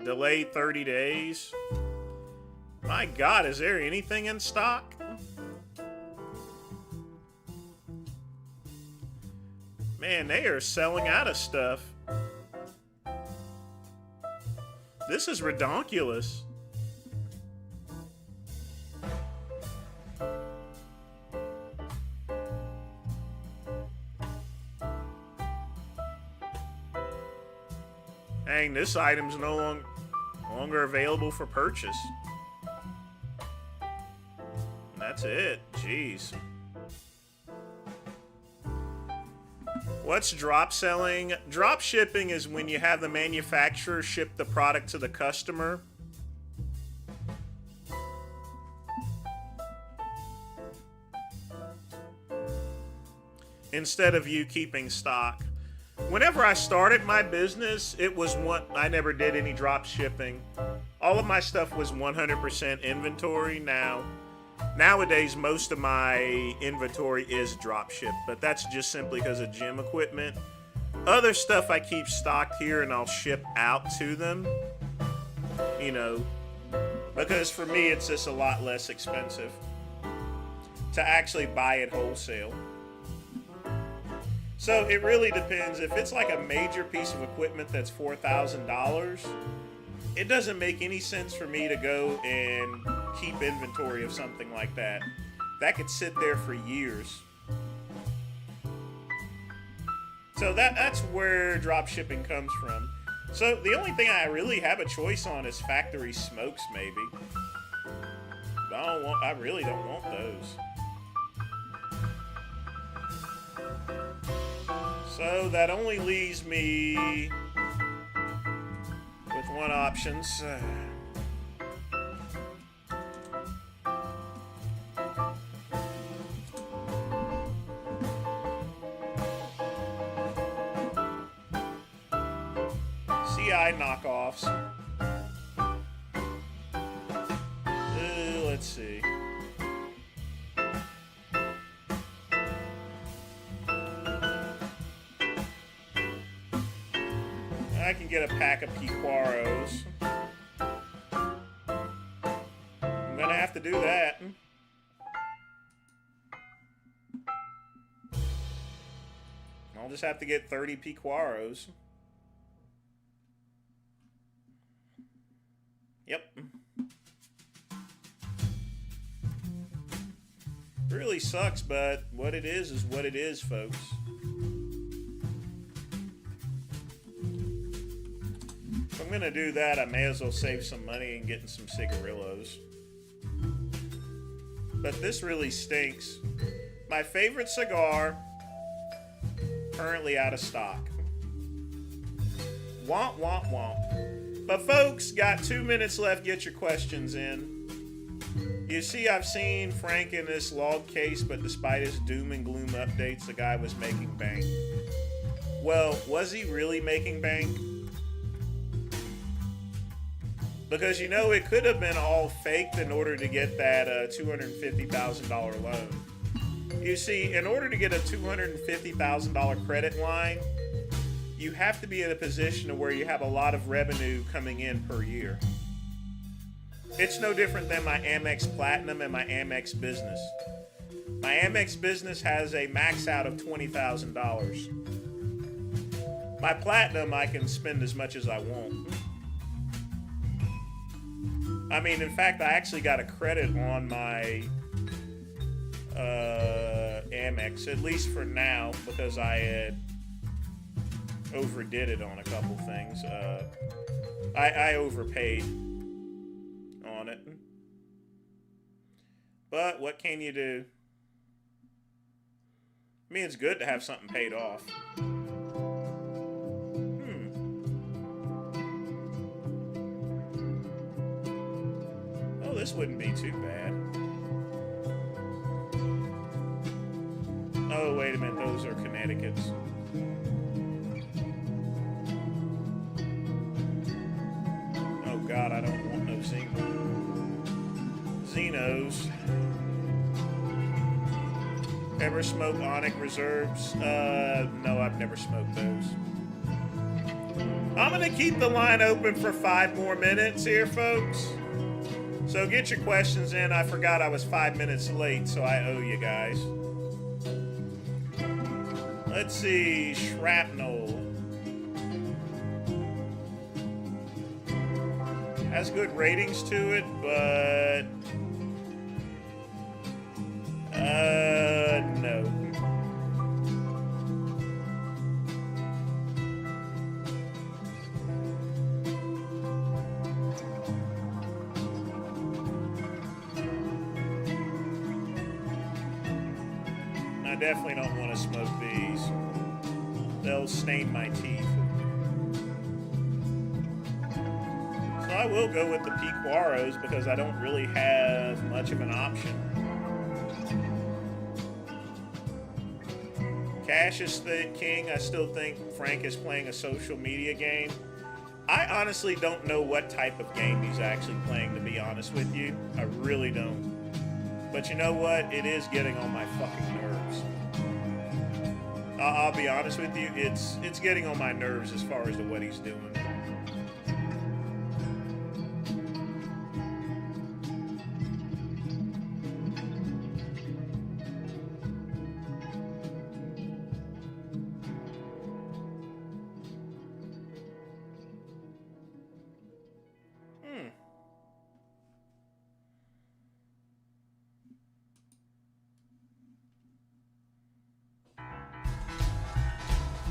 Delayed 30 days. My God, is there anything in stock? Man, they are selling out of stuff. This is redonkulous. Dang, this item's no longer available for purchase. That's it. Jeez. What's drop selling? Drop shipping is when you have the manufacturer ship the product to the customer. Instead of you keeping stock. Whenever I started my business, it was I never did any drop shipping. All of my stuff was 100% inventory. Nowadays, most of my inventory is drop shipped, but that's just simply because of gym equipment. Other stuff I keep stocked here and I'll ship out to them, you know, because for me it's just a lot less expensive to actually buy it wholesale. So it really depends. If it's like a major piece of equipment that's $4,000, it doesn't make any sense for me to go and keep inventory of something like that. That could sit there for years. So that's where drop shipping comes from. So the only thing I really have a choice on is factory smokes, maybe. I really don't want those. So that only leaves me with one option. CI knockoffs. Let's see. I can get a pack of Piquaros. I'm gonna have to do that. I'll just have to get 30 piquaros. Yep. Really sucks, but what it is what it is, folks. If I'm gonna do that, I may as well save some money and get some cigarillos. But this really stinks. My favorite cigar, currently out of stock. Womp, womp, womp. But folks, got 2 minutes left. Get your questions in. You see, I've seen Frank in this log case, but despite his doom and gloom updates, the guy was making bank. Well, was he really making bank? Because, you know, it could have been all faked in order to get that $250,000 loan. You see, in order to get a $250,000 credit line, you have to be in a position where you have a lot of revenue coming in per year. It's no different than my Amex Platinum and my Amex Business. My Amex Business has a max out of $20,000. My Platinum, I can spend as much as I want. I mean, in fact, I actually got a credit on my Amex, at least for now, because I had overdid it on a couple things. I overpaid on it. But what can you do? I mean, it's good to have something paid off. Oh, this wouldn't be too bad. Oh, wait a minute. Those are Connecticut's. Oh, God, I don't want no Xenos. Ever smoke Onic Reserves? No, I've never smoked those. I'm going to keep the line open for 5 more minutes here, folks. So get your questions in. I forgot I was 5 minutes late, so I owe you guys. Let's see. Shrapnel. Has good ratings to it, but... no. I definitely don't want to smoke these. They'll stain my teeth. So I will go with the Piquaros because I don't really have much of an option. Cash is the king. I still think Frank is playing a social media game. I honestly don't know what type of game he's actually playing, to be honest with you. I really don't. But you know what? It is getting on my fucking nerves. I'll be honest with you. It's getting on my nerves as far as to what he's doing.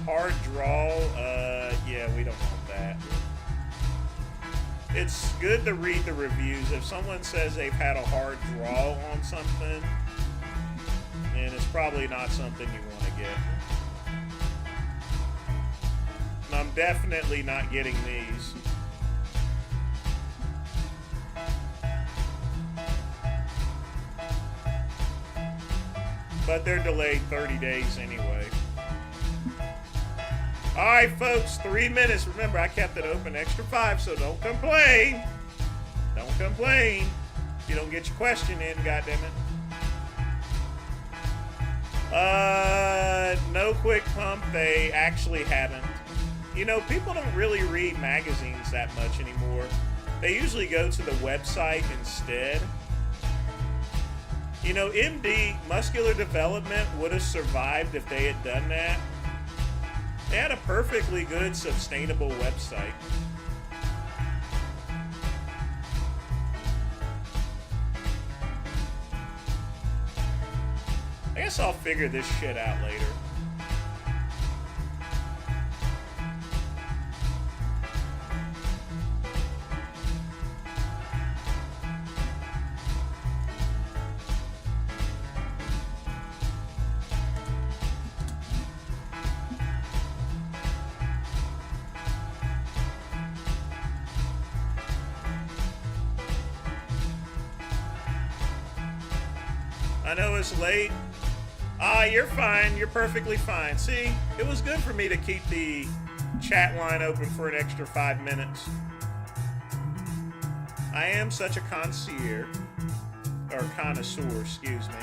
Hard draw, yeah, we don't want that. It's good to read the reviews. If someone says they've had a hard draw on something, then it's probably not something you want to get. And I'm definitely not getting these. But they're delayed 30 days anyway. All right, folks, 3 minutes. Remember, I kept it open extra 5, so don't complain. Don't complain. If you don't get your question in, goddammit. No quick pump. They actually haven't. You know, people don't really read magazines that much anymore. They usually go to the website instead. You know, MD, Muscular Development, would have survived if they had done that. They had a perfectly good, sustainable website. I guess I'll figure this shit out later. I know it's late. Ah, you're fine. You're perfectly fine. See, it was good for me to keep the chat line open for an extra 5 minutes. I am such a connoisseur, or connoisseur, excuse me.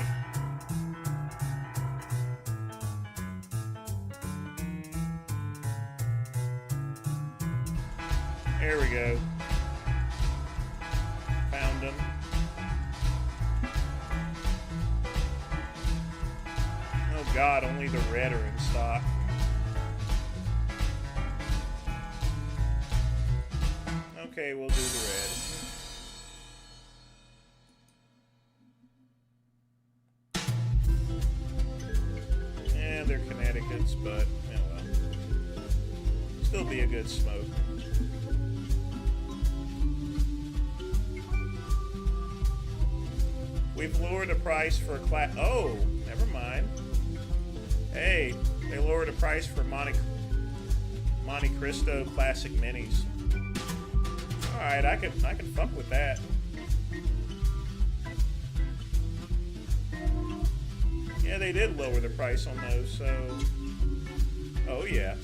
There we go. Found him. Oh God, only the red are in stock. Okay, we'll do the red. Yeah, they're Connecticut's, but oh well. Still be a good smoke. We've lowered the price for a class. Oh, never mind. Hey, they lowered the price for Monte Cristo Classic Minis. All right, I can fuck with that. Yeah, they did lower the price on those. So, oh yeah.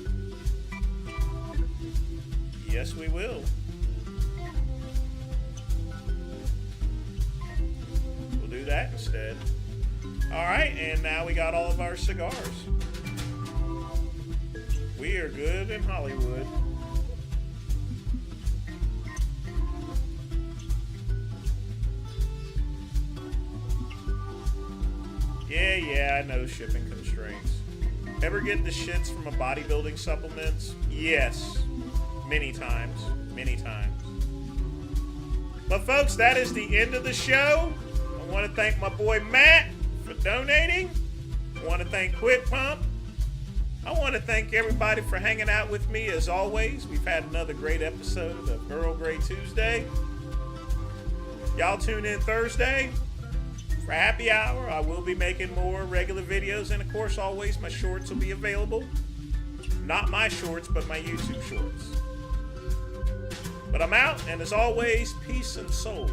Yes, we will. Do that instead. All right, and now we got all of our cigars. We are good in Hollywood. Yeah, I know shipping constraints. Ever get the shits from a bodybuilding supplements? Yes, many times. But folks, that is the end of the show. I want to thank my boy Matt for donating. I want to thank Quit Pump. I want to thank everybody for hanging out with me as always. We've had another great episode of Earl Grey Tuesday. Y'all tune in Thursday for happy hour. I will be making more regular videos, and of course always my shorts will be available. Not my shorts, but my YouTube shorts. But I'm out, and as always, peace and soul.